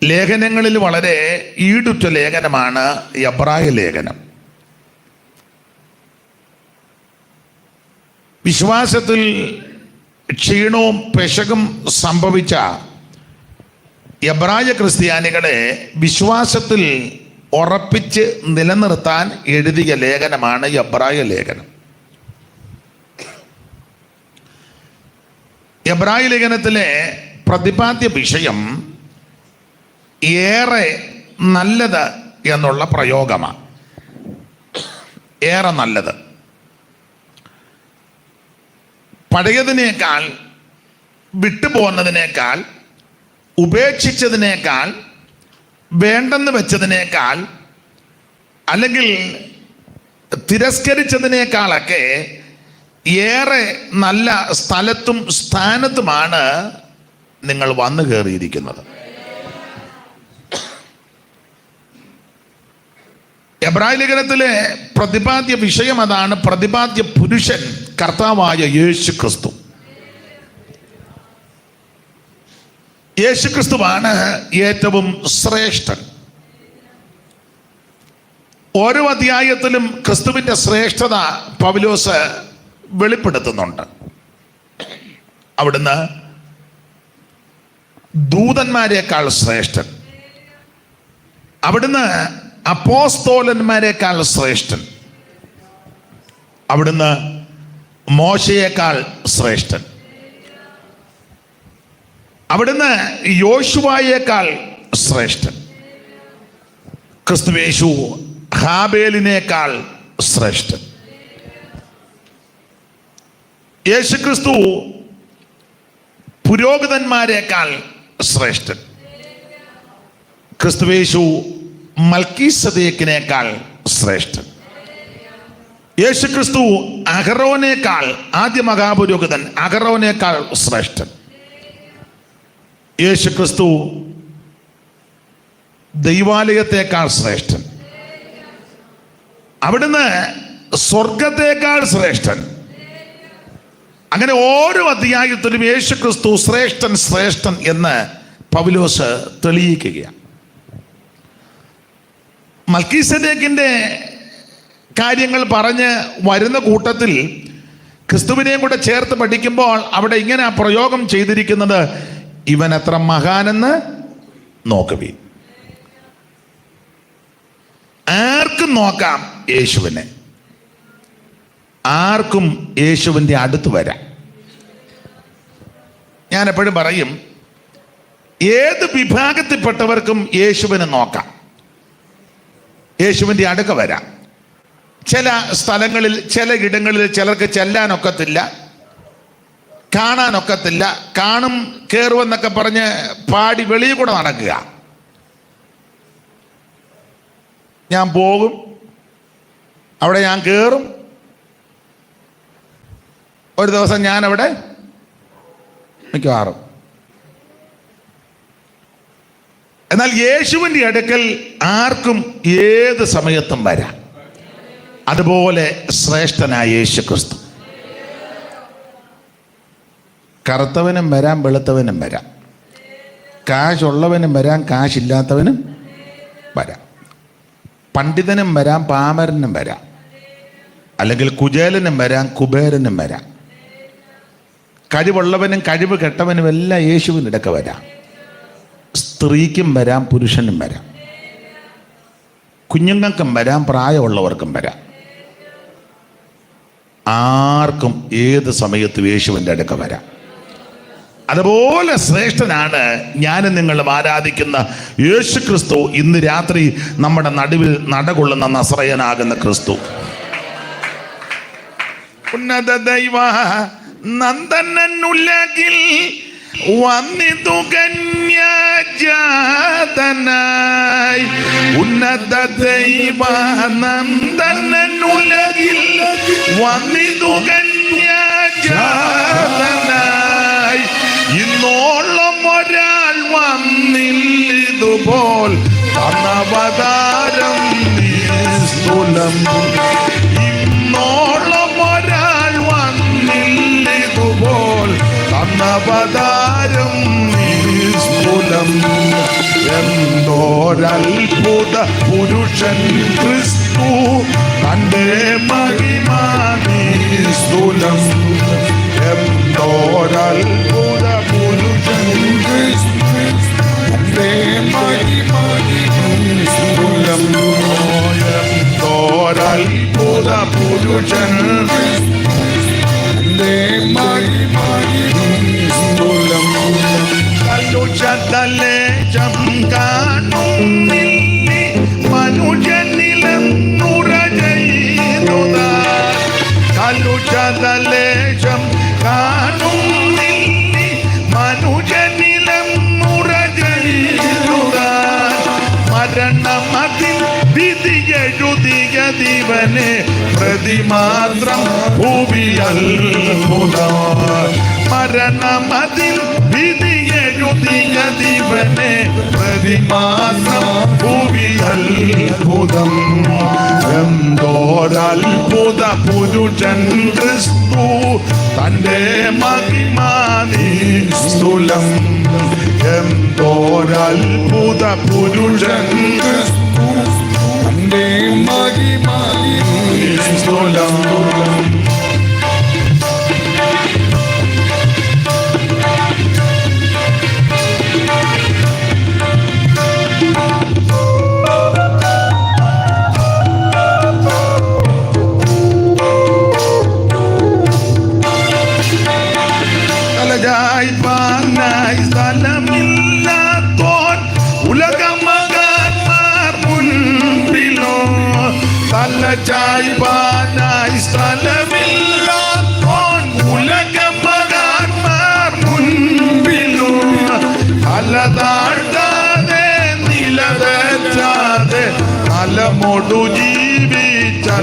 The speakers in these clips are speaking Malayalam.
ലേഖനങ്ങളിൽ വളരെ ഈടുറ്റ ലേഖനമാണ് എബ്രായ ലേഖനം. വിശ്വാസത്തിൽ ക്ഷീണവും പെശകും സംഭവിച്ച എബ്രായ ക്രിസ്ത്യാനികളെ വിശ്വാസത്തിൽ ഉറപ്പിച്ച് നിലനിർത്താൻ എഴുതിയ ലേഖനമാണ് എബ്രായ ലേഖനം. എബ്രായ ലേഖനത്തിലെ പ്രതിപാദ്യ വിഷയം ഏറെ നല്ലത് എന്നുള്ള പ്രയോഗമാണ്. ഏറെ നല്ലത്. പഴയതിനേക്കാൾ, വിട്ടുപോകുന്നതിനേക്കാൾ, ഉപേക്ഷിച്ചതിനേക്കാൾ, വേണ്ടെന്ന് വെച്ചതിനേക്കാൾ, അല്ലെങ്കിൽ തിരസ്കരിച്ചതിനേക്കാളൊക്കെ ഏറെ നല്ല സ്ഥലത്തും സ്ഥാനത്തുമാണ് നിങ്ങൾ വന്നു കയറിയിരിക്കുന്നത്. എബ്രായ ലേഖനത്തിലെ പ്രതിപാദ്യ വിഷയം അതാണ്. പ്രതിപാദ്യ പുരുഷൻ കർത്താവായ യേശു ക്രിസ്തു. യേശു ക്രിസ്തുവാണ് ഏറ്റവും ശ്രേഷ്ഠൻ. ഓരോ അധ്യായത്തിലും ക്രിസ്തുവിന്റെ ശ്രേഷ്ഠത പൗലോസ് വെളിപ്പെടുത്തുന്നുണ്ട്. അവിടുന്ന് ദൂതന്മാരെക്കാൾ ശ്രേഷ്ഠൻ, അവിടുന്ന് അപ്പോസ്തോലന്മാരെക്കാൾ ശ്രേഷ്ഠൻ, അവിടുന്ന് മോശയേക്കാൾ ശ്രേഷ്ഠൻ, അവിടുന്ന് യോശുവയേക്കാൾ ശ്രേഷ്ഠൻ, ക്രിസ്തുയേശു ഹാബേലിനേക്കാൾ ശ്രേഷ്ഠൻ. യേശുക്രിസ്തു പുരോഹിതന്മാരെക്കാൾ ശ്രേഷ്ഠൻ, ക്രിസ്തുയേശു മൽക്കീസദേക്കിനേക്കാൾ ശ്രേഷ്ഠൻ, യേശുക്രിസ്തു അഹരോനേക്കാൾ, ആദ്യ മഹാപുരോഹിതൻ അഹരോനേക്കാൾ ശ്രേഷ്ഠൻ, യേശുക്രിസ്തു ദൈവാലയത്തേക്കാൾ ശ്രേഷ്ഠൻ, അവിടുന്ന് സ്വർഗത്തേക്കാൾ ശ്രേഷ്ഠൻ. അങ്ങനെ ഓരോ അധ്യായത്തിലും യേശുക്രിസ്തു ശ്രേഷ്ഠൻ ശ്രേഷ്ഠൻ എന്ന് പൗലോസ് തെളിയിക്കുകയാണ്. മൽക്കീസദേക്കിന്റെ കാര്യങ്ങൾ പറഞ്ഞ് വരുന്ന കൂട്ടത്തിൽ ക്രിസ്തുവിനെയും കൂടെ ചേർത്ത് പഠിക്കുമ്പോൾ അവിടെ ഇങ്ങനെ പ്രയോഗം ചെയ്തിരിക്കുന്നത്, ഇവൻ എത്ര മഹാനെന്ന് നോക്കുവീൻ. ആർക്കും നോക്കാം യേശുവിനെ, ആർക്കും യേശുവിൻ്റെ അടുത്ത് വരാം. ഞാൻ എപ്പോഴും പറയും, ഏത് വിഭാഗത്തിൽപ്പെട്ടവർക്കും യേശുവിനെ നോക്കാം, യേശുവിൻ്റെ അടുക്ക വരാം. ചില സ്ഥലങ്ങളിൽ, ചില ഇടങ്ങളിൽ ചിലർക്ക് ചെല്ലാനൊക്കത്തില്ല, കാണാനൊക്കത്തില്ല. കാണും കയറുമെന്നൊക്കെ പറഞ്ഞ് പാടി വെളിയിൽ കൂടെ നടക്കുക. ഞാൻ പോകും, അവിടെ ഞാൻ കയറും, ഒരു ദിവസം ഞാൻ അവിടെ മിക്കവാറും. എന്നാൽ യേശുവിൻ്റെ അടുക്കൽ ആർക്കും ഏത് സമയത്തും വരാം. അതുപോലെ ശ്രേഷ്ഠനായ യേശു ക്രിസ്തു. കറുത്തവനും വരാം, വെളുത്തവനും വരാം, കാശുള്ളവനും വരാം, കാശില്ലാത്തവനും വരാം, പണ്ഡിതനും വരാം, പാമരനും വരാം, അല്ലെങ്കിൽ കുചേലനും വരാം, കുബേരനും വരാം, കഴിവുള്ളവനും കഴിവ് കെട്ടവനും എല്ലാം യേശുവിനിടയ്ക്ക് വരാം. സ്ത്രീക്കും വരാം, പുരുഷനും വരാം, കുഞ്ഞുങ്ങൾക്കും വരാം, പ്രായമുള്ളവർക്കും വരാം. ആർക്കും ഏത് സമയത്തും യേശുവിൻ്റെ അടുക്ക വരാം. അതുപോലെ ശ്രേഷ്ഠനാണ് ഞാനും നിങ്ങളും ആരാധിക്കുന്ന യേശു ക്രിസ്തു. ഇന്ന് രാത്രി നമ്മുടെ നടുവിൽ നടകൊള്ളുന്ന നസറയനാകുന്ന ക്രിസ്തു. ഉന്നത ദൈവ നന്ദനുലകിൽ വന്നിതു കന്യാജാതനായി. ഉന്നത ദൈവ നന്ദനുലകിൽ വന്നിതു കന്യാജാതനായി. ഇന്നോളം ഒരാൾ വന്നില്ലിതുപോൽ അനവതാരം നിസ്തുലം. ഇന്നോളം ഒരാൾ വന്നില്ലിതുപോൽ അനവതാരം നിസ്തുലം. എന്തോരത്ഭുത പുരുഷൻ ക്രിസ്തു തന്റെ മഹിമാനിസ്തുലം. എന്തോരത്ഭുത പുരുഷൻ ക്രിസ്തു തന്റെ മഹിമാനിസ്തുലം. എന്തോരത്ഭുത പുരുഷൻ തന്റെ മഹിമാനിസ്തുലം. കലുഷതലേശം കാണുന്നില്ലേ മനുഷ്യനിലം നുര ചെയ്തുതാ. കലുഷതലേശം കാണുന്നില്ലേ മനുഷ്യനിലം നുര ചെയ്തുതാ. മരണമതിൽ വിധിയെഴുതിയ ദിവനെ പ്രതിമാത്രം ഭൂമിയത്ഭുതം. മരണമതിൽ വിധിയെഴുതിയ ദിവനെ പ്രതിമാത്രം ഭൂമിയത്ഭുതം. എന്തോരത്ഭുത പുരുഷൻ ക്രിസ്തു തന്റെ മഹിമാനിസ്തുലം. എന്തോരത്ഭുത പുരുഷൻ ക്രിസ്തു തന്റെ മഹിമാനിസ്തുലം. പാനായി സ്ഥലമില്ലാത്തോൻ ഉലകമകാന്മാർ മുൻപിലോ. തലചായ്പാനായി സ്ഥലമില്ലാത്തോൻ ഉലകമകാന്മാർ മുൻപിലോ. തല താഴ്ത്താതെ നിലതെറ്റാതെ തലമൊടു ജീവിച്ചത്ഭുതം.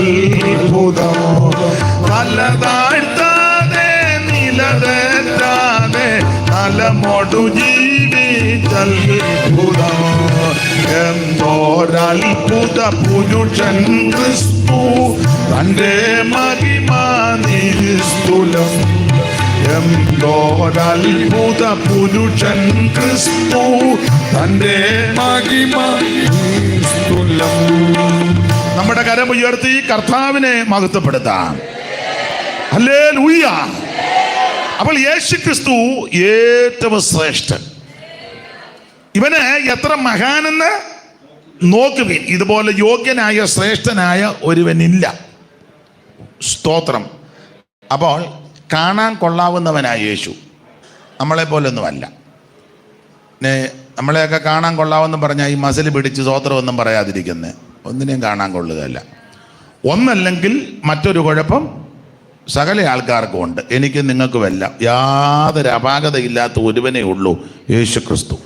തല താഴ്ത്താതെ നിലതെറ്റാതെ തലമൊടു ജീവിച്ചത്ഭുതം. എന്തോരത്ഭുത പുരുഷൻ ക്രിസ്തു തന്റെ മഹിമാനിസ്തുലം. എന്തോരത്ഭുത പുരുഷൻ ക്രിസ്തു തന്റെ മഹിമാനിസ്തുലം. നമ്മുടെ കരമുയർത്തി കർത്താവിനെ മഹത്വപ്പെടുത്താം. ഹല്ലേലൂയ. അപ്പോൾ യേശുക്രിസ്തു ഏറ്റവും ശ്രേഷ്ഠൻ. ഇവന് എത്ര മഹാനെന്ന് നോക്കുവിൻ. ഇതുപോലെ യോഗ്യനായ ശ്രേഷ്ഠനായ ഒരുവനില്ല. സ്തോത്രം. അപ്പോൾ കാണാൻ കൊള്ളാവുന്നവനായ യേശു നമ്മളെ പോലൊന്നുമല്ല. നമ്മളെയൊക്കെ കാണാൻ കൊള്ളാവെന്ന് പറഞ്ഞാൽ ഈ മസിൽ പിടിച്ച് സ്തോത്രമൊന്നും പറയാതിരിക്കുന്നത് ഒന്നിനെയും കാണാൻ കൊള്ളുകയല്ല. ഒന്നല്ലെങ്കിൽ മറ്റൊരു കുഴപ്പം സകല ആൾക്കാർക്കും ഉണ്ട്. എനിക്ക് നിങ്ങൾക്കുമല്ല. യാതൊരു അപാകതയില്ലാത്ത ഒരുവനേ ഉള്ളൂ, യേശുക്രിസ്തു.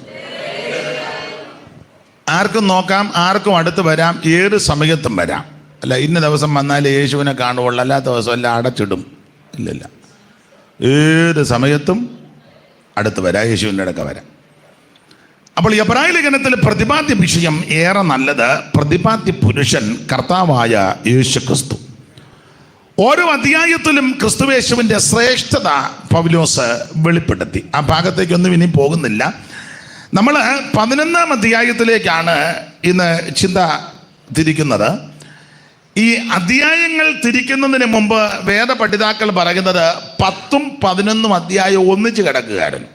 ആർക്കും നോക്കാം, ആർക്കും അടുത്ത് വരാം, ഏത് സമയത്തും വരാം. അല്ല ഇന്ന ദിവസം വന്നാൽ യേശുവിനെ കാണുകയുള്ളൂ, അല്ലാത്ത ദിവസം എല്ലാം അടച്ചിടും. ഇല്ലല്ല, ഏത് സമയത്തും അടുത്ത് വരാം, യേശുവിൻ്റെ അടുക്ക വരാം. അപ്പോൾ എബ്രായ ലേഖനത്തിലെ പ്രതിപാദ്യ വിഷയം ഏറെ നല്ലത്. പ്രതിപാദ്യ പുരുഷൻ കർത്താവായ യേശുക്രിസ്തു. ഓരോ അധ്യായത്തിലും ക്രിസ്തുയേശുവിൻ്റെ ശ്രേഷ്ഠത പൗലോസ് വെളിപ്പെടുത്തി. ആ ഭാഗത്തേക്കൊന്നും ഇനി പോകുന്നില്ല. നമ്മൾ 11-ാം അധ്യായത്തിലേക്കാണ് ഇന്ന് ചിന്ത തിരിക്കുന്നത്. ഈ അധ്യായങ്ങൾ തിരിക്കുന്നതിന് മുമ്പ് വേദപണ്ഡിതാക്കൾ പറയുന്നത് 10ഉം 11ഉം അധ്യായം ഒന്നിച്ച് കിടക്കുകയായിരുന്നു.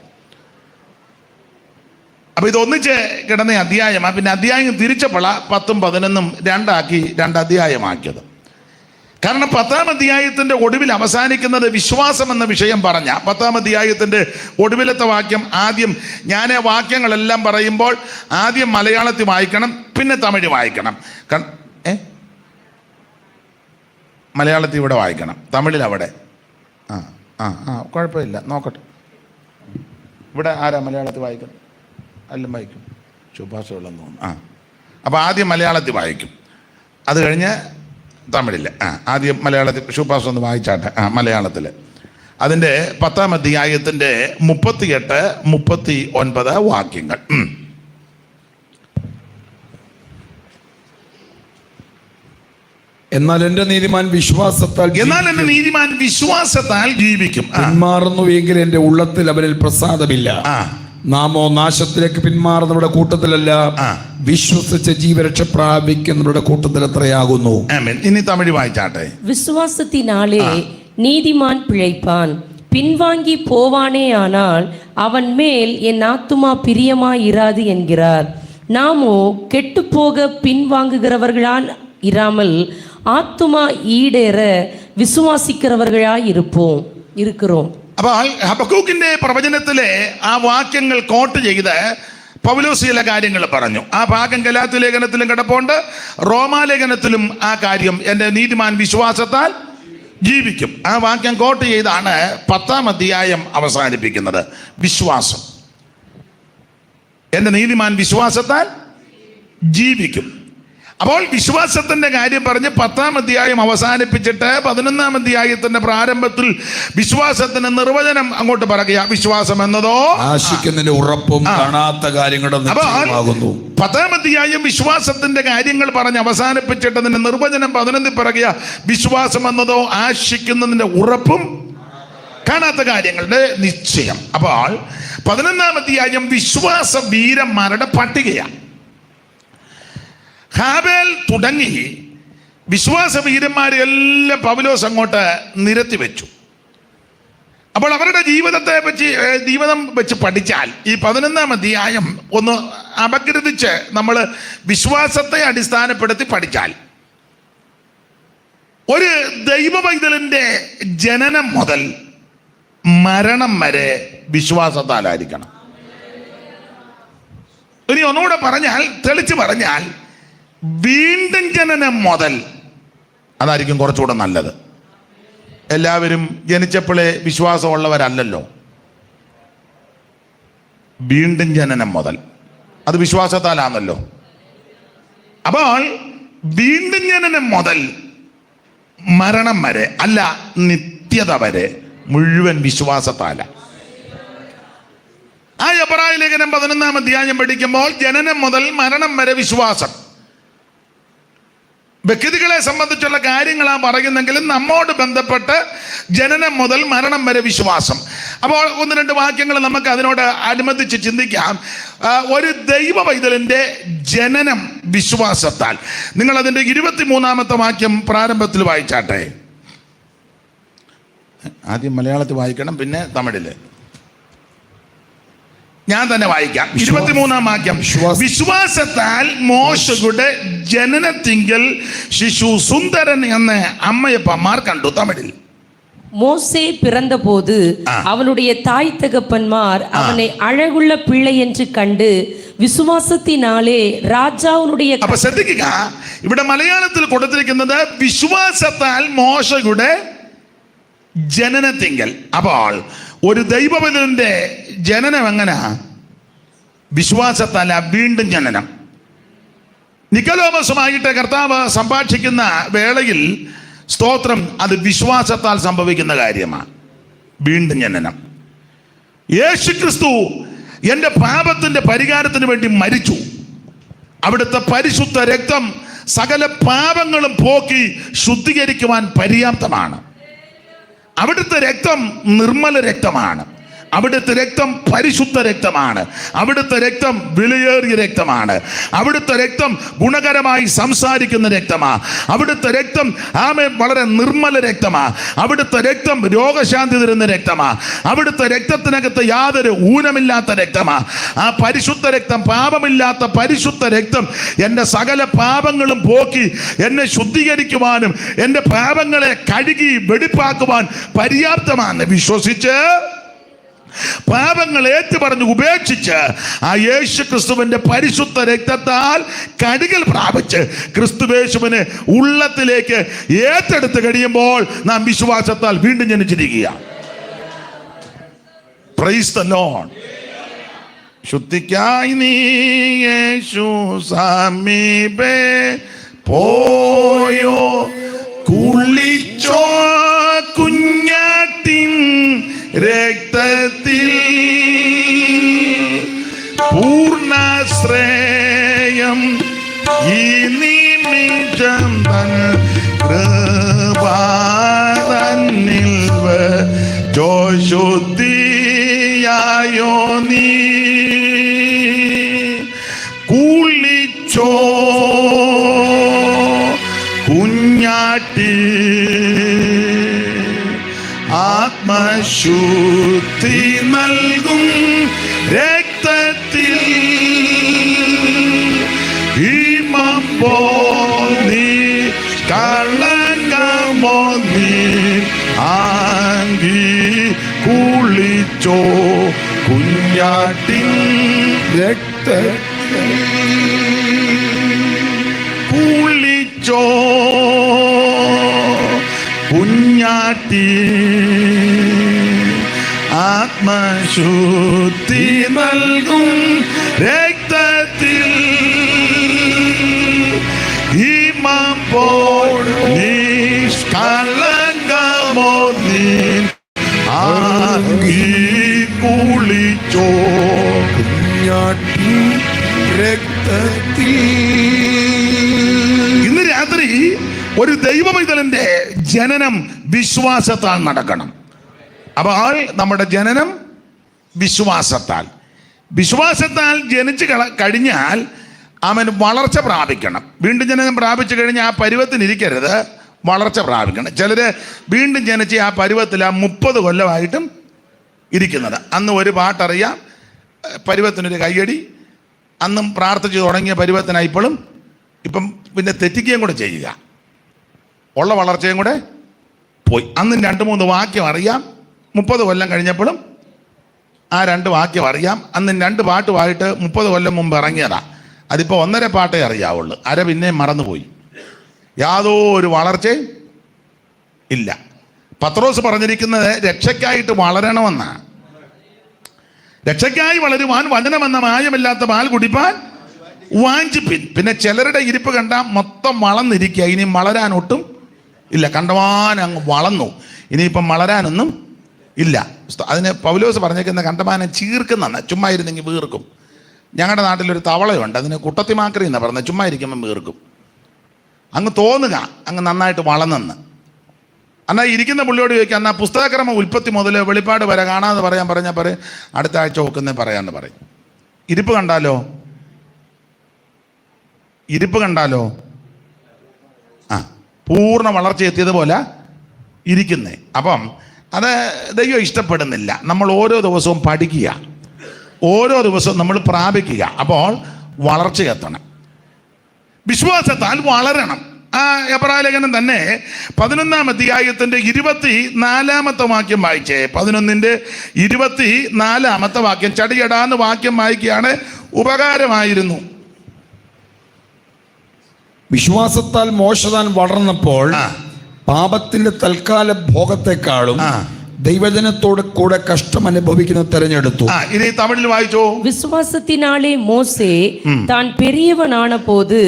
അപ്പോൾ ഇതൊന്നിച്ച് കിടന്ന അധ്യായമാണ്. പിന്നെ അധ്യായം തിരിച്ചപ്പോൾ 10ഉം 11ഉം രണ്ടാക്കി 2 അധ്യായമാക്കിയത്. കാരണം 10-ാം അധ്യായത്തിൻ്റെ ഒടുവിൽ അവസാനിക്കുന്നത് വിശ്വാസം എന്ന വിഷയം പറഞ്ഞ 10-ാം അധ്യായത്തിൻ്റെ ഒടുവിലത്തെ വാക്യം ആദ്യം, ഞാൻ വാക്യങ്ങളെല്ലാം പറയുമ്പോൾ ആദ്യം മലയാളത്തിൽ വായിക്കണം, പിന്നെ തമിഴ് വായിക്കണം. മലയാളത്തിൽ ഇവിടെ വായിക്കണം, തമിഴിൽ അവിടെ. കുഴപ്പമില്ല, നോക്കട്ടെ. ഇവിടെ ആരാ മലയാളത്തിൽ വായിക്കണം? എല്ലാം വായിക്കും, ശുഭാഷകളെന്ന് തോന്നുന്നു. അപ്പോൾ ആദ്യം മലയാളത്തിൽ വായിക്കും, അത് കഴിഞ്ഞ് തമിഴിൽ. ആദ്യം മലയാളത്തിൽ ശുഭാഷ ഒന്ന് വായിച്ചാട്ടെ. മലയാളത്തിൽ അതിൻ്റെ 10-ാം അധ്യായത്തിൻ്റെ 38, 39 വാക്യങ്ങൾ. എന്നാൽ എന്റെ നീതിമാൻ വിശ്വാസത്താൽ ജീവിക്കും. പിന്മാറുന്നുവെങ്കിൽ എന്റെ ഉള്ളത്തിൽ അവരിൽ പ്രസാദമില്ല. നാമോ നാശത്തിലേക്ക് പിന്മാറുന്നവരുടെ കൂട്ടത്തിലല്ല, വിശ്വസിച്ച് ജീവരക്ഷ പ്രാപിക്കുന്നവരുടെ കൂട്ടത്തിൽ എത്രയാകുന്നു. ആമേൻ. ഇനി തമിഴ് വായിച്ചാട്ടെ. விசுவாசத்தினாலே நீதிமான் பிழைப்பான், பின்வாங்கி போவானே ஆனால் அவன் மேல் என் ஆத்துமா பிரியமாயிராது என்கிறார். நாமோ கெட்டுப்போக பின்வாங்குகிறவர்களால் இராமல் ஆத்துமா ஈடேற വിശ്വാസിക്കുന്നവர்களായി இருக்கிறோம். അപ്പോൾ ഹബക്കൂക്കിന്റെ പ്രവചനത്തിലെ ആ വാക്യങ്ങൾ കോട്ട് ചെയ്ത് പൗലോസ് ചില കാര്യങ്ങൾ പറഞ്ഞു. ആ ഭാഗം ഗലാത്യ ലേഖനത്തിലും കിടപ്പുണ്ട്, റോമാലേഖനത്തിലും ആ കാര്യം എൻ്റെ നീതിമാൻ വിശ്വാസത്താൽ ജീവിക്കും. ആ വാക്യം കോട്ട് ചെയ്താണ് 10-ാം അധ്യായം അവസാനിപ്പിക്കുന്നത്. വിശ്വാസം, എൻ്റെ നീതിമാൻ വിശ്വാസത്താൽ ജീവിക്കും. അപ്പോൾ വിശ്വാസത്തിന്റെ കാര്യം പറഞ്ഞ് 10-ാം അധ്യായം അവസാനിപ്പിച്ചിട്ട് 11-ാം അധ്യായത്തിന്റെ പ്രാരംഭത്തിൽ വിശ്വാസത്തിന്റെ നിർവചനം അങ്ങോട്ട് പറയുക. വിശ്വാസം എന്നതോ ആശിക്കുന്നതിന്റെ ഉറപ്പും കാണാത്ത കാര്യങ്ങളുടെ നിശ്ചയമാകുന്നു. 10-ാം അധ്യായം വിശ്വാസത്തിന്റെ കാര്യങ്ങൾ പറഞ്ഞ് അവസാനിപ്പിച്ചിട്ട് അതിന്റെ നിർവചനം 11-ൽ പറയുക. വിശ്വാസം എന്നതോ ആശിക്കുന്നതിന്റെ ഉറപ്പും കാണാത്ത കാര്യങ്ങളുടെ നിശ്ചയം. അപ്പോൾ 11-ാം അധ്യായം വിശ്വാസ വീരന്മാരുടെ പട്ടികയാണ്. ഹാബേൽ തുടങ്ങി വിശ്വാസ വീരന്മാരെ എല്ലാം പൗലോസ് അങ്ങോട്ട് നിരത്തി വെച്ചു. അപ്പോൾ അവരുടെ ജീവിതം വെച്ച് പഠിച്ചാൽ ഈ 11-ാം അധ്യായം ഒന്ന് അപഗ്രഥിച്ച് നമ്മൾ വിശ്വാസത്തെ അടിസ്ഥാനപ്പെടുത്തി പഠിച്ചാൽ ഒരു ദൈവപൈതലിന്റെ ജനനം മുതൽ മരണം വരെ വിശ്വാസത്താലായിരിക്കണം. ഇനി ഒന്നുകൂടെ പറഞ്ഞാൽ, തെളിച്ച് പറഞ്ഞാൽ, വീണ്ടും ജനനം മുതൽ അതായിരിക്കും കുറച്ചുകൂടെ നല്ലത്. എല്ലാവരും ജനിച്ചപ്പോഴേ വിശ്വാസമുള്ളവരല്ലല്ലോ. വീണ്ടും ജനനം മുതൽ അത് വിശ്വാസത്താലാണല്ലോ. അപ്പോൾ വീണ്ടും ജനനം മുതൽ മരണം വരെ അല്ല, നിത്യത വരെ മുഴുവൻ വിശ്വാസത്താല. ആ എബ്രായ ലേഖനം 11-ാം അധ്യായം പഠിക്കുമ്പോൾ ജനനം മുതൽ മരണം വരെ വിശ്വാസം. വ്യക്തികളെ സംബന്ധിച്ചുള്ള കാര്യങ്ങളാണ് പറയുന്നെങ്കിലും നമ്മോട് ബന്ധപ്പെട്ട് ജനനം മുതൽ മരണം വരെ വിശ്വാസം. അപ്പോൾ 1-2 വാക്യങ്ങൾ നമുക്ക് അതിനോട് അനുബന്ധിച്ച് ചിന്തിക്കാം. ഒരു ദൈവ പൈതലിന്റെ ജനനം വിശ്വാസത്താൽ. നിങ്ങൾ അതിന്റെ 23-ാമത്തെ വാക്യം പ്രാരംഭത്തിൽ വായിച്ചാട്ടെ. ആദ്യം മലയാളത്തിൽ വായിക്കണം, പിന്നെ തമിഴില്. ഞാൻ തന്നെ വായിക്കാം. 23-ാം വാക്യം. വിശ്വാസത്താൽ മോശയുടെ ജനനത്തിങ്കൽ ശിശു സുന്ദരൻ എന്ന് അമ്മയപ്പന്മാർ കണ്ടു. തമിഴിൽ. மோசே பிறந்தபோது அவனுடைய தாய் தகப்பன்மார் அவனை அழகுள்ள பிள்ளை என்று கண்டு വിശ്വാസത്തിനാലേ രാജാവിനുடைய. അപ്പൊ ശ്രദ്ധിക്കുക, ഇവിടെ മലയാളത്തിൽ കൊടുത്തിരിക്കുന്നത് വിശ്വാസത്താൽ മോശയുടെ ജനനത്തിങ്കൽ. അപ്പോൾ ഒരു ദൈവപൈതലിന്റെ ജനനം എങ്ങനെ? വിശ്വാസത്താൽ. വീണ്ടും ജനനം. നിക്കോദോമസുമായിട്ട് കർത്താവ് സംഭാഷിക്കുന്ന വേളയിൽ സ്തോത്രം, അത് വിശ്വാസത്താൽ സംഭവിക്കുന്ന കാര്യമാണ്. വീണ്ടും ജനനം. യേശുക്രിസ്തു എൻ്റെ പാപത്തിന്റെ പരിഹാരത്തിന് വേണ്ടി മരിച്ചു. അവിടുത്തെ പരിശുദ്ധ രക്തം സകല പാപങ്ങളും പോക്കി ശുദ്ധീകരിക്കുവാൻ പര്യാപ്തമാണ്. അവിടുത്തെ രക്തം നിർമ്മല രക്തമാണ്. അവിടുത്തെ രക്തം പരിശുദ്ധ രക്തമാണ്. അവിടുത്തെ രക്തം വിലയേറിയ രക്തമാണ്. അവിടുത്തെ രക്തം ഗുണകരമായി സംസാരിക്കുന്ന രക്തമാണ്. അവിടുത്തെ രക്തം വളരെ നിർമ്മല രക്തമാണ്. അവിടുത്തെ രക്തം രോഗശാന്തി തരുന്ന രക്തമാണ്. അവിടുത്തെ രക്തത്തിനകത്ത് യാതൊരു ഊനമില്ലാത്ത രക്തമാണ്. ആ പരിശുദ്ധ രക്തം, പാപമില്ലാത്ത പരിശുദ്ധ രക്തം എൻ്റെ സകല പാപങ്ങളും പോക്കി എന്നെ ശുദ്ധീകരിക്കുവാനും എൻ്റെ പാപങ്ങളെ കഴുകി വെടിപ്പാക്കുവാൻ പര്യാപ്തമാണ്. വിശ്വസിച്ച് പാപങ്ങൾ ഏറ്റുപറഞ്ഞ് ഉപേക്ഷിച്ച് ആ യേശു ക്രിസ്തുവിന്റെ പരിശുദ്ധ രക്തത്താൽ കഴുകൽ പ്രാപിച്ച് ക്രിസ്തുവേശുവിനെ ഉള്ളത്തിലേക്ക് ഏറ്റെടുത്ത് കഴിയുമ്പോൾ നാം വിശ്വാസത്താൽ വീണ്ടും ജനിച്ചിരിക്കുക. Praise the lord. ശുദ്ധിക്കായി നീ യേശു സമീപേ പോയോ, കുളിച്ചോ കുഞ്ഞാട്ടിൻ രക്തത്തിൽ പൂർണ്ണശ്രേയം ഈ നിമിഷം തൻ കൃപാതന്നിൽ ശുദ്ധിയായോ നീ. കുളിച്ചോ കുളിച്ചോ കുഞ്ഞാട്ടി ആത്മശുദ്ധി നൽകും രക്തത്തിൽ ഹിമപ്പോ നീ കളങ്കമോ നീ ആങ്കി കുളിച്ചോ കുഞ്ഞാട്ടിൻ രക്തത്തിൽ കുളിച്ചോ കുഞ്ഞാട്ടി ആത്മശുദ്ധി നൽകും രക്തത്തിൽ ഹിമപ്പോൾ നിഷ്കളങ്കമോ നീ ആങ്കി കുളിച്ചോ കുഞ്ഞാട്ടി രക്തത്തിൽ. ഇന്ന് രാത്രി ഒരു ദൈവമൈതലന്റെ ജനനം വിശ്വാസത്താൽ നടക്കണം. അപ്പോൾ നമ്മുടെ ജനനം വിശ്വാസത്താൽ ജനിച്ചു കഴിഞ്ഞാൽ അവൻ വളർച്ച പ്രാപിക്കണം. വീണ്ടും ജനനം പ്രാപിച്ചു കഴിഞ്ഞാൽ ആ പരുവത്തിനിരിക്കരുത്, വളർച്ച പ്രാപിക്കണം. ചിലർ വീണ്ടും ജനിച്ച് ആ പരുവത്തിൽ 30 കൊല്ലമായിട്ടും ഇരിക്കുന്നത്. അന്ന് ഒരു പാട്ടറിയാം, പരുവത്തിനൊരു കയ്യടി, അന്നും പ്രാർത്ഥിച്ചു തുടങ്ങിയ പരുവത്തിനായി ഇപ്പോഴും ഇപ്പം പിന്നെ തെറ്റിക്കുകയും കൂടെ ചെയ്യുക, ഉള്ള വളർച്ചയും കൂടെ പോയി. അന്നും 2-3 വാക്യം അറിയാം, 30 കൊല്ലം കഴിഞ്ഞപ്പോഴും ആ 2 വാക്യം അറിയാം. അന്ന് 2 പാട്ടുമായിട്ട് 30 കൊല്ലം മുമ്പ് ഇറങ്ങിയതാ, അതിപ്പോൾ 1.5 പാട്ടേ അറിയാവുള്ളൂ, അര പിന്നെ മറന്നുപോയി. യാതൊരു വളർച്ചയും ഇല്ല. പത്രോസ് പറഞ്ഞിരിക്കുന്നത് രക്ഷയ്ക്കായിട്ട് വളരണമെന്നാണ്. രക്ഷയ്ക്കായി വളരുവാൻ വചനമെന്ന മായമില്ലാത്ത പാൽ കുടിപ്പാൻ വാഞ്ചിപ്പിൻ. പിന്നെ ചിലരുടെ ഇരിപ്പ് കണ്ടാൽ മൊത്തം വളർന്നിരിക്കുക, ഇനി വളരാൻ ഒട്ടും ഇല്ല, കണ്ടമാൻ അങ്ങ് വളർന്നു, ഇനിയിപ്പം വളരാനൊന്നും ഇല്ല. അതിന് പൗലോസ് പറഞ്ഞേക്കുന്ന കണ്ടമാനം ചീർക്കുന്ന, ചുമ്മാ ഇരുന്നെങ്കിൽ വീർക്കും. ഞങ്ങളുടെ നാട്ടിലൊരു തവളയുണ്ട്, അതിന് കുട്ടത്തിമാക്കറി എന്നാണ് പറഞ്ഞത്, ചുമ്മാ ഇരിക്കുമ്പം വീർക്കും. അങ്ങ് തോന്നുക അങ്ങ് നന്നായിട്ട് വളർന്നെന്ന്. എന്നാൽ ഇരിക്കുന്ന പുള്ളിയോട് ചോദിക്കുക, എന്നാൽ പുസ്തകക്രമം ഉൽപ്പത്തി മുതൽ വെളിപ്പാട് വരെ കാണാതെ പറഞ്ഞാൽ പറയും അടുത്ത ആഴ്ച നോക്കുന്നേ പറയാമെന്ന് പറയും. ഇരിപ്പ് കണ്ടാലോ ആ പൂർണ്ണ വളർച്ച എത്തിയതുപോലെ ഇരിക്കുന്നേ. അപ്പം അത് ദൈവം ഇഷ്ടപ്പെടുന്നില്ല. നമ്മൾ ഓരോ ദിവസവും പഠിക്കുക, ഓരോ ദിവസവും നമ്മൾ പ്രാപിക്കുക. അപ്പോൾ വളർച്ച എത്തണം, വിശ്വാസത്താൽ വളരണം. ആ എബ്രായ ലേഖനം തന്നെ 11-ാം അധ്യായത്തിൻ്റെ 24-ാമത്തെ വാക്യം വായിച്ചേ. 11-ന്റെ 24-ാമത്തെ വാക്യം ചടിയടാന്ന് വാക്യം വായിക്കുകയാണ്, ഉപകാരമായിരുന്നു. വിശ്വാസത്താൽ മോശ താൻ വളർന്നപ്പോൾ പാപത്തിന്റെ തൽക്കാല ഭോഗത്തെക്കാളും ദൈവജനത്തോട് കൂടെ കഷ്ടം അനുഭവിക്കുന്ന തെരഞ്ഞെടുത്തു. ഇനി തമിഴിൽ വായിച്ചോ. விசுவாசத்தினாலே மோசே தான் பெரியவனான போது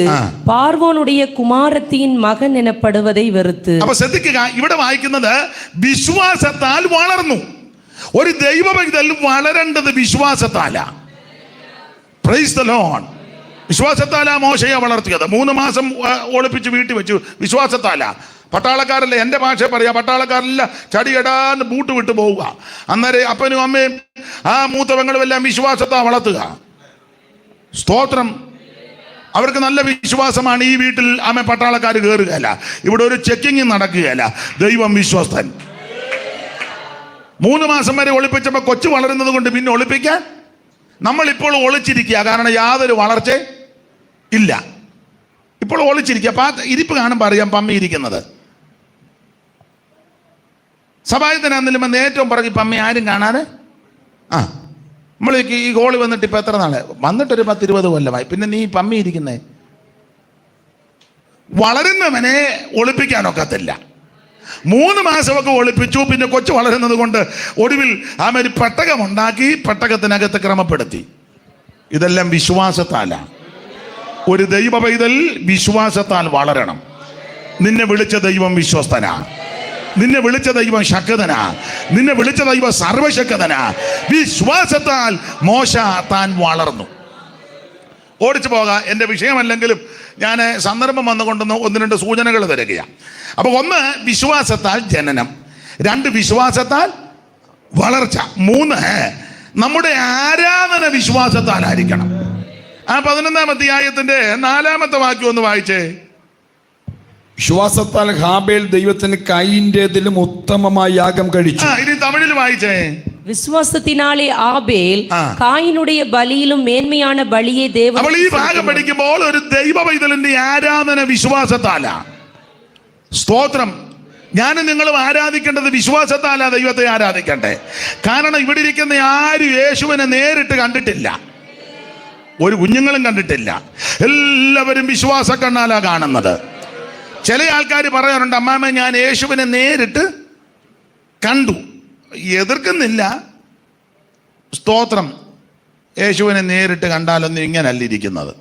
பார்வோனுடைய குமாரத்தின் மகன் எனப்படுவதை வெறுத்து. അപ്പൊ ശ്രദ്ധിക്കുക, ഇവിടെ വായിക്കുന്നത് വിശ്വാസത്താൽ വളർന്നു. ഒരു ദൈവഭക്തൻ വളരേണ്ടത് വിശ്വാസത്താലാ. Praise the lord. വിശ്വാസത്താലാ മോശയെ വളർത്തിയത്. 3 മാസം ഒളിപ്പിച്ച് വീട്ടിൽ വെച്ചു, വിശ്വാസത്താലാ. പട്ടാളക്കാരല്ല, എൻ്റെ ഭാഷ പറയാ, പട്ടാളക്കാരല്ല ചടിയടാന്ന് ബൂട്ട് വിട്ട് പോവുക. അന്നേരം അപ്പനും അമ്മയും ആ മൂത്തവങ്ങളും എല്ലാം വിശ്വാസത്താ വളർത്തുക. സ്തോത്രം. അവർക്ക് നല്ല വിശ്വാസമാണ്. ഈ വീട്ടിൽ അമ്മ പട്ടാളക്കാർ കയറുകയല്ല, ഇവിടെ ഒരു ചെക്കിങ് നടക്കുകയല്ല. ദൈവം വിശ്വസ്തൻ. 3 മാസം വരെ ഒളിപ്പിച്ചപ്പോൾ കൊച്ചു വളരുന്നത് കൊണ്ട് പിന്നെ ഒളിപ്പിക്കാൻ നമ്മളിപ്പോൾ ഒളിച്ചിരിക്കുക. കാരണം യാതൊരു വളർച്ച ഇല്ല, ഇപ്പോൾ ഒളിച്ചിരിക്കുക. ഇരിപ്പ് കാണുമ്പോൾ അറിയാം പമ്മി ഇരിക്കുന്നത്. സഭായത്തിനാണെങ്കിലും ഏറ്റവും പുറകെ പമ്മി ആരും കാണാതെ നമ്മളേക്ക് ഈ ഗോളി വന്നിട്ട് ഇപ്പം എത്ര നാളെ വന്നിട്ടൊരു 10-20 കൊല്ലമായി. പിന്നെ നീ പമ്മി ഇരിക്കുന്നേ. വളരുന്നവനെ ഒളിപ്പിക്കാനൊക്കത്തില്ല. 3 മാസമൊക്കെ ഒളിപ്പിച്ചു. പിന്നെ കൊച്ചു വളരുന്നത് കൊണ്ട് ഒടുവിൽ ഒരു പെട്ടകമുണ്ടാക്കി പെട്ടകത്തിനകത്ത് ക്രമപ്പെടുത്തി. ഇതെല്ലാം വിശ്വാസത്താലാണ്. ഒരു ദൈവ പൈതൽ വിശ്വാസത്താൽ വളരണം. നിന്നെ വിളിച്ച ദൈവം വിശ്വസ്തനാ, നിന്നെ വിളിച്ച ദൈവം ശക്തനാ, നിന്നെ വിളിച്ച ദൈവം സർവശക്തനാ. വിശ്വാസത്താൽ മോശ താൻ വളർന്നു. ഓടിച്ചു പോകാം, എൻ്റെ വിഷയമല്ലെങ്കിലും ഞാൻ സന്ദർഭം വന്നുകൊണ്ടൊന്ന് 1-2 സൂചനകൾ തരികയാണ്. അപ്പോൾ 1 വിശ്വാസത്താൽ ജനനം, 2 വിശ്വാസത്താൽ വളർച്ച, 3 നമ്മുടെ ആരാധന വിശ്വാസത്താലായിരിക്കണം. ആ 11-ാം അധ്യായത്തിന്റെ 4-ാമത്തെ വാക്യം ഒന്ന് വായിച്ചേ. വിശ്വാസത്താൽ ഹാബേൽ ദൈവത്തിന് കൈയിന്റേതിലും ഉത്തമമായ യാഗം കഴിച്ചു. ഇനി തമിഴിൽ വായിച്ചേ. വിശ്വാസത്തിനാലെ ആബേൽ കായിനുடைய ബലിയിലും മേന്മயான ബലിയെ ദേവൻ. അപ്പോൾ ഈ ഭാഗം പഠിക്കുമ്പോൾ ഒരു ദൈവ പൈതലിന്റെ ആരാധന വിശ്വാസത്താല. സ്തോത്രം. ഞാനും നിങ്ങളും ആരാധിക്കേണ്ടത് വിശ്വാസത്താല ദൈവത്തെ ആരാധിക്കട്ടെ. കാരണം ഇവിടെ ഇരിക്കുന്ന ആരും യേശുവിനെ നേരിട്ട് കണ്ടിട്ടില്ല, ഒരു കുഞ്ഞുങ്ങളും കണ്ടിട്ടില്ല. എല്ലാവരും വിശ്വാസ കണ്ണാലാ കാണുന്നത്. ചില ആൾക്കാർ പറയാറുണ്ട്, അമ്മാമ്മ ഞാൻ യേശുവിനെ നേരിട്ട് കണ്ടു. എതിർക്കുന്നില്ല, സ്തോത്രം. യേശുവിനെ നേരിട്ട് കണ്ടാലൊന്നും ഇങ്ങനല്ല ഇരിക്കുന്നത്.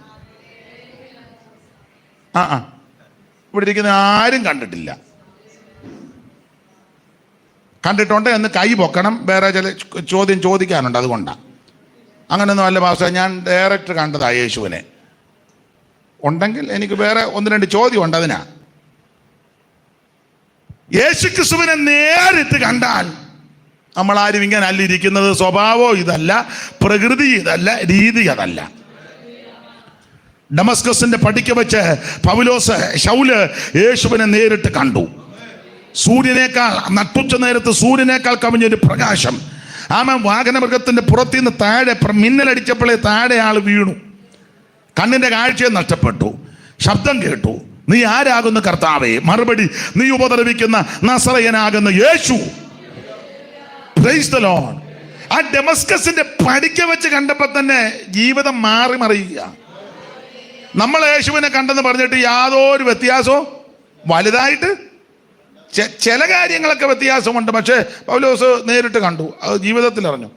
ഇവിടെ ഇരിക്കുന്ന ആരും കണ്ടിട്ടില്ല. കണ്ടിട്ടുണ്ട് എന്ന് കൈ പൊക്കണം. വേറെ ചില ചോദ്യം ചോദിക്കാനുണ്ട്, അതുകൊണ്ടാണ്. അങ്ങനെയൊന്നും അല്ല പാസ്റ്റർ, ഞാൻ ഡയറക്റ്റ് കണ്ടതാ യേശുവിനെ. ഉണ്ടെങ്കിൽ എനിക്ക് വേറെ 1-2 ചോദ്യമുണ്ട്. അതിനാ യേശുക്രിസ്തുവിനെ നേരിട്ട് കണ്ടാൽ നമ്മളാരും ഇങ്ങനെ അല്ല ഇരിക്കുന്നത്. സ്വഭാവം ഇതല്ല, പ്രകൃതി ഇതല്ല, രീതി അതല്ല. ഡമസ്കസിന്റെ പടിക്ക് വെച്ച് പൗലോസ് ശൗല് യേശുവിനെ നേരിട്ട് കണ്ടു. സൂര്യനേക്കാൾ, നട്ടുച്ച നേരത്ത് സൂര്യനേക്കാൾ കവിഞ്ഞൊരു പ്രകാശം. വാഹനമൃഗത്തിന്റെ പുറത്തുനിന്ന് താഴെ മിന്നലടിച്ചപ്പോഴേ താഴെ ആൾ വീണു. കണ്ണിന്റെ കാഴ്ചയെ നഷ്ടപ്പെട്ടു. ശബ്ദം കേട്ടു, നീ ആരാകുന്നു കർത്താവേ? മറുപടി, നീ ഉപദ്രവിക്കുന്ന നസറയനാകുന്ന യേശു. Praise the lord. ആ ഡമസ്കസിന്റെ പടിക്ക് വെച്ച് കണ്ടപ്പോൾ തന്നെ ജീവിതം മാറി മറിയുക. നമ്മൾ യേശുവിനെ കണ്ടെന്ന് പറഞ്ഞിട്ട് യാതൊരു വ്യത്യാസവും വലുതായിട്ട് ചില കാര്യങ്ങളൊക്കെ വ്യത്യാസമുണ്ട്. പക്ഷേ പൗലോസ് നേരിട്ട് കണ്ടു, അത് ജീവിതത്തിൽ അറിഞ്ഞു.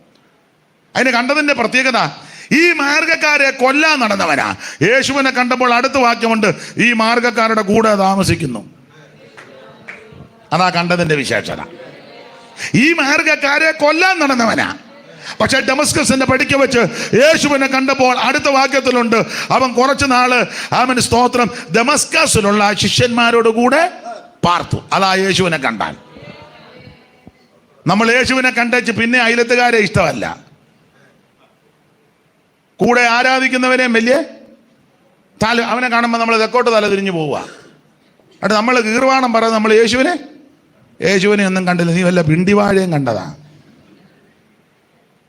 അതിന് കണ്ടതിൻ്റെ പ്രത്യേകത, ഈ മാർഗക്കാരെ കൊല്ലാൻ നടന്നവനാ. യേശുവിനെ കണ്ടപ്പോൾ അടുത്ത വാക്യമുണ്ട്, ഈ മാർഗക്കാരുടെ കൂടെ താമസിക്കുന്നു. അതാ കണ്ടതിൻ്റെ വിശേഷത. ഈ മാർഗക്കാരെ കൊല്ലാൻ നടന്നവനാ. പക്ഷെ ഡമസ്കസിന്റെ പടിക്ക് വെച്ച് യേശുവിനെ കണ്ടപ്പോൾ അടുത്ത വാക്യത്തിലുണ്ട്, അവൻ കുറച്ചു നാള് അവൻ സ്തോത്രം ദമസ്കസിലുള്ള ശിഷ്യന്മാരോട് കൂടെ പാർത്തു. അതാ യേശുവിനെ കണ്ടാൽ. നമ്മൾ യേശുവിനെ കണ്ടേച്ച് പിന്നെ അയലത്തുകാരെ ഇഷ്ടമല്ല, കൂടെ ആരാധിക്കുന്നവരെയും വലിയ അവനെ കാണുമ്പോൾ നമ്മൾ തെക്കോട്ട് തല തിരിഞ്ഞു പോവുക. എന്നിട്ട് നമ്മൾ കീർവാണം പറയുന്നത് നമ്മൾ യേശുവിനെ ഒന്നും കണ്ടില്ല, നീ വല്ല പിണ്ടിവാഴയും കണ്ടതാ.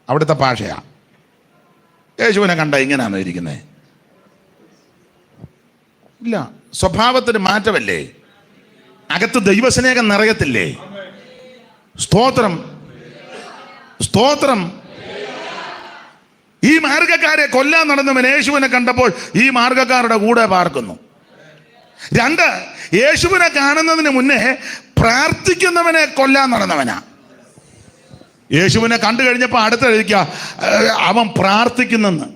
അവിടുത്തെ ഭാഷയാ. യേശുവിനെ കണ്ട ഇങ്ങനെയാണോ ഇരിക്കുന്നത്? ഇല്ല, സ്വഭാവത്തിന് മാറ്റമല്ലേ, അകത്ത് ദൈവസ്നേഹം നിറയത്തില്ലേ? സ്തോത്രം, സ്തോത്രം. ഈ മാർഗക്കാരെ കൊല്ലാൻ നടന്നവൻ യേശുവിനെ കണ്ടപ്പോൾ ഈ മാർഗക്കാരുടെ കൂടെ പാർക്കുന്നു. 2, യേശുവിനെ കാണുന്നതിന് മുന്നേ പ്രാർത്ഥിക്കുന്നവനെ കൊല്ലാൻ നടന്നവനാ. യേശുവിനെ കണ്ടു കഴിഞ്ഞപ്പോൾ അടുത്ത എഴുതിക്കുക, അവൻ പ്രാർത്ഥിക്കുന്നെന്ന്.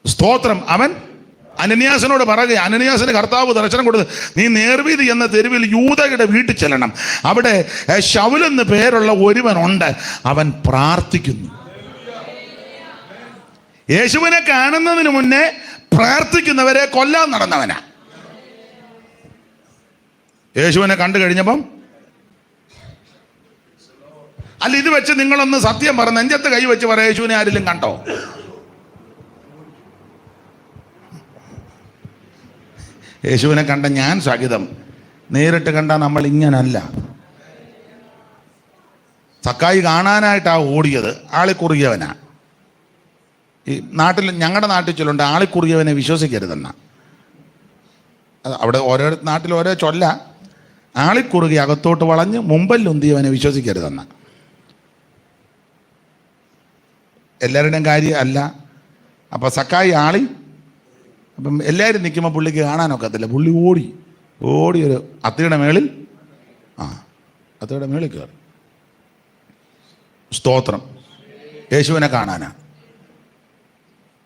സ്തോത്രം. അവൻ അനനിയാസിനോട് പറയുക, അനനിയാസിന് കർത്താവ് ദർശനം കൊടുത്ത്, നീ നേർവീതി എന്ന തെരുവിൽ യൂദയുടെ വീട്ടിൽ ചെല്ലണം, അവിടെ ശൗലെന്ന് പേരുള്ള ഒരുവനുണ്ട്, അവൻ പ്രാർത്ഥിക്കുന്നു. യേശുവിനെ കാണുന്നതിന് മുന്നേ പ്രാർത്ഥിക്കുന്നവരെ കൊല്ലാൻ നടന്നവനാ. യേശുവിനെ കണ്ടു കഴിഞ്ഞപ്പം, അല്ല ഇത് വെച്ച് നിങ്ങളൊന്ന് സത്യം പറ, നെഞ്ചത്ത് കൈ വെച്ച് പറ, യേശുവിനെ ആരെങ്കിലും കണ്ടോ? യേശുവിനെ കണ്ട ഞാൻ സഹിതം നേരിട്ട് കണ്ട നമ്മൾ ഇങ്ങനല്ല. സക്കായി കാണാനായിട്ടാ ഓടിയത്, ആളിക്കുറുകിയവനാ. ഈ നാട്ടിൽ, ഞങ്ങളുടെ നാട്ടിൽ ചൊല്ലുണ്ട്, ആളിക്കുറുകിയവനെ വിശ്വസിക്കരുതെന്ന. അവിടെ ഓരോ നാട്ടിൽ ഓരോ ചൊല്ല. ആളിക്കുറുകി അകത്തോട്ട് വളഞ്ഞ് മുമ്പല്ലുന്തിയവനെ വിശ്വസിക്കരുതെന്ന. എല്ലാവരുടെയും കാര്യം അല്ല. അപ്പം സക്കായി ആളി, അപ്പം എല്ലാവരും നിൽക്കുമ്പോൾ പുള്ളിക്ക് കാണാനൊക്കത്തില്ല. പുള്ളി ഓടി ഒരു അത്തിയുടെ മേളിൽ കയറി. സ്തോത്രം. യേശുവിനെ കാണാനാ.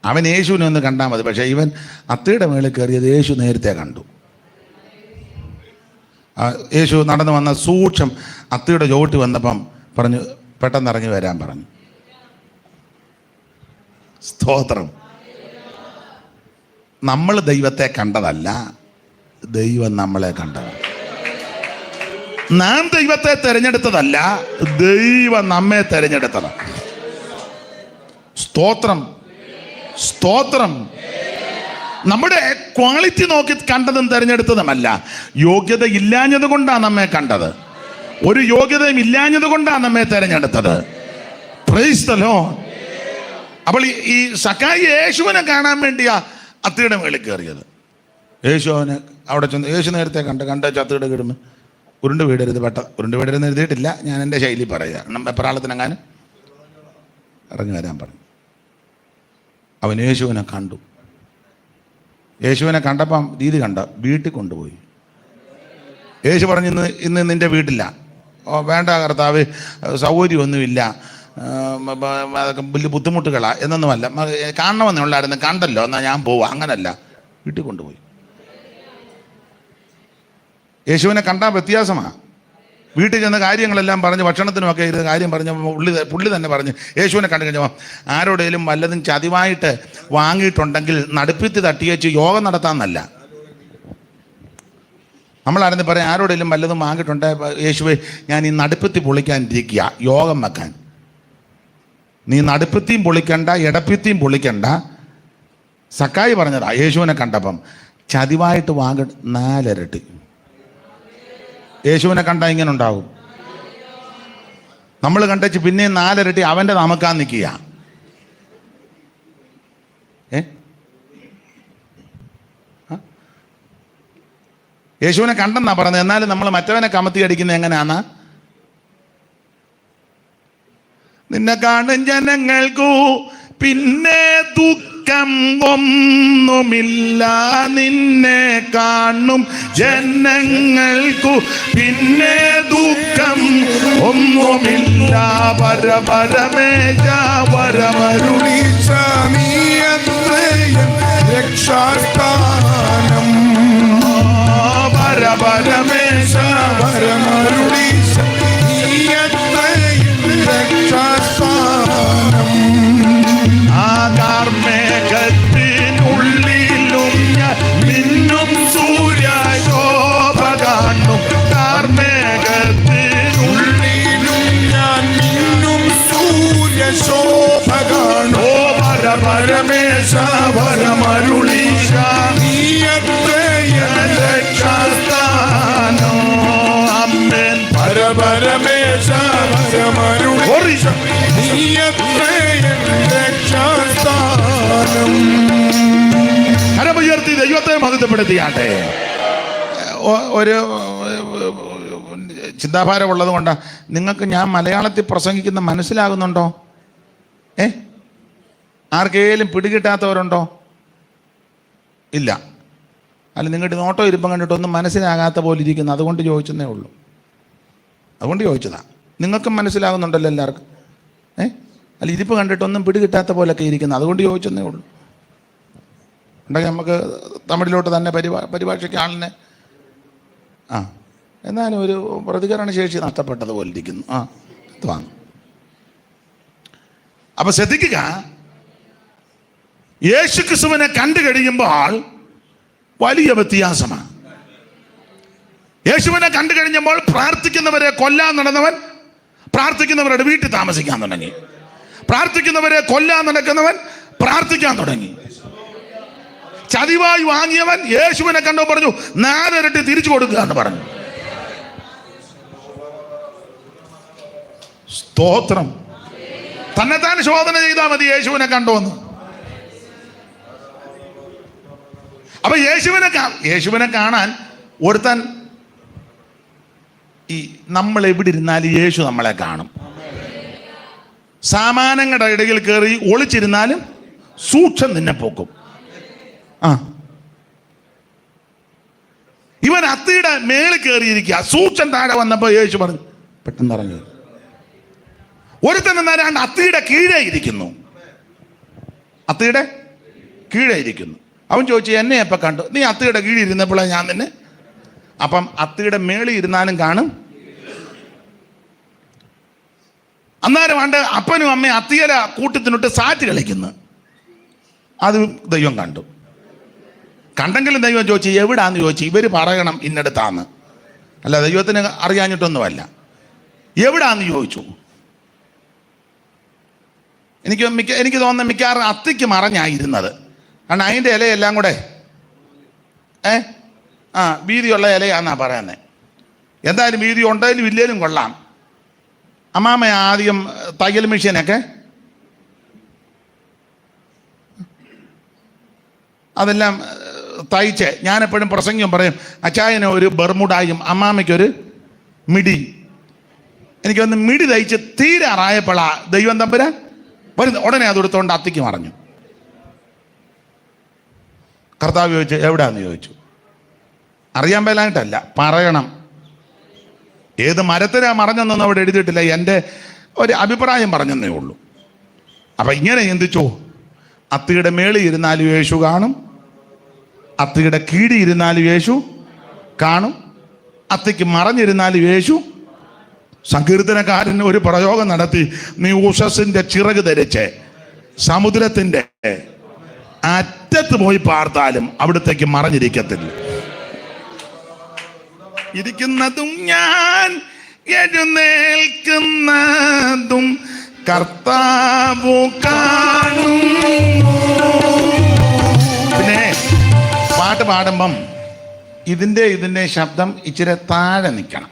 അവൻ യേശുവിനെ ഒന്ന് കണ്ടാൽ മതി. പക്ഷേ ഇവൻ അത്തിയുടെ മേളിൽ കയറിയത് യേശു നേരത്തെ കണ്ടു. യേശു നടന്നു വന്ന സൂക്ഷം അത്തിയുടെ ചോട്ടി വന്നപ്പം പറഞ്ഞു, പെട്ടെന്ന് ഇറങ്ങി വരാൻ പറഞ്ഞു. സ്തോത്രം. നമ്മൾ ദൈവത്തെ കണ്ടതല്ല, ദൈവം നമ്മളെ കണ്ടതാണ്. നാം ദൈവത്തെ തിരഞ്ഞെടുത്തതല്ല, ദൈവം നമ്മെ തിരഞ്ഞെടുത്തതാണ്. സ്തോത്രം. സ്തോത്രം. നമ്മുടെ ക്വാളിറ്റി നോക്കി കണ്ടതും തിരഞ്ഞെടുത്തതുമല്ല, യോഗ്യത ഇല്ലാഞ്ഞത് കൊണ്ടാണ് നമ്മെ കണ്ടത്. ഒരു യോഗ്യതയും ഇല്ലാഞ്ഞത് കൊണ്ടാണ് നമ്മെ തിരഞ്ഞെടുത്തത്. Price the lord. അപ്പോൾ ഈ സക്കായി യേശുവിനെ കാണാൻ വേണ്ടിയാ അത്തിയുടെ മേളിൽ കയറിയത്. യേശു അവനെ അവിടെ ചെന്ന്, യേശു നേരത്തെ കണ്ട അത്തിയുടെ കിടന്ന് ഉരുണ്ട് വീടരുത്, ഉരുണ്ട് വീടരുന്ന് എഴുതിയിട്ടില്ല, ഞാൻ എൻ്റെ ശൈലി പറയുക. എപ്രാളത്തിനെങ്ങാനും ഇറങ്ങി വരാൻ പറഞ്ഞു. അവൻ യേശുവിനെ കണ്ടു. യേശുവിനെ കണ്ടപ്പം രീതി കണ്ട, വീട്ടിൽ കൊണ്ടുപോയി. യേശു പറഞ്ഞു, ഇന്ന് നിൻ്റെ വീട്ടില്ല. ഓ വേണ്ട കർത്താവ്, സൗകര്യമൊന്നുമില്ല, അതൊക്കെ വലിയ ബുദ്ധിമുട്ടുകളാണ് എന്നൊന്നുമല്ല, കാണണമെന്നുള്ളായിരുന്നു, കണ്ടല്ലോ എന്നാൽ ഞാൻ പോവാം. അങ്ങനല്ല, വീട്ടിൽ കൊണ്ടുപോയി. യേശുവിനെ കണ്ടാൽ വ്യത്യാസമാണ്. വീട്ടിൽ ചെന്ന് കാര്യങ്ങളെല്ലാം പറഞ്ഞ്, ഭക്ഷണത്തിനുമൊക്കെ ഇരുന്ന് കാര്യം പറഞ്ഞ പുള്ളി തന്നെ പറഞ്ഞ്, യേശുവിനെ കണ്ടു കഴിഞ്ഞപ്പോൾ ആരോടേലും വല്ലതും ചതിവായിട്ട് വാങ്ങിയിട്ടുണ്ടെങ്കിൽ നടുപ്പിത്തി തട്ടിയേച്ച് യോഗം നടത്താമെന്നല്ല. നമ്മളാരെന്ന് പറയാം, ആരോടേലും വല്ലതും വാങ്ങിയിട്ടുണ്ട്, യേശുവേ ഞാൻ ഈ നടുപ്പിത്തി പൊളിക്കാനിരിക്കുക, യോഗം വെക്കാൻ. നീ നടുപ്പിത്തിയും പൊളിക്കണ്ട, ഇടപ്പിത്തിയും പൊളിക്കണ്ട. സക്കായി പറഞ്ഞതാ യേശുവിനെ കണ്ടപ്പം, ചതിവായിട്ട് വാങ്ങി 4 ഇരട്ടി. യേശുവിനെ കണ്ടാൽ ഇങ്ങനെ ഉണ്ടാവും. നമ്മൾ കണ്ടേച്ച് പിന്നെ 4 ഇരട്ടി അവൻ്റെ നമുക്കാൻ നിൽക്കുക. യേശുവിനെ കണ്ടെന്നാ പറഞ്ഞത്. എന്നാലും നമ്മൾ മറ്റവനെ കമത്തി അടിക്കുന്നത് എങ്ങനെയാന്നാ? നിന്നെ കാണും ജനങ്ങൾക്കു പിന്നെ ദുഃഖം ഒന്നുമില്ല, നിന്നെ കാണും ജനങ്ങൾക്കു പിന്നെ ദുഃഖം ഒന്നുമില്ല. പരപരമേശ വരമരുളീശ രക്ഷാസ്ഥാനം. പരപരമേശ വരമരുളീശ രക്ഷാസ്ഥാനം. ആകാർമേഘത്തിനുള്ളിലും ഞാൻ മിന്നും സൂര്യശോഭ കാണും. കാർമേഘത്തിനുള്ളിലും ഞാൻ മിന്നും സൂര്യശോഭ കാണും. ഓ പരപരമേശ വരമരുളീശ രക്ഷാസ്ഥാനം. അമ്മേൻ. പരപരമേശ വരമരുളീശ കരമുയർത്തി ദൈവത്തെ മഹത്വപ്പെടുത്തിയാട്ടെ. ഒരു ചിന്താഭാരം ഉള്ളത് കൊണ്ടാണ്. നിങ്ങൾക്ക് ഞാൻ മലയാളത്തിൽ പ്രസംഗിക്കുന്ന മനസ്സിലാകുന്നുണ്ടോ? ആർക്കേലും പിടികിട്ടാത്തവരുണ്ടോ? ഇല്ല. അല്ല, നിങ്ങളുടെ നോട്ടോ ഇരിപ്പം കണ്ടിട്ടൊന്നും മനസ്സിലാകാത്ത പോലെ ഇരിക്കുന്നു. അതുകൊണ്ട് ചോദിച്ചെന്നേ ഉള്ളൂ. അതുകൊണ്ട് ചോദിച്ചതാ. നിങ്ങൾക്കും മനസ്സിലാകുന്നുണ്ടല്ലോ എല്ലാവർക്കും. അല്ല, ഇരിപ്പ് കണ്ടിട്ടൊന്നും പിടികിട്ടാത്ത പോലൊക്കെ ഇരിക്കുന്നു. അതുകൊണ്ട് ചോദിച്ചെന്നേ ഉള്ളൂ. ഉണ്ടെങ്കിൽ നമുക്ക് തമിഴിലോട്ട് തന്നെ പരിഭാഷയ്ക്ക് ആളിനെ എന്നാലും ഒരു പ്രതികരണ ശേഷി നഷ്ടപ്പെട്ടതുപോലെ ഇരിക്കുന്നു. വാങ്ങും. അപ്പൊ ശ്രദ്ധിക്കുക, യേശു ക്രിസ്തുവിനെ കണ്ടു കഴിയുമ്പോൾ വലിയ വ്യത്യാസമാണ്. യേശുവിനെ കണ്ടു കഴിഞ്ഞപ്പോൾ പ്രാർത്ഥിക്കുന്നവരെ കൊല്ലാൻ നടന്നവൻ പ്രാർത്ഥിക്കുന്നവരുടെ വീട്ടിൽ താമസിക്കാൻ തുടങ്ങി. പ്രാർത്ഥിക്കുന്നവരെ കൊല്ലാൻ നടക്കുന്നവൻ പ്രാർത്ഥിക്കാൻ തുടങ്ങി. ചതിവായി വാങ്ങിയവൻ യേശുവിനെ കണ്ടോ പറഞ്ഞു 4 ഇരട്ടി തിരിച്ചു കൊടുക്കുക എന്ന് പറഞ്ഞു. സ്തോത്രം. തന്നെത്താൻ ശോധന ചെയ്താൽ മതി യേശുവിനെ കണ്ടോന്ന്. അപ്പൊ യേശുവിനെ കാണാൻ ഒരുത്തൻ, ഈ നമ്മൾ എവിടെ ഇരുന്നാലും യേശു നമ്മളെ കാണും. സാമാനങ്ങളുടെ ഇടയിൽ കയറി ഒളിച്ചിരുന്നാലും സൂക്ഷം നിന്നെ പോക്കും. ഇവൻ അത്തിയുടെ മേളിൽ കയറിയിരിക്കുക. സൂക്ഷം താഴെ വന്നപ്പോ യേശു പറഞ്ഞു പെട്ടെന്ന് ഇറങ്ങി. ഒരുത്തൻ എന്നാലും അത്തിയുടെ കീഴേ ഇരിക്കുന്നു. അത്തിയുടെ കീഴേ ഇരിക്കുന്നു. അവൻ ചോദിച്ചു, എന്നെ എപ്പോൾ കണ്ടു? നീ അത്തിയുടെ കീഴിൽ ഇരുന്നപ്പോഴാണ് ഞാൻ നിന്നെ. അപ്പം അത്തിയുടെ മേളിൽ ഇരുന്നാലും കാണും. അന്നേരം പണ്ട് അപ്പനും അമ്മയും അത്തിയല കൂട്ടത്തിനൊട്ട് സാറ്റ് കളിക്കുന്നു. അത് ദൈവം കണ്ടു. കണ്ടെങ്കിലും ദൈവം ചോദിച്ചു എവിടാന്ന് ചോദിച്ചു. ഇവർ പറയണം ഇന്നടുത്താന്ന്. അല്ല, ദൈവത്തിന് അറിയാഞ്ഞിട്ടൊന്നുമല്ല. എവിടാന്ന് ചോദിച്ചു. എനിക്ക് തോന്നുന്നത് മിക്കവാറും അത്തിക്ക് മറഞ്ഞായിരുന്നത്. കാരണം അതിൻ്റെ ഇലയെല്ലാം കൂടെ വീതിയുള്ള ഇലയാന്നാ പറയുന്നത്. എന്തായാലും വീതി ഉണ്ടെങ്കിലും ഇല്ലേലും കൊള്ളാം. അമ്മാമ്മ ആദ്യം തയ്യൽ മെഷീനൊക്കെ അതെല്ലാം തയ്ച്ച്, ഞാനെപ്പോഴും പ്രസംഗം പറയും, അച്ചായന് ഒരു ബർമുഡായും അമ്മാമ്മയ്ക്കൊരു മിടി. എനിക്കൊന്ന് മിടി തയ്ച്ച് തീരാറായപ്പോഴാ ദൈവം തമ്പുരാൻ വരുന്നത്. ഉടനെ അതെടുത്തോണ്ട് അത്തിക്ക് മറഞ്ഞു. കർത്താവ് ചോദിച്ചു, എവിടാന്ന് ചോദിച്ചു. അറിയാൻ മേലായിട്ടല്ല, പറയണം. ഏത് മരത്തിനാ മറഞ്ഞെന്നൊന്നും അവിടെ എഴുതിയിട്ടില്ല, എൻ്റെ ഒരു അഭിപ്രായം പറഞ്ഞെന്നേ ഉള്ളൂ. അപ്പം ഇങ്ങനെ ചിന്തിച്ചോ, അത്തിയുടെ മേളിൽ ഇരുന്നാലും യേശു കാണും, അത്തിയുടെ കീഴി ഇരുന്നാലും യേശു കാണും, അത്തിക്ക് മറഞ്ഞിരുന്നാലും യേശു. സങ്കീർത്തനക്കാരൻ ഒരു പ്രയോഗം നടത്തി, നീ ഉഷസ്സിന്റെ ചിറക് ധരിച്ച് സമുദ്രത്തിന്റെ അറ്റത്ത് പോയി പാർത്താലും അവിടത്തേക്ക് മറഞ്ഞിരിക്കത്തില്ല. ഇരിക്കുന്നതും ഞാൻ എഴുന്നേൽക്കുന്നതും കർത്താവു കാണുന്നു. പിന്നെ പാട്ട് പാടുമ്പം ഇതിൻ്റെ ശബ്ദം ഇച്ചിരി താഴെ നിൽക്കണം.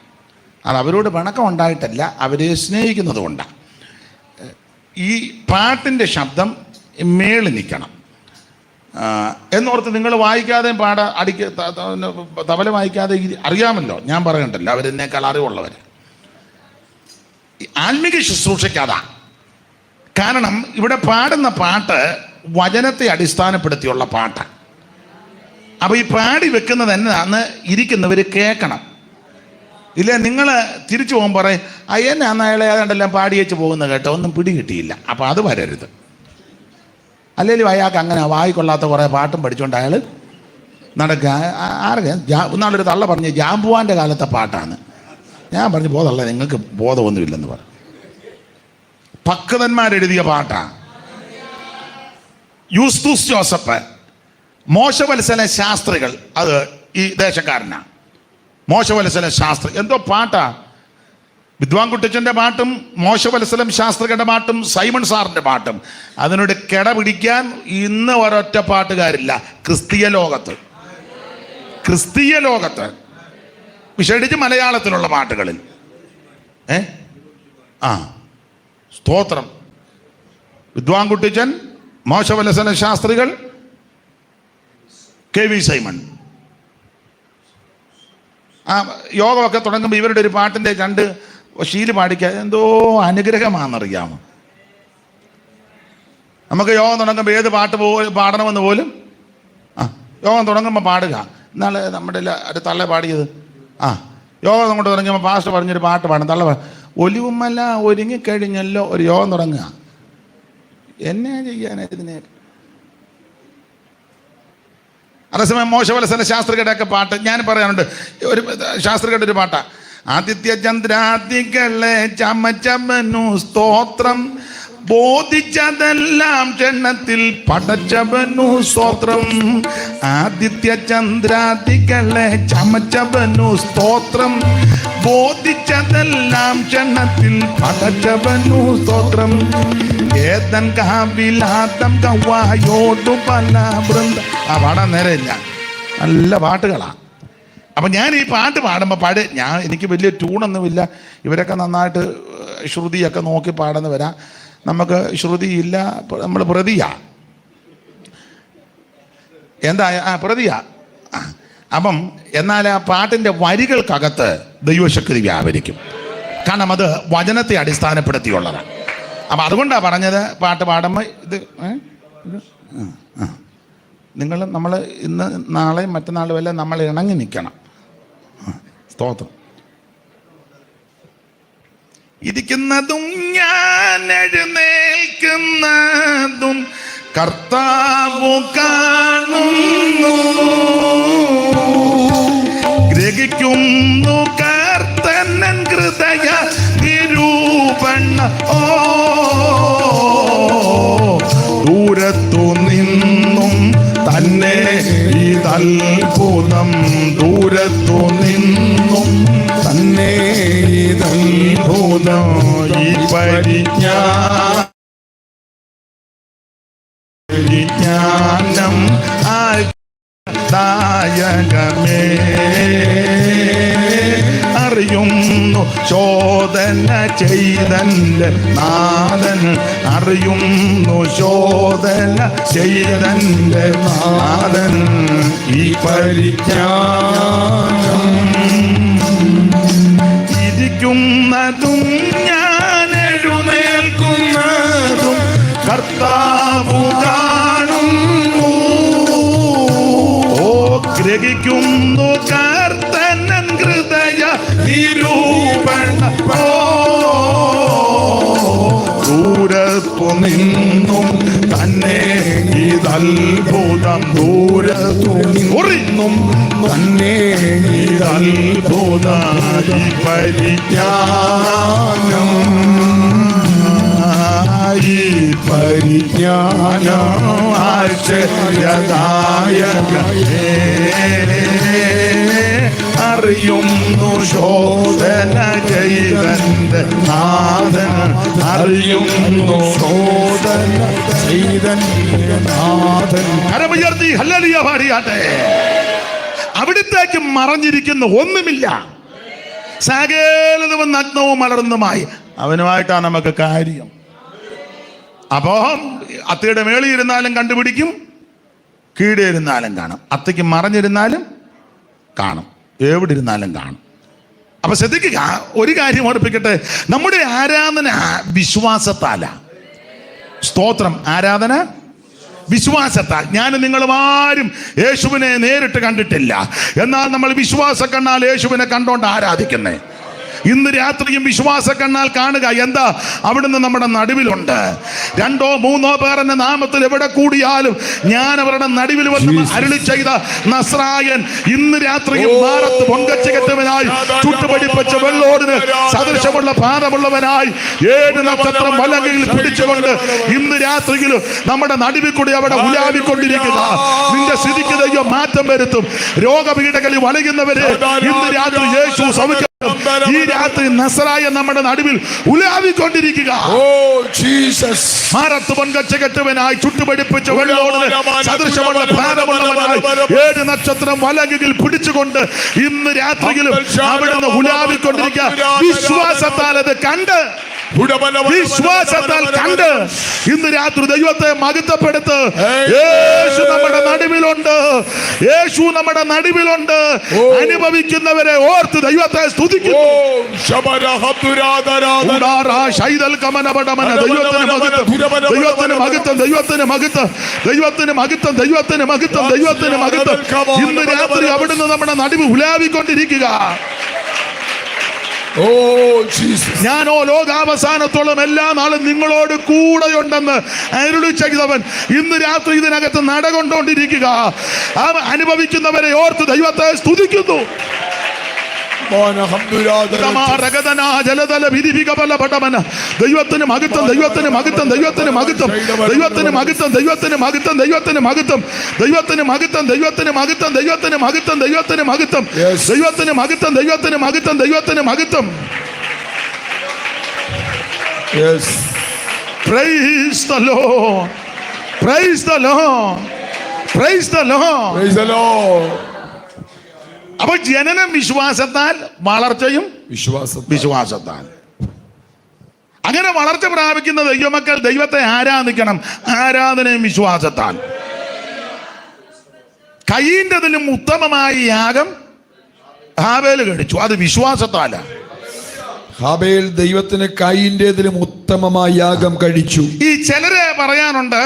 അത് അവരോട് പിണക്കം ഉണ്ടായിട്ടല്ല, അവരെ സ്നേഹിക്കുന്നത് കൊണ്ടാണ്. ഈ പാട്ടിൻ്റെ ശബ്ദം മേളിൽ നിൽക്കണം എന്നോർത്ത് നിങ്ങൾ വായിക്കാതെ തബല വായിക്കാതെ അറിയാമല്ലോ, ഞാൻ പറയണ്ടല്ലോ, അവരെന്നേക്കാൾ അറിവുള്ളവർ. ആത്മീക ശുശ്രൂഷയ്ക്കതാ കാരണം. ഇവിടെ പാടുന്ന പാട്ട് വചനത്തെ അടിസ്ഥാനപ്പെടുത്തിയുള്ള പാട്ടാണ്. അപ്പോൾ ഈ പാടി വെക്കുന്നത് എന്നാന്ന് ഇരിക്കുന്നവർ കേൾക്കണം. ഇല്ല നിങ്ങൾ തിരിച്ചു പോകുമ്പോൾ പറയും, അയ്യന്നെ അന്ന് അയാളെ ഏതാണ്ടെല്ലാം പാടി വെച്ച് പോകുന്നത് കേട്ടോ, ഒന്നും പിടി കിട്ടിയില്ല. അപ്പോൾ അത് വരരുത്. അല്ലെങ്കിൽ അയാൾക്ക് അങ്ങനെ വായിക്കൊള്ളാത്ത കുറേ പാട്ടും പഠിച്ചുകൊണ്ട് അയാൾ നടക്കുക. ആരൊക്കെ ഒന്നാളൊരു തള്ള പറഞ്ഞ് ജാമ്പുവാൻ്റെ കാലത്തെ പാട്ടാണ്. ഞാൻ പറഞ്ഞു, ബോധമല്ല, നിങ്ങൾക്ക് ബോധമൊന്നുമില്ലെന്ന് പറഞ്ഞു. ഭക്തന്മാരെഴുതിയ പാട്ടാണ്. യൂസ്തൂസ് ജോസഫ്, മോശവത്സല ശാസ്ത്രികൾ, അത് ഈ ദേശക്കാരനാണ്. മോശവത്സല ശാസ്ത്രി എന്തോ പാട്ടാ. വിദ്വാൻ കുട്ടിച്ചൻ്റെ പാട്ടും മോശവത്സലം ശാസ്ത്രികളുടെ പാട്ടും സൈമൺ സാറിൻ്റെ പാട്ടും അതിനോട് കിട പിടിക്കാൻ ഇന്ന് ഒരൊറ്റ പാട്ടുകാരില്ല ക്രിസ്തീയ ലോകത്ത് വിശേഷിച്ച് മലയാളത്തിലുള്ള പാട്ടുകളിൽ. സ്തോത്രം. വിദ്വാൻ കുട്ടിച്ചൻ, മോശവത്സല ശാസ്ത്രികൾ, KV സൈമൺ. യോഗമൊക്കെ തുടങ്ങുമ്പോൾ ഇവരുടെ ഒരു പാട്ടിൻ്റെ 2 ശീല് പാടിക്കാൻ എന്തോ അനുഗ്രഹമാണെന്നറിയാമോ. നമുക്ക് യോഗം തുടങ്ങുമ്പോൾ ഏത് പാട്ട് പാടണമെന്ന് പോലും യോഗം തുടങ്ങുമ്പോൾ പാടുക. എന്നാൾ നമ്മുടെ ഒരു തള്ള പാടിയത്, യോഗം അങ്ങോട്ട് തുടങ്ങുമ്പോൾ പാസ്റ്റർ പറഞ്ഞൊരു പാട്ട് പാടും. തള്ള ഒലിവുമല്ല ഒരുങ്ങിക്കഴിഞ്ഞല്ലോ, ഒരു യോഗം തുടങ്ങുക. എന്നെ ചെയ്യാനായതിനെ അതേസമയം മോശവത്സല ശാസ്ത്രികളുടെയൊക്കെ പാട്ട് ഞാൻ പറയാനുണ്ട്. ഒരു ശാസ്ത്രികളുടെ ഒരു പാട്ടാ, ആദിത്യ ചന്ദ്രാദികളെ ചമച്ചവനു സ്തോത്രം, ബോധിച്ചതെല്ലാം ചെണ്ണത്തിൽ പടച്ചവനു സ്തോത്രം. ആദിത്യ ചന്ദ്രാദികളെ ചമച്ചവനു സ്തോത്രം, ബോധിച്ചതെല്ലാം ചെണ്ണത്തിൽ പടച്ചവനു സ്തോത്രം. ഏതൻ കാവിലാതം കവായോടു പല വൃന്ദ. പാടാൻ നേരമില്ല, നല്ല പാട്ടുകളാണ്. അപ്പം ഞാൻ ഈ പാട്ട് പാടുമ്പോൾ എനിക്ക് വലിയ ട്യൂണൊന്നുമില്ല. ഇവരൊക്കെ നന്നായിട്ട് ശ്രുതിയൊക്കെ നോക്കി പാടുന്ന വരാം. നമുക്ക് ശ്രുതിയില്ല, നമ്മൾ പ്രതിയാ. എന്താ പ്രതിയാ. അപ്പം എന്നാൽ ആ പാട്ടിൻ്റെ വരികൾക്കകത്ത് ദൈവശക്തി വ്യാപരിക്കും. കാരണം അത് വചനത്തെ അടിസ്ഥാനപ്പെടുത്തിയുള്ളതാണ്. അപ്പം അതുകൊണ്ടാണ് പറഞ്ഞത്, പാട്ട് പാടുമ്പോൾ ഇത് നമ്മൾ ഇന്ന് നാളെയും മറ്റന്നാളും എല്ലാം നമ്മൾ ഇണങ്ങി നിൽക്കണം. സ്തോത്രം. ഇരിക്കുന്നതും ഞാൻ എഴുന്നേൽക്കുന്നതും കർത്താവു കാണുന്നു, ഗ്രഹിക്കുന്നു കർത്തനൻ ഹൃദയ നിരൂപണ. ദൂരത്തു നിന്നും തന്നെ ഇതത്ഭുതം, ദൂരത്തു നിന്നും തന്നെ ഇതത്ഭുതം, ഈ പരിജ്ഞാനം നായകമേ അറിയുന്നു ശോധന ചെയ്തന്റെ നാഥൻ അറിയുന്നു ശോധന ചെയ്തന്റെ നാഥൻ ഈ പരിജ്ഞാനം ഇരിക്കുന്നതും ഞാൻ എഴുന്നേൽക്കുന്നതും കർത്താവു കാണുന്നു ഓ ഗ്രഹിക്കുന്നു കർത്തനൻ ഹൃദയ നിരൂപണ ദൂരത്തു നിന്നും തന്നെ ഇതത്ഭുതം ദൂരത്തു നിന്നും തന്നെ ഇതത്ഭുതം പരിജ്ഞാനം ഈ പരിജ്ഞാനം ആശ്ചര്യദായകമേ അറിയുന്നു ശോധന ചെയ്തന്റെ നാഥൻ അറിയുന്നു ശോധന ചെയ്തന്റെ നാഥൻ കരമുയർത്തി ഹല്ലേലൂയ പാടിയാട്ടെ. അവിടുത്തേക്ക് മറഞ്ഞിരിക്കുന്ന ഒന്നുമില്ല. സകലതും നഗ്നവും മലർന്നുമായി അവനുമായിട്ടാണ് നമുക്ക് കാര്യം. അപ്പോ അത്തയുടെ മേളിൽ ഇരുന്നാലും കണ്ടുപിടിക്കും, കീഴെ ഇരുന്നാലും കാണും. അത്തയ്ക്ക് മറഞ്ഞിരുന്നാലും കാണും, എവിടെ ഇരുന്നാലും കാണും. അപ്പൊ ശ്രദ്ധിക്കുക, ഒരു കാര്യം ഓർപ്പിക്കട്ടെ, നമ്മുടെ ആരാധന വിശ്വാസത്താല. സ്തോത്രം. ആരാധന വിശ്വാസത്താൽ. ഞാൻ നിങ്ങളും ആരും യേശുവിനെ നേരിട്ട് കണ്ടിട്ടില്ല, എന്നാൽ നമ്മൾ വിശ്വാസ കണ്ണാൽ യേശുവിനെ കണ്ടോണ്ട് ആരാധിക്കുന്നേ. ഇന്ന് രാത്രിയും വിശ്വാസ കണ്ണാൽ കാണുക. എന്താ? അവിടുന്ന് നമ്മുടെ നടുവിലുണ്ട്. 2 or 3 പേർ എന്ന നാമത്തിൽ എവിടെ കൂടിയാലും ഞാൻ അവരുടെ നടുവിൽ വന്ന് അരുളി ചെയ്ത നസ്രായൻ ഇന്ന് രാത്രിയും മാറത്ത് പൊങ്കച്ചകറ്റവനായി ചുട്ടുപടിപ്പിച്ച വെള്ളോടിന് സദൃശമുള്ള പാദമുള്ളവനായി 7 നക്ഷത്രം വലങ്കയിൽ പിടിച്ചുകൊണ്ട് ഇന്ന് രാത്രിയിൽ നമ്മുടെ നടുവിൽ കൂടി അവിടെ ഉലാവിക്കൊണ്ടിരിക്കുക. നിന്റെ സ്ഥിതിക്ക് ദൈവം മാറ്റം വരുത്തും. രോഗപീഠകളിൽ വലയുന്നവരെ ഇന്ന് രാത്രി യേശു സൗഖ്യം. ഈ രാത്രി നസറായ നമ്മുടെ നടുവിൽ ഉലാവിക്കൊണ്ടിരിക്കുക. മാറത്ത് പൊൻകച്ചകെട്ടവനായി ചുട്ടുപടിപ്പിച്ച വെള്ളോടിന് സദൃശമുള്ള ഭാരമുള്ളവനായി 7 നക്ഷത്രം വലങ്കിൽ പിടിച്ചുകൊണ്ട് ഇന്ന് രാത്രിയിലും അവിടുന്ന് ഉലാവിക്കൊണ്ടിരിക്കുക. വിശ്വാസത്താൽ അത് കണ്ട്, വിശ്വാസത്താൽ കണ്ട് ഇന്ന് രാത്രി ദൈവത്തെ മഹത്വപ്പെടുത്ത്. യേശു നമ്മുടെ നടുവിലുണ്ട്, യേശു നമ്മുടെ നടുവിലുണ്ട്. അനുഭവിക്കുന്നവരെ ഓർത്ത് ദൈവത്തെ സ്തുതിക്കുന്നു. ദൈവത്തിന് മഹത്വം, ദൈവത്തിന് മഹത്വം, ദൈവത്തിന് മഹത്വം, ദൈവത്തിന് മഹത്വം, ദൈവത്തിന് മഹത്വം, ദൈവത്തിന് മഹത്വം. ഇന്ന് രാത്രി അവിടുന്ന് നമ്മുടെ നടുവ് ഉലാവിക്കൊണ്ടിരിക്കുക. ഞാനോ ലോകാവസാനത്തോളം എല്ലാ നാളും നിങ്ങളോട് കൂടെയുണ്ടെന്ന് അരുളി ചെയ്തവൻ ഇന്ന് രാത്രി ഇതിനകത്ത് നടകൊണ്ടോണ്ടിരിക്കുക. അനുഭവിക്കുന്നവരെ ഓർത്ത് ദൈവത്തെ സ്തുതിക്കുന്നു. ദൈവത്തിന് മഹത്വം, ദൈവത്തിന് മഹത്വം, ദൈവത്തിന് മഹത്വം, ദൈവത്തിന് മഹത്വം, ദൈവത്തിന് മഹത്വം, ദൈവത്തിന് മഹത്വം, ദൈവത്തിന് മഹത്വം, ദൈവത്തിന് മഹത്വം, ദൈവത്തിന് മഹത്വം, ദൈവത്തിന് മഹത്വം, ദൈവത്തിന് മഹത്വം, ദൈവത്തിന് മഹത്വം, ദൈവത്തിന് മഹത്വം. Praise the Lord, praise the Lord, praise the Lord, praise the Lord. അപ്പൊ ജനനം വിശ്വാസത്താൽ, വളർച്ചയും വിശ്വാസത്താൽ. അങ്ങനെ വളർച്ച പ്രാപിക്കുന്ന ദൈവമക്കൾ ദൈവത്തെ ആരാധിക്കണം. ആരാധനയും വിശ്വാസത്താൽ. കയീന്റെതിലും ഉത്തമമായ യാഗം ഹാബേൽ കഴിച്ചു, അത് വിശ്വാസത്താല. ഹാബേൽ ദൈവത്തിന് കയീന്റേതിലും ഉത്തമമായ യാഗം കഴിച്ചു. ഈ ചിലരെ പറയാനുണ്ട്,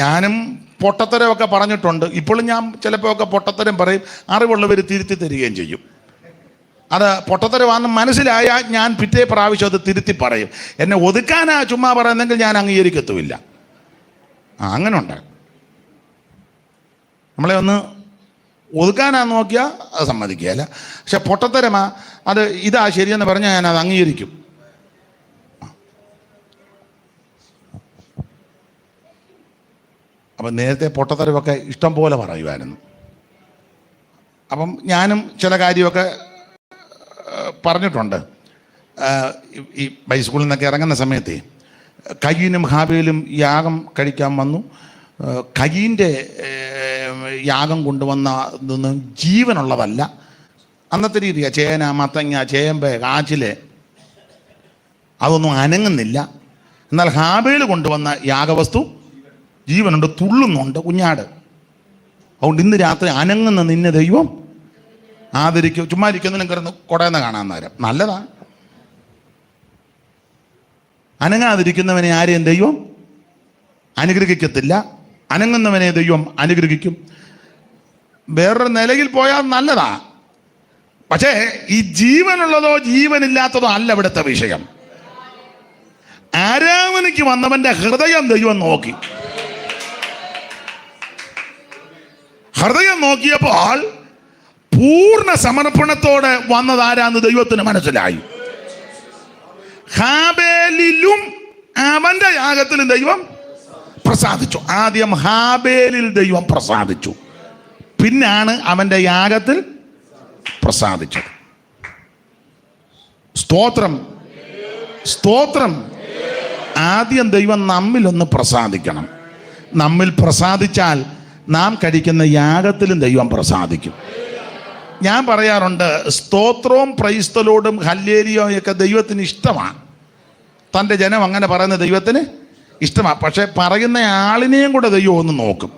ഞാനും പൊട്ടത്തരമൊക്കെ പറഞ്ഞിട്ടുണ്ട്. ഇപ്പോഴും ഞാൻ ചിലപ്പോൾ ഒക്കെ പൊട്ടത്തരം പറയും, അറിവുള്ളവർ തിരുത്തി തരികയും ചെയ്യും. അത് പൊട്ടത്തരമാണെന്ന് മനസ്സിലായാൽ ഞാൻ പിറ്റേ പ്രാവശ്യം അത് തിരുത്തി പറയും. എന്നെ ഒതുക്കാനാ ചുമ്മാ പറയുന്നെങ്കിൽ ഞാൻ അംഗീകരിക്കത്തുമില്ല. അങ്ങനെ ഉണ്ട്. നമ്മളെ ഒന്ന് ഒതുക്കാനാന്ന് നോക്കിയാൽ അത് സമ്മതിക്കുകയല്ല. പക്ഷെ പൊട്ടത്തരമാ, അത് ഇതാ ശരിയെന്ന് പറഞ്ഞാൽ ഞാൻ അത് അംഗീകരിക്കും. അപ്പം നേരത്തെ പൊട്ടത്തരമൊക്കെ ഇഷ്ടം പോലെ പറയുമായിരുന്നു. അപ്പം ഞാനും ചില കാര്യമൊക്കെ പറഞ്ഞിട്ടുണ്ട്. ഈ ഹൈസ്കൂളിൽ നിന്നൊക്കെ ഇറങ്ങുന്ന സമയത്ത് കയീനും ഹാബേലും യാഗം കഴിക്കാൻ വന്നു. കയീൻ്റെ യാഗം കൊണ്ടുവന്ന ഇതൊന്നും ജീവനുള്ളതല്ല. അന്നത്തെ രീതിയാണ്. ചേന, മത്തങ്ങ, ചേമ്പ്, കാച്ചില് അതൊന്നും അനങ്ങുന്നില്ല. എന്നാൽ ഹാബേൽ കൊണ്ടുവന്ന യാഗവസ്തു ജീവനുണ്ട്, തുള്ളുന്നുണ്ട് കുഞ്ഞാട്. അതുകൊണ്ട് ഇന്ന് രാത്രി അനങ്ങുന്ന നിന്നെ ദൈവം ആദരിക്കും. ചുമ്മാ ഇരിക്കുന്നതിനും കിടന്ന് കുടയുന്ന കാണാൻ നേരം നല്ലതാ. അനങ്ങാതിരിക്കുന്നവനെ ആരെയും ദൈവം അനുഗ്രഹിക്കത്തില്ല, അനങ്ങുന്നവനെ ദൈവം അനുഗ്രഹിക്കും. വേറൊരു നിലയിൽ പോയാൽ നല്ലതാ. പക്ഷേ ഈ ജീവനുള്ളതോ ജീവനില്ലാത്തതോ അല്ല ഇവിടുത്തെ വിഷയം. ആരാധനയ്ക്ക് വന്നവന്റെ ഹൃദയം ദൈവം നോക്കി. ഹൃദയം നോക്കിയപ്പോൾ പൂർണ്ണ സമർപ്പണത്തോടെ വന്നതാരാന്ന് ദൈവത്തിന് മനസ്സിലായി. ഹാബേലിലും അവന്റെ യാഗത്തിലും ദൈവം പ്രസാദിച്ചു. ആദ്യം ഹാബേലിൽ ദൈവം പ്രസാദിച്ചു, പിന്നാണ് അവന്റെ യാഗത്തിൽ പ്രസാദിച്ചത്. സ്തോത്രം, സ്തോത്രം. ആദ്യം ദൈവം നമ്മിലൊന്ന് പ്രസാദിക്കണം. നമ്മിൽ പ്രസാദിച്ചാൽ നാം കഴിക്കുന്ന യാഗത്തിലും ദൈവം പ്രസാദിക്കും. ഞാൻ പറയാറുണ്ട്, സ്തോത്രവും പ്രൈസ്തലോടും ഹല്ലേലിയോയും ഒക്കെ ദൈവത്തിന് ഇഷ്ടമാണ്. തൻ്റെ ജനം അങ്ങനെ പറയുന്ന ദൈവത്തിന് ഇഷ്ടമാണ്. പക്ഷേ പറയുന്ന ആളിനെയും കൂടെ ദൈവം ഒന്ന് നോക്കും.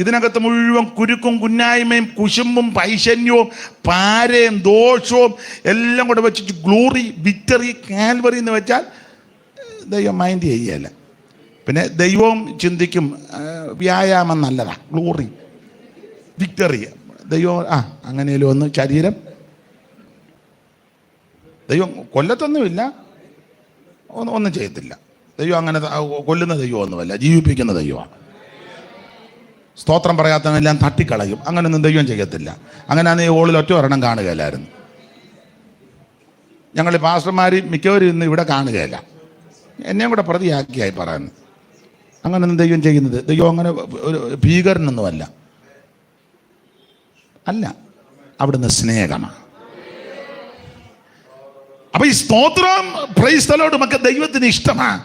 ഇതിനകത്ത് മുഴുവൻ കുരുക്കും കുന്നായ്മയും കുശുമ്പും പൈശന്യവും പാരയും ദോഷവും എല്ലാം കൂടെ വെച്ചിട്ട് ഗ്ലോറി, വിക്ടറി, കാൽവറി എന്ന് വെച്ചാൽ ദൈവം മൈൻഡ് ചെയ്യല്ല. പിന്നെ ദൈവവും ചിന്തിക്കും വ്യായാമം നല്ലതാണ്, ഗ്ലോറി, വിക്ടറി. ദൈവം അങ്ങനെയല്ലോ ഒന്ന് ശരീരം ദൈവം കൊല്ലത്തൊന്നുമില്ല, ഒന്നും ചെയ്യത്തില്ല. ദൈവം അങ്ങനെ കൊല്ലുന്ന ദൈവമൊന്നുമല്ല, ജീവിപ്പിക്കുന്ന ദൈവമാണ്. സ്തോത്രം പറയാത്തവനെല്ലാം തട്ടിക്കളയും. അങ്ങനെയൊന്നും ദൈവം ചെയ്യത്തില്ല. അങ്ങനെ ഓളിൽ ഒറ്റ ഒരെണ്ണം കാണുകയില്ലായിരുന്നു. ഞങ്ങൾ പാസ്റ്റർമാർ മിക്കവരും ഇന്ന് ഇവിടെ കാണുകയില്ല. എന്നെയും കൂടെ പ്രതിയാക്കിയായി പറയുന്നു. അങ്ങനെയൊന്നും ദൈവം ചെയ്യുന്നത്, ദൈവം അങ്ങനെ ഒരു ഭീകരനൊന്നുമല്ല. അല്ല, അവിടുന്ന് സ്നേഹമാണ്. അപ്പൊ ഈ സ്തോത്രം പ്രൈസ് ദി ലോർഡും ഒക്കെ ദൈവത്തിന് ഇഷ്ടമാണ്.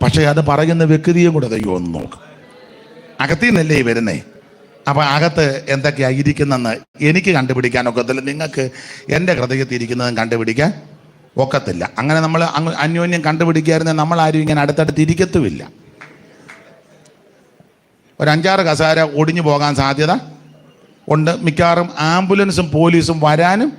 പക്ഷേ അത് പറയുന്ന വ്യക്തിയും കൂടെ ദൈവം ഒന്ന് നോക്കും. അകത്തിൽ നിന്നല്ലേ വരുന്നേ. അപ്പൊ അകത്ത് എന്തൊക്കെയാ ഇരിക്കുന്നെന്ന് എനിക്ക് കണ്ടുപിടിക്കാൻ ഒക്കത്തില്ല, നിങ്ങൾക്ക് എൻ്റെ ഹൃദയത്തിൽ ഇരിക്കുന്നതും കണ്ടുപിടിക്കാൻ ഒക്കത്തില്ല. അങ്ങനെ നമ്മൾ അന്യോന്യം കണ്ടുപിടിക്കായിരുന്നെങ്കിൽ നമ്മളാരും ഇങ്ങനെ അടുത്തടുത്ത് ഇരിക്കത്തുമില്ല. ഒരു 5-6 കസേര ഒടിഞ്ഞു പോകാൻ സാധ്യത ഉണ്ട്. മിക്കവാറും ആംബുലൻസും പോലീസും വരാനും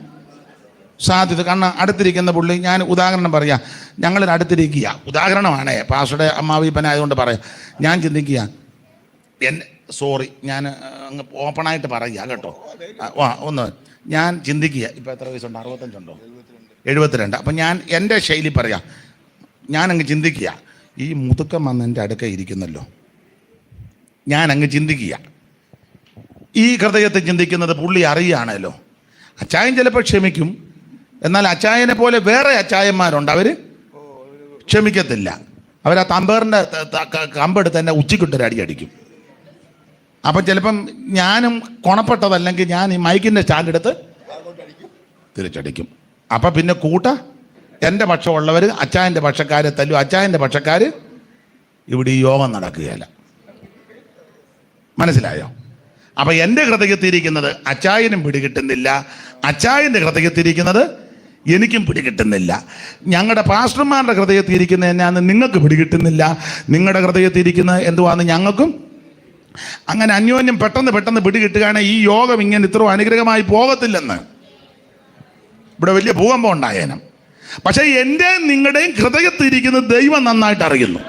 സാധ്യത. കാരണം അടുത്തിരിക്കുന്ന പുള്ളി, ഞാൻ ഉദാഹരണം പറയാം, ഞങ്ങളിത് അടുത്തിരിക്കുക, ഉദാഹരണമാണേ, പാസ്റ്ററുടെ അമ്മാവിപ്പനായതുകൊണ്ട് പറയാം. ഞാൻ ചിന്തിക്കുക, സോറി, ഞാൻ അങ്ങ് ഓപ്പണായിട്ട് പറയുക കേട്ടോ. ഒന്ന് ഞാൻ ചിന്തിക്കുക, ഇപ്പം എത്ര വയസ്സുണ്ട്? 65 ഉണ്ടോ? 72. അപ്പം ഞാൻ എൻ്റെ ശൈലി പറയാം. ഞാനങ്ങ് ചിന്തിക്കുക, ഈ മുതുക്കം വന്ന് എൻ്റെ അടുക്ക ഇരിക്കുന്നല്ലോ. ഞാനങ്ങ് ചിന്തിക്കുക, ഈ ഹൃദയത്തെ ചിന്തിക്കുന്നത് പുള്ളി അറിയുകയാണല്ലോ. അച്ചായൻ ചിലപ്പോൾ ക്ഷമിക്കും, എന്നാൽ അച്ചായനെ പോലെ വേറെ അച്ചായന്മാരുണ്ട്, അവർ ക്ഷമിക്കത്തില്ല. അവർ ആ തമ്പേറിൻ്റെ കമ്പെടുത്ത് തന്നെ ഉച്ചക്കിട്ടൊരു അടി അടിക്കും. അപ്പം ചിലപ്പം ഞാനും കൊണപ്പെട്ടതല്ലെങ്കിൽ ഞാൻ ഈ മൈക്കിൻ്റെ സ്റ്റാൻഡ് എടുത്ത് തിരിച്ചടിക്കും. അപ്പം പിന്നെ എൻ്റെ പക്ഷമുള്ളവർ അച്ചായൻ്റെ പക്ഷക്കാരെ തല്ലും, അച്ചായൻ്റെ പക്ഷക്കാർ ഇവിടെ ഈ യോഗം നടക്കുകയല്ല. മനസ്സിലായോ? അപ്പം എൻ്റെ ഹൃദയത്തിരിക്കുന്നത് അച്ചായനും പിടികിട്ടുന്നില്ല, അച്ചായൻ്റെ ഹൃദയത്തിരിക്കുന്നത് എനിക്കും പിടികിട്ടുന്നില്ല. ഞങ്ങളുടെ പാസ്റ്റർമാരുടെ ഹൃദയത്തിരിക്കുന്നത് എന്നാന്ന് നിങ്ങൾക്ക് പിടികിട്ടുന്നില്ല, നിങ്ങളുടെ ഹൃദയത്തിരിക്കുന്നത് എന്തുവാന്ന് ഞങ്ങൾക്കും. അങ്ങനെ അന്യോന്യം പെട്ടെന്ന് പിടികിട്ടുകയാണെങ്കിൽ ഈ യോഗം ഇങ്ങനെ ഇത്ര അനുഗ്രഹമായി പോകത്തില്ലെന്ന്. ഇവിടെ വലിയ ഭൂകമ്പം ഉണ്ടായേനം. പക്ഷേ എൻ്റെയും നിങ്ങളുടെയും ഹൃദയത്തിരിക്കുന്നത് ദൈവം നന്നായിട്ട് അറിയുന്നു.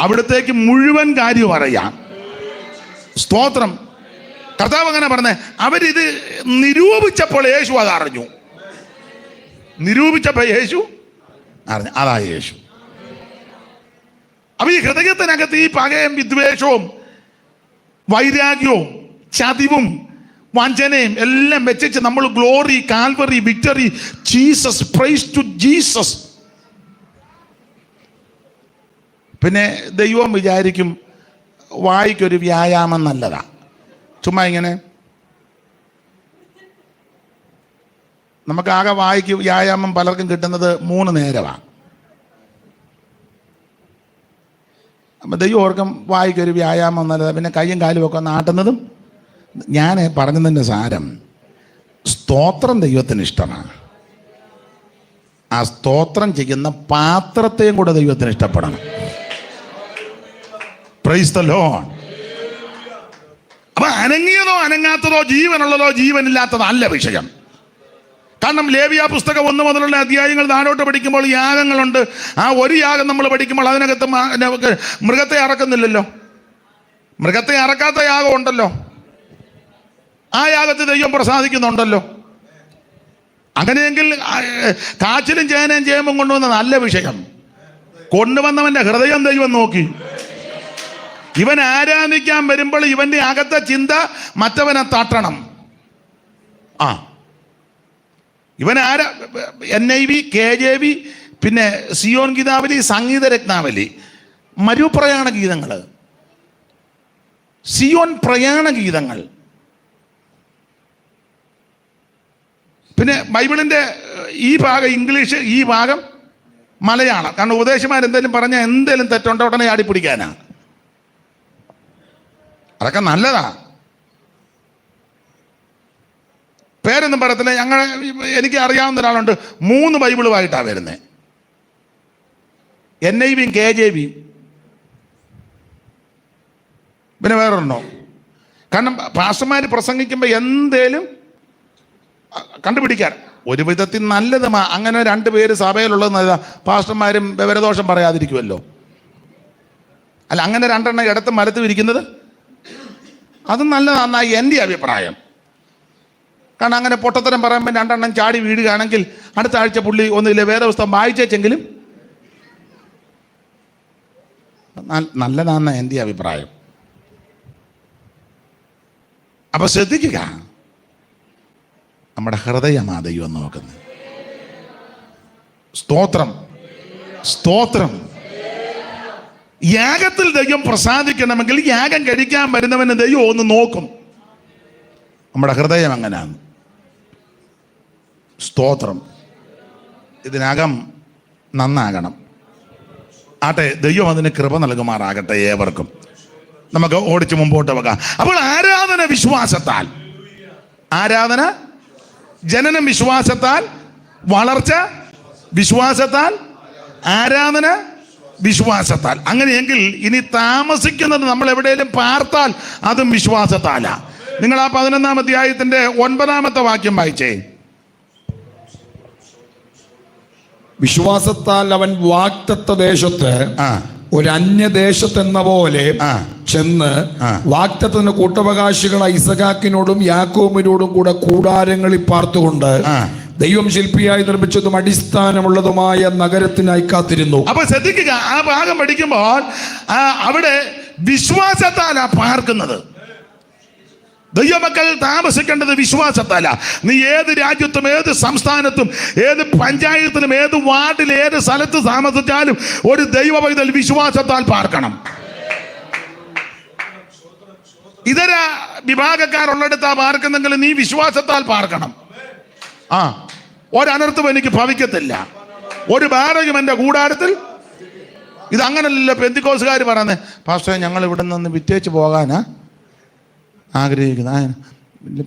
അവിടത്തേക്ക് മുഴുവൻ കാര്യം അറിയാം. സ്തോത്രം. കർത്താവ് അങ്ങനെ പറഞ്ഞേ, അവരിത് നിരൂപിച്ചപ്പോൾ യേശു അത് അറിഞ്ഞു. നിരൂപിച്ചപ്പോൾ യേശു അറിഞ്ഞു, അതാ യേശു. അപ്പൊ ഈ ഹൃദയത്തിനകത്ത് ഈ പകയും വിദ്വേഷവും വൈരാഗ്യവും ചതിവും വഞ്ചനയും എല്ലാം വെച്ചിട്ട് നമ്മൾ glory, calvary, victory, Jesus, praise to Jesus. പിന്നെ ദൈവം വിചാരിക്കും വായിക്കൊരു വ്യായാമം നല്ലതാ. ചുമ്മാ ഇങ്ങനെ നമുക്കാകെ വായിക്ക് വ്യായാമം പലർക്കും കിട്ടുന്നത് 3 നേരമാണ്. അപ്പം ദൈവം ഓർക്കും വായിക്കൊരു വ്യായാമം നല്ലത്, പിന്നെ കയ്യും കാലും ഒക്കെ നാട്ടുന്നതും. ഞാൻ പറഞ്ഞതിൻ്റെ സാരം, സ്തോത്രം ദൈവത്തിന് ഇഷ്ടമാണ്. ആ സ്തോത്രം ചെയ്യുന്ന പാത്രത്തെയും കൂടെ ദൈവത്തിന് ഇഷ്ടപ്പെടണം. Price the Lord. അപ്പൊ അനങ്ങിയതോ അനങ്ങാത്തതോ, ജീവനുള്ളതോ ജീവനില്ലാത്തതോ അല്ല വിഷയം. കാരണം ലേവ്യ പുസ്തകം 1 മുതലുള്ള അധ്യായങ്ങൾ താഴോട്ട് പഠിക്കുമ്പോൾ യാഗങ്ങളുണ്ട്. ആ ഒരു യാഗം നമ്മൾ പഠിക്കുമ്പോൾ അതിനകത്ത് മൃഗത്തെ അറക്കുന്നില്ലല്ലോ. മൃഗത്തെ അറക്കാത്ത യാഗം ഉണ്ടല്ലോ. ആ യാഗത്തിൽ ദൈവം പ്രസാദിക്കുന്നുണ്ടല്ലോ. അങ്ങനെയെങ്കിൽ കാച്ചിലും ചേനയും ചേമ്പും കൊണ്ടുവന്ന നല്ല വിഷയം. കൊണ്ടുവന്നവന്റെ ഹൃദയം ദൈവം നോക്കി. ഇവൻ ആരാധിക്കാൻ വരുമ്പോൾ ഇവന്റെ അകത്തെ ചിന്ത മറ്റവനെ തട്ടണം. ഇവൻ NIV, KJV, പിന്നെ സിയോൻ ഗീതാവലി, സംഗീത രത്നാവലി, മരുപ്രയാണ ഗീതങ്ങൾ, സിയോൻ പ്രയാണ ഗീതങ്ങൾ, പിന്നെ ബൈബിളിൻ്റെ ഈ ഭാഗം ഇംഗ്ലീഷ്, ഈ ഭാഗം മലയാളം. കാരണം ഉപദേശമാരെന്തെങ്കിലും പറഞ്ഞാൽ എന്തെങ്കിലും തെറ്റുണ്ടോ ഉടനെ ആടിപ്പിടിക്കാനാണ്. അതൊക്കെ നല്ലതാ. പേരൊന്നും പറയത്തില്ല. എനിക്ക് അറിയാവുന്ന ഒരാളുണ്ട്, 3 ബൈബിളുമായിട്ടാണ് വരുന്നത്. NIV, KJV, പിന്നെ വേറൊരെണ്ണോ. കാരണം പാസ്റ്റർമാർ പ്രസംഗിക്കുമ്പോൾ എന്തേലും കണ്ടുപിടിക്കാൻ ഒരു വിധത്തിൽ നല്ലത്. അങ്ങനെ 2 പേര് സഭയിലുള്ളത് നല്ലതാ. പാസ്റ്റർമാരും വിവരദോഷം പറയാതിരിക്കുമല്ലോ. അല്ല, അങ്ങനെ 2 എണ്ണം ഇടത്തും വലത്തും ഇരിക്കുന്നത് അതും നല്ലതാണെന്നായി എൻ്റെ അഭിപ്രായം. കാരണം അങ്ങനെ പൊട്ടത്തരം പറയുമ്പോൾ 2 എണ്ണം ചാടി വീഴുകയാണെങ്കിൽ അടുത്ത ആഴ്ച പുള്ളി ഒന്നുമില്ല വേദപുസ്തകം വായിച്ചെങ്കിലും നല്ലതാണെന്ന എൻ്റെ അഭിപ്രായം. അപ്പൊ ശ്രദ്ധിക്കുക, നമ്മുടെ ഹൃദയമാ ദൈവം നോക്കുന്നത്. സ്തോത്രം, സ്തോത്രം. യാഗത്തിൽ ദൈവം പ്രസാദിക്കണമെങ്കിൽ യാഗം കഴിക്കാൻ വരുന്നവന് ദൈവം ഒന്ന് നോക്കും. നമ്മുടെ ഹൃദയം അങ്ങനെയാണ്. സ്തോത്രം. ഇതിനകം നന്നാകണം. ആട്ടെ, ദൈവം അതിന് കൃപ നൽകുമാറാകട്ടെ ഏവർക്കും. നമുക്ക് ഓടിച്ച് മുമ്പോട്ട് പോകാം. അപ്പോൾ ആരാധന വിശ്വാസത്താൽ, ആരാധന ജനനം വിശ്വാസത്താൽ, വളർച്ച വിശ്വാസത്താൽ, ആരാധന വിശ്വാസത്താൽ. അങ്ങനെയെങ്കിൽ ഇനി താമസിക്കുന്നത് നമ്മൾ എവിടെയെങ്കിലും പാർത്താൽ അതും വിശ്വാസത്താലാ. നിങ്ങൾ ആ 11-ാം അധ്യായത്തിന്റെ 9-ാമത്തെ വാക്യം വായിച്ചേ. വിശ്വാസത്താൽ അവൻ വാഗ്ദത്ത ദേശത്ത് ഒരു അന്യദേശത്തെന്ന പോലെ ചെന്ന് വാഗ്ദത്തത്തിന് കൂട്ടവകാശികളായ ഇസഹാക്കിനോടും യാക്കോബിനോടും കൂടെ കൂടാരങ്ങളിൽ പാർത്തുകൊണ്ട് ദൈവം ശില്പിയായി നിർമ്മിച്ചതും അടിസ്ഥാനമുള്ളതുമായ നഗരത്തിനായി കാത്തിരുന്നു. അപ്പൊ ശ്രദ്ധിക്കുക, ആ ഭാഗം പഠിക്കുമ്പോൾ അവിടെ വിശ്വാസത്താലാ പാർക്കുന്നത്. ദൈവമക്കൾ താമസിക്കേണ്ടത് വിശ്വാസത്താല. നീ ഏത് രാജ്യത്തും ഏത് സംസ്ഥാനത്തും ഏത് പഞ്ചായത്തിലും ഏത് വാർഡിൽ ഏത് സ്ഥലത്ത് താമസിച്ചാലും ഒരു ദൈവ പൈതൽ വിശ്വാസത്താൽ പാർക്കണം. ഇതര വിഭാഗക്കാരുള്ളിടത്താ പാർക്കുന്നെങ്കിൽ നീ വിശ്വാസത്താൽ പാർക്കണം. ഒരനർത്ഥം എനിക്ക് ഭവിക്കത്തില്ല, ഒരു ബാധകം എൻ്റെ കൂടാരത്തിൽ. ഇതങ്ങനല്ലല്ലോ പെന്തിക്കോസുകാർ പറയുന്നത്. പാസ്റ്ററെ, ഞങ്ങൾ ഇവിടെ നിന്ന് വിറ്റേച്ച് പോകാനാ ആഗ്രഹിക്കുന്ന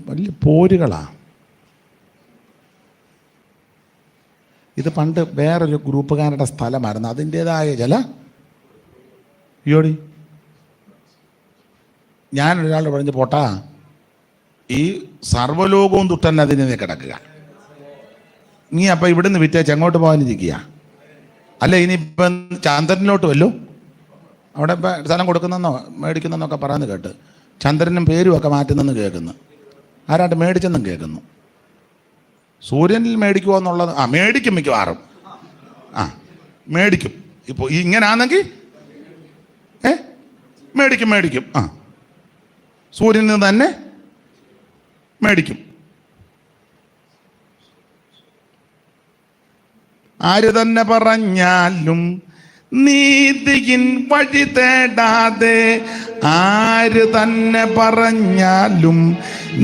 വലിയ പോരുകളാ. ഇത് പണ്ട് വേറൊരു ഗ്രൂപ്പുകാരുടെ സ്ഥലമായിരുന്നു. അതിൻ്റെതായ ചില ഞാനൊരാൾ പറഞ്ഞു, പോട്ടാ, ഈ സർവ്വലോകവും തുട്ടന്നെ അതിനെ കിടക്കുക. നീ അപ്പം ഇവിടുന്ന് വിറ്റേച്ച് എങ്ങോട്ട് പോകാനിരിക്കുക? അല്ല, ഇനിയിപ്പം ചന്ദ്രനിലോട്ട് വല്ലോ അവിടെ ഇപ്പം സ്ഥലം കൊടുക്കുന്നെന്നോ മേടിക്കുന്നെന്നൊക്കെ പറയാന്ന് കേട്ട് ചന്ദ്രനും പേരും ഒക്കെ മാറ്റുന്നെന്ന് കേൾക്കുന്നു. ആരാണ്ട് മേടിച്ചെന്നും കേൾക്കുന്നു. സൂര്യനിൽ മേടിക്കുമോ എന്നുള്ളത് മേടിക്കും, മിക്കവാറും മേടിക്കും. ഇപ്പോൾ ഇങ്ങനാണെങ്കിൽ മേടിക്കും. സൂര്യനിൽ നിന്ന് തന്നെ മേടിക്കും. ആര് തന്നെ പറഞ്ഞാലും നീതിയിൻ വഴി തേടാതെ, ആര് തന്നെ പറഞ്ഞാലും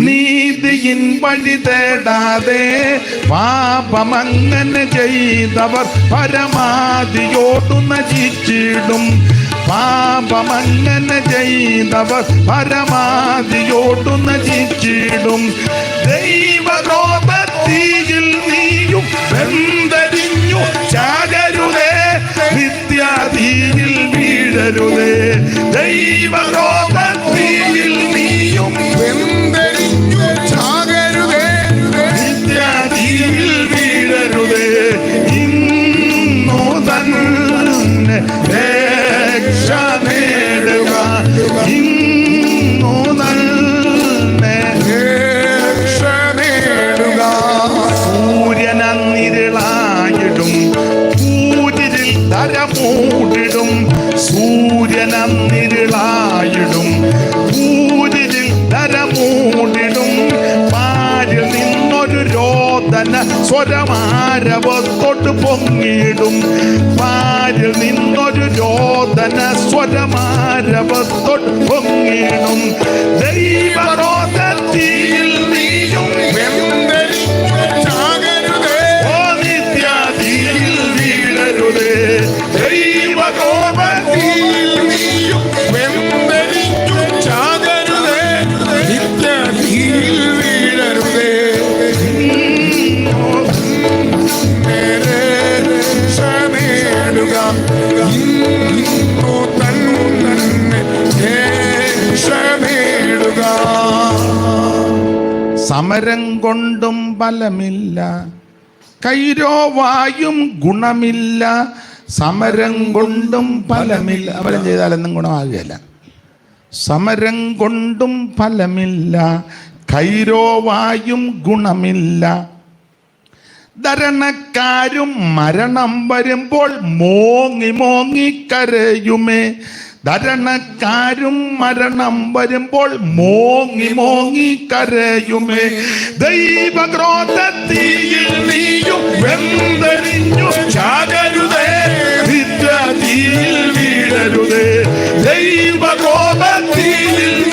നീതിയിൻ വഴി തേടാതെ, പാപമങ്ങനെ ചെയ്തവർ പരമാതിയോടു നശിച്ചിടും. പാപമങ്ങനെ ചെയ്തവർ പരമാധിയോടു നശിച്ചിടും. ദൈവകോപത്തീയിൽ നീയും വെന്തരിഞ്ഞു ചാകരുതേ, നിത്യാതീയിൽ വീഴരുതേ. ദൈവകോപത്തീയിൽ നീയും വെന്തരിഞ്ഞു ചാകരുതേ, നിത്യാതീയിൽ വീഴരുതേ. ഇന്നു തന്നെ രക്ഷ നേടുക, ഇന്നു തന്നെ രക്ഷ നേടുക. സൂര്യനന്നിരുളായിടും, കൂരിരിൽ തരമൂടിടും. സൂര്യനന്നിരുളായിടും, കൂരിരിൽ തരമൂടിടും. പാരിൽ നിന്നൊരു രോദന സ്വരമാരവത്തോട്ട് പൊങ്ങിയിടും. പാരിൽ നിന്നൊരു രോദന സ്വരമാരവത്തോട്ട് പൊങ്ങിയിടും. ദൈവരോധത്തിൽ നീയും വെന്തരിഞ്ഞു ചാകരുതേ, ഓ നിത്യാതീയിൽ വീഴരുതേ. ദൈവകോപത്തിൽ നീയും വെന്തരിഞ്ഞു ചാകരുതേ, നിത്യതീയിൽ വീഴരുതേ. രക്ഷ നേടുക, ഇന്നു തന്നെ രക്ഷ നേടുക. സമരം കൊണ്ടും ഫലമില്ല, കൈരോവായും ഗുണമില്ല. സമരം കൊണ്ടും ഫലമില്ല, സമരം ചെയ്താലൊന്നും ഗുണമാകുകയില്ല. സമരം കൊണ്ടും ഫലമില്ല, കൈരോവായും ഗുണമില്ല. ധരണക്കാരും മരണം വരുമ്പോൾ മോങ്ങി മോങ്ങി കരയുമേ. ധരണക്കാരും മരണം വരുമ്പോൾ മോങ്ങി മോങ്ങി കരയുമേ. ദൈവക്രോധത്തിൽ നീയും വെന്തരിഞ്ഞു ചാകരുതേ, നിത്യതീയിൽ വീഴരുതേ. ദൈവകോപത്തിൽ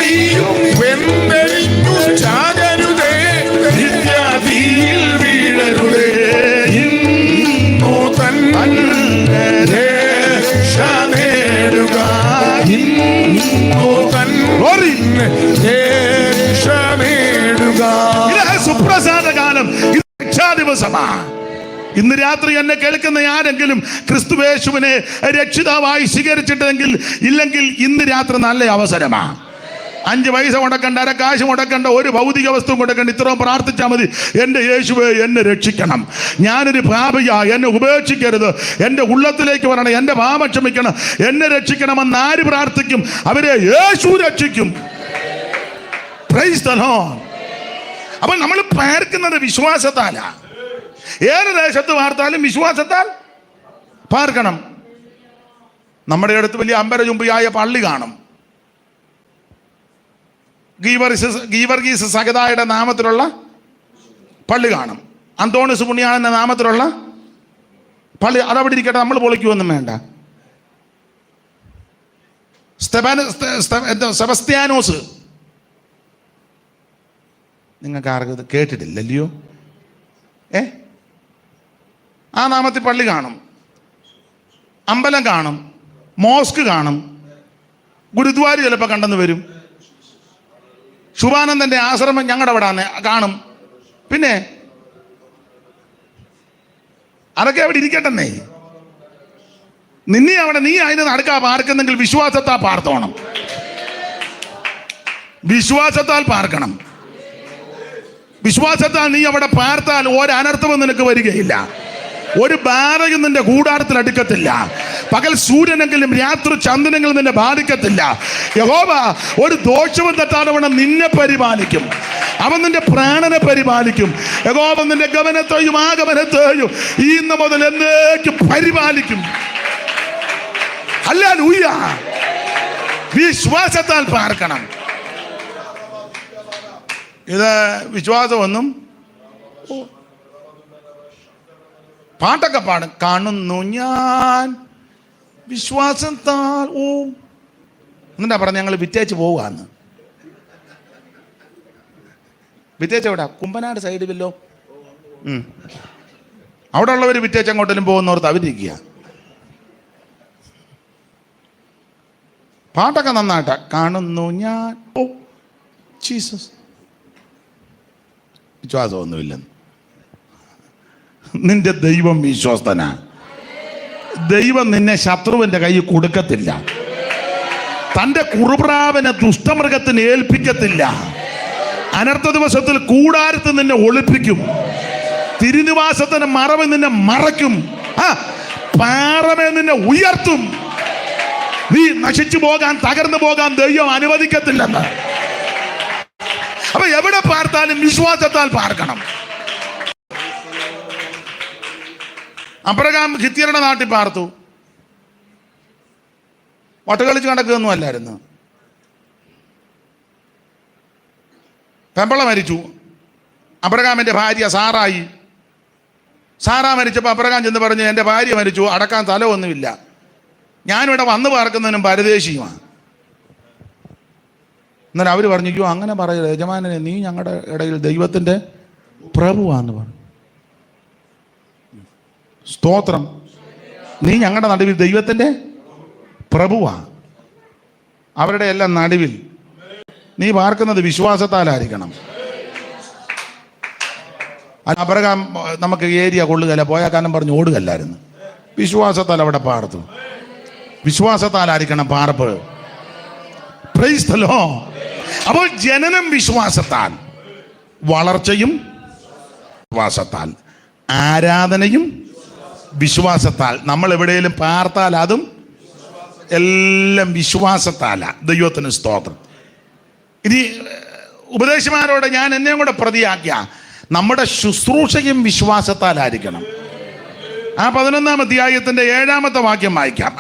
നീയും വെന്തരിഞ്ഞു ചാകരുതേ, നിത്യതീയിൽ വീഴരുതേ. ഇന്നു തന്നെ രക്ഷ നേടുക, ഇന്നു തന്നെ രക്ഷ നേടുക. ഇത് സുപ്രസാദ കാലം, ഇത് രക്ഷാദിവസമാ. ഇന്ന് രാത്രി എന്നെ കേൾക്കുന്ന ആരെങ്കിലും ക്രിസ്തുയേശുവിനെ രക്ഷിതാവായി സ്വീകരിച്ചിട്ടെങ്കിൽ ഇല്ലെങ്കിൽ ഇന്ന് രാത്രി നല്ല അവസരമാ. 5 പൈസ മുടക്കണ്ട, അരക്കാശ് മുടക്കണ്ട, ഒരു ഭൗതിക വസ്തു മുടക്കണ്ട. ഇത്രയും പ്രാർത്ഥിച്ചാൽ മതി. എൻ്റെ യേശുവേ എന്നെ രക്ഷിക്കണം, ഞാനൊരു പാപിയാ, എന്നെ ഉപേക്ഷിക്കരുത്, എൻ്റെ ഉള്ളത്തിലേക്ക് വരണം, എൻ്റെ പാപം ക്ഷമിക്കണം, എന്നെ രക്ഷിക്കണമെന്ന് ആര് പ്രാർത്ഥിക്കും അവരെ യേശു രക്ഷിക്കും. Price the lord. അപ്പോൾ നമ്മൾ പാർക്കുന്നത് വിശ്വാസത്താലാ. ഏത് ദേശത്ത് പാർത്താലും വിശ്വാസത്താൽ പാർക്കണം. നമ്മുടെ അടുത്ത് വലിയ അമ്പരചുംബിയായ പള്ളി കാണും. ഗീവർഗീസ് സഗതായുടെ നാമത്തിലുള്ള പള്ളി കാണും. അന്തോണിസ് പുണ്യാളന്റെ നാമത്തിലുള്ള പള്ളി അതവിടെ ഇരിക്കട്ടെ, നമ്മൾ പൊളിക്കുമൊന്നും വേണ്ട. സെബസ്ത്യാനോസ്, നിങ്ങൾക്ക് ആർക്കും ഇത് കേട്ടിട്ടില്ലല്ലയോ? ആ നാമത്തിൽ പള്ളി കാണും, അമ്പലം കാണും, മോസ്ക് കാണും, ഗുരുദ്വാര ചിലപ്പോൾ കണ്ടെന്ന് വരും. ശുഭാനന്ദന്റെ ആശ്രമം ഞങ്ങളുടെ അവിടെ കാണും. പിന്നെ അതൊക്കെ അവിടെ ഇരിക്കട്ടെന്നേ. നിന്നെ അവിടെ നീ അതിന് നടക്കാ പാർക്കുന്നെങ്കിൽ വിശ്വാസത്താൽ പാർത്തോണം, വിശ്വാസത്താൽ പാർക്കണം. വിശ്വാസത്താൽ നീ അവിടെ പാർത്താൽ ഒരനർത്ഥവും നിനക്ക് വരികയില്ല. ഒരു ബാധയും നിന്റെ കൂടാരത്തിൽ അടുക്കത്തില്ല. പകൽ സൂര്യനെങ്കിലും രാത്രി ചന്ദ്രനെങ്കിലും നിന്നെ ബാധിക്കത്തില്ല. യഹോവ ഒരു ദോഷവും തെറ്റാതെ നിന്നെ പരിപാലിക്കും. അവൻ നിന്റെ പ്രാണനെ പരിപാലിക്കും. യഹോവ നിന്റെ ഗമനത്തെയും ആഗമനത്തെയും ഇന്ന് മുതൽ എന്നേക്കും പരിപാലിക്കും. ഹല്ലേലൂയ. വിശ്വാസത്താൽ പാർക്കണം. ഇത് വിശ്വാസമൊന്നും പാട്ടൊക്കെ പാടും. കാണുന്നു ഞാൻ വിശ്വാസത്താൽ. എന്നിട്ടാ പറഞ്ഞ ഞങ്ങൾ വിറ്റേച്ച് പോവുകയെന്ന്. വിറ്റേച്ച് എവിടാ? കുമ്പനാട് സൈഡിലല്ലോ. അവിടെ ഉള്ളവർ വിറ്റേച്ച് അങ്ങോട്ടെങ്കിലും പോകുന്നോർത്ത് അവരിരിക്കുക. പാട്ടൊക്കെ നന്നായിട്ടാ. കാണുന്നു ഞാൻ, ഓ ജീസസ്. വിശ്വാസമൊന്നുമില്ലെന്ന്. നിന്റെ ദൈവം വിശ്വസ്തനാ. ദൈവം നിന്നെ ശത്രുവിന്റെ കയ്യിൽ കൊടുക്കത്തില്ല. തൻ്റെ കുറുപ്രാവനെ ദുഷ്ടമൃഗത്തിന് ഏൽപ്പിക്കത്തില്ല. അനർത്ഥ ദിവസത്തിൽ കൂടാരത്ത് നിന്നെ ഒളിപ്പിക്കും. തിരുനിവാസത്തിന് മറവ് നിന്നെ മറയ്ക്കും. പാറമേ നിന്നെ ഉയർത്തും. നീ നശിച്ചു പോകാൻ, തകർന്നു പോകാൻ ദൈവം അനുവദിക്കത്തില്ലെന്ന്. അപ്പൊ എവിടെ പാർത്താലും വിശ്വാസത്താൽ പാർക്കണം. അബ്രഹാം ഹിത്യരുടെ നാട്ടിൽ പാർത്തു. വട്ടുകളിച്ച് നടക്കുകയൊന്നും അല്ലായിരുന്നു. പെമ്പള മരിച്ചു. അബ്രഹാമിന്റെ ഭാര്യ സാറായി. സാറാ മരിച്ചപ്പോൾ അബ്രഹാം ചെന്ന് പറഞ്ഞു, എൻ്റെ ഭാര്യ മരിച്ചു, അടക്കാൻ സ്ഥലമൊന്നുമില്ല, ഞാനിവിടെ വന്ന് പാർക്കുന്നതിനും പരദേശിയുമാണ്. എന്നാൽ അവർ പറഞ്ഞു, അയ്യോ അങ്ങനെ പറയരുത് യജമാനനെ, നീ ഞങ്ങളുടെ ഇടയിൽ ദൈവത്തിൻ്റെ പ്രഭുവാന്ന് പറഞ്ഞു. സ്തോത്രം. നീ ഞങ്ങളുടെ നടുവിൽ ദൈവത്തിൻ്റെ പ്രഭുവാ. അവരുടെ എല്ലാം നടുവിൽ നീ പാർക്കുന്നത് വിശ്വാസത്താലായിരിക്കണം. അബ്രഹാം നമുക്ക് ഏരിയ കൊള്ളുകയല്ല, പോയാൽ കാരണം പറഞ്ഞ് ഓടുകല്ലായിരുന്നു. വിശ്വാസത്താൽ അവിടെ പാർത്തു. വിശ്വാസത്താലായിരിക്കണം പാർപ്പ്. Praise the lord. അപ്പോൾ ജനനം വിശ്വാസത്താൽ, വളർച്ചയും വിശ്വാസത്താൽ, ആരാധനയും വിശ്വാസത്താൽ. നമ്മൾ എവിടെയെങ്കിലും പാർത്താൽ അതും എല്ലാം വിശ്വാസത്താല. ദൈവത്തിന് സ്തോത്രം. ഇനി ഉപദേശമാരോട് ഞാൻ എന്നെയും കൂടെ പ്രതിയാക്കിയ, നമ്മുടെ ശുശ്രൂഷയും വിശ്വാസത്താലായിരിക്കണം. ആ 11-ാം അധ്യായത്തിന്റെ 7-ാമത്തെ വാക്യം വായിക്കാം.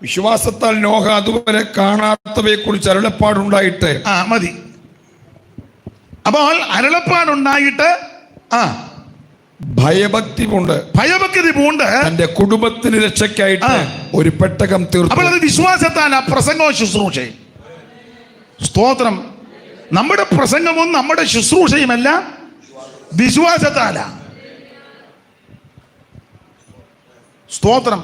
വിശ്വാസത്താൽ നോഹ അതുവരെ കാണാത്തവയെ കുറിച്ച് അരുളപ്പാടുണ്ടായിട്ട്. മതി. അപ്പോൾ അരുളപ്പാടുണ്ടായിട്ട് ഭയഭക്തി പൂണ്ട് തന്റെ കുടുംബത്തിന് രക്ഷയ്ക്കായിട്ട് ഒരു പെട്ടകം തീർത്തു. അപ്പോൾ അത് വിശ്വാസത്താലാ പ്രസംഗവും ശുശ്രൂഷയും. സ്തോത്രം. നമ്മുടെ പ്രസംഗവും നമ്മുടെ ശുശ്രൂഷയുമല്ല വിശ്വാസത്താലാ. സ്തോത്രം.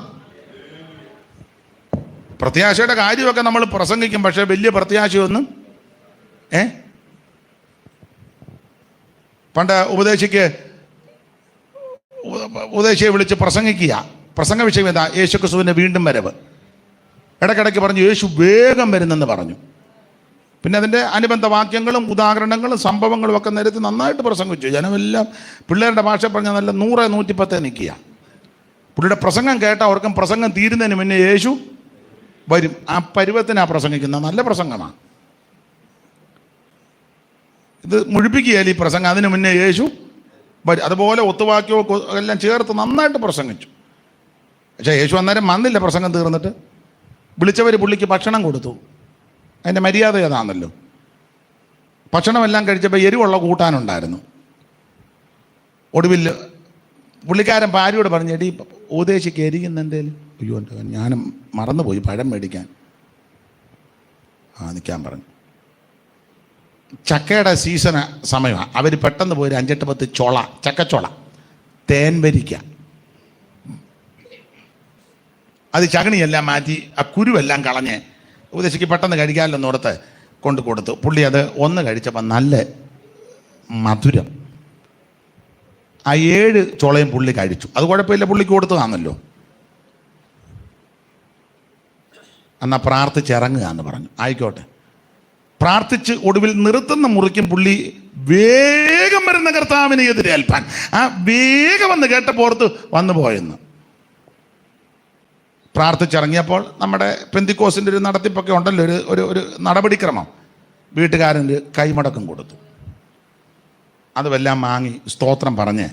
പ്രത്യാശയുടെ കാര്യമൊക്കെ നമ്മൾ പ്രസംഗിക്കും, പക്ഷെ വലിയ പ്രത്യാശയൊന്നും പണ്ട് ഉപദേശിയെ വിളിച്ച് പ്രസംഗിക്കുക. പ്രസംഗ വിഷയം എന്താ? യേശു ക്രിസ്തുവിൻ്റെ വീണ്ടും വരവ്. ഇടയ്ക്കിടയ്ക്ക് പറഞ്ഞു യേശു വേഗം വരുന്നെന്ന് പറഞ്ഞു. പിന്നെ അതിൻ്റെ അനുബന്ധ വാക്യങ്ങളും ഉദാഹരണങ്ങളും സംഭവങ്ങളും ഒക്കെ നിരത്തി നന്നായിട്ട് പ്രസംഗിച്ചു. ജനമെല്ലാം പിള്ളേരുടെ ഭാഷ പറഞ്ഞാൽ നല്ല 100-110 നിൽക്കുക. പുള്ളിയുടെ പ്രസംഗം കേട്ട അവർക്കും പ്രസംഗം തീരുന്നതിന് മുന്നേ യേശു വരും. ആ പരുവത്തിനാണ് പ്രസംഗിക്കുന്നത്. നല്ല പ്രസംഗമാണ് ഇത്. മുഴിപ്പിക്കുകയല്ല ഈ പ്രസംഗം. അതിന് മുന്നേ യേശു വരും. അതുപോലെ ഒത്തുവാക്യവും എല്ലാം ചേർത്ത് നന്നായിട്ട് പ്രസംഗിച്ചു. പക്ഷേ യേശു അന്നേരം വന്നില്ല. പ്രസംഗം തീർന്നിട്ട് വിളിച്ചവർ പുള്ളിക്ക് ഭക്ഷണം കൊടുത്തു. അതിൻ്റെ മര്യാദ ഏതാണല്ലോ. ഭക്ഷണമെല്ലാം കഴിച്ചപ്പോൾ എരിവുള്ള കൂട്ടാനുണ്ടായിരുന്നു. ഒടുവിൽ പുള്ളിക്കാരൻ ഭാര്യയോട് പറഞ്ഞു, എടി ഉപദേശിക്ക് എരിയുന്ന എന്തേലും. അയ്യോ ഞാനും മറന്നുപോയി പഴം മേടിക്കാൻ. നിൽക്കാൻ പറഞ്ഞു. ചക്കയുടെ സീസൺ സമയമാണ്. അവർ പെട്ടെന്ന് പോയി 5-10 ചൊള, ചക്കച്ചൊള, തേൻവരിക്ക, അത് ചകണിയെല്ലാം മാറ്റി ആ കുരുവെല്ലാം കളഞ്ഞ് ഉപദേശിക്ക് പെട്ടെന്ന് കഴിക്കാമല്ലോ ഓർത്ത് കൊണ്ട് കൊടുത്തു. പുള്ളി അത് ഒന്ന് കഴിച്ചപ്പോൾ നല്ല മധുരം. ആ 7 ചൊളയും പുള്ളി കഴിച്ചു. അത് കുഴപ്പമില്ല, പുള്ളിക്ക് കൊടുത്തതാണല്ലോ. എന്നാൽ പ്രാർത്ഥിച്ചിറങ്ങുക എന്ന് പറഞ്ഞു. ആയിക്കോട്ടെ. പ്രാർത്ഥിച്ച് ഒടുവിൽ നിർത്തുന്ന മുറിക്കും പുള്ളി വേഗം വരുന്ന കർത്താവിനെ എതിരേൽപ്പാൻ. ആ വേഗം വന്ന് കേട്ടപ്പോൾ ഓർത്ത് വന്നു പോയെന്ന്. പ്രാർത്ഥിച്ചിറങ്ങിയപ്പോൾ നമ്മുടെ പെന്തിക്കോസിൻ്റെ ഒരു നടത്തിപ്പൊക്കെ ഉണ്ടല്ലോ, ഒരു നടപടിക്രമം. വീട്ടുകാരന് കൈമടക്കം കൊടുത്തു. അതുമെല്ലാം വാങ്ങി സ്തോത്രം പറഞ്ഞ്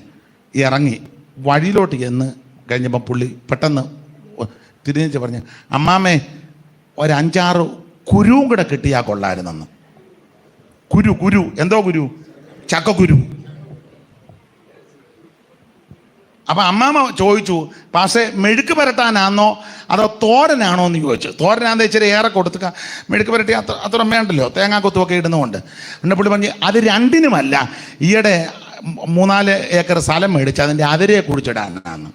ഇറങ്ങി വഴിയിലോട്ട് ചെന്ന് കഴിഞ്ഞപ്പോൾ പുള്ളി പെട്ടെന്ന് തിരിഞ്ഞ് പറഞ്ഞ്, അമ്മാമ്മേ ഒരു 5-6 കുരുവും കൂടെ കിട്ടിയാൽ കൊള്ളായിരുന്നെന്ന്. കുരു എന്തോ കുരു? ചക്കക്കുരു. അപ്പം അമ്മാമ്മ ചോദിച്ചു, പാസേ മെഴുക്ക് പുരട്ടാനാണോ അതോ തോരനാണോ എന്ന് ചോദിച്ചു. തോരനാണെന്ന് ഇച്ചിരി ഏറെ കൊടുത്തുക, മെഴുക്ക് പുരട്ടി അത്ര വേണ്ടല്ലോ, തേങ്ങാക്കൊത്തുമൊക്കെ ഇടുന്നതുകൊണ്ട്. പിന്നെ പുള്ളി പറഞ്ഞു അത് രണ്ടിനുമല്ല, ഈയിടെ 3-4 ഏക്കർ സ്ഥലം മേടിച്ച് അതിൻ്റെ അതിരെ കുഴിച്ചിടാനാണ്.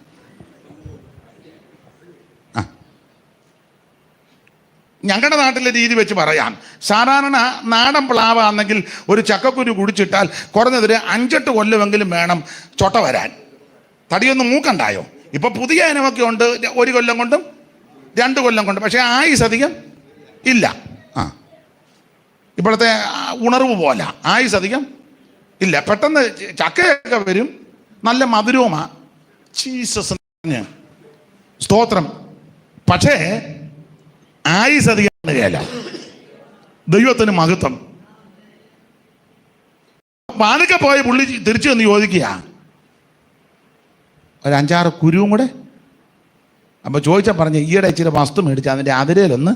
ഞങ്ങളുടെ നാട്ടിലെ രീതി വെച്ച് പറയാം, സാധാരണ നാടൻ പ്ലാവാണെങ്കിൽ ഒരു ചക്കക്കുരു കുടിച്ചിട്ടാൽ കുറഞ്ഞതൊരു 5-8 കൊല്ലമെങ്കിലും വേണം ചൊട്ട വരാൻ. തടിയൊന്നും മൂക്കണ്ടായോ? ഇപ്പൊ പുതിയ ഇനമൊക്കെ ഉണ്ട്, 1 കൊല്ലം കൊണ്ടും 2 കൊല്ലം കൊണ്ടും, പക്ഷേ ആയുസ് അധികം ഇല്ല. ഇപ്പോഴത്തെ ഉണർവ് പോലെ ആയുസ് അധികം ഇല്ല. പെട്ടെന്ന് ചക്കയൊക്കെ വരും, നല്ല മധുരവുമാ. ജീസസ് സ്തോത്രം. പക്ഷേ ആയുസ് അധികം ഇല്ല. ദൈവത്തിന് മഹത്വം. പാലൊക്കെ പോയ പുള്ളി തിരിച്ചു വന്ന് ചോദിക്കുക, ഒരു 5-6 കുരുവും കൂടെ. അപ്പോൾ ചോദിച്ചാൽ പറഞ്ഞ ഈയിടെ ഇച്ചിരി വസ്തു മേടിച്ച് അതിൻ്റെ അതിരയിലൊന്ന്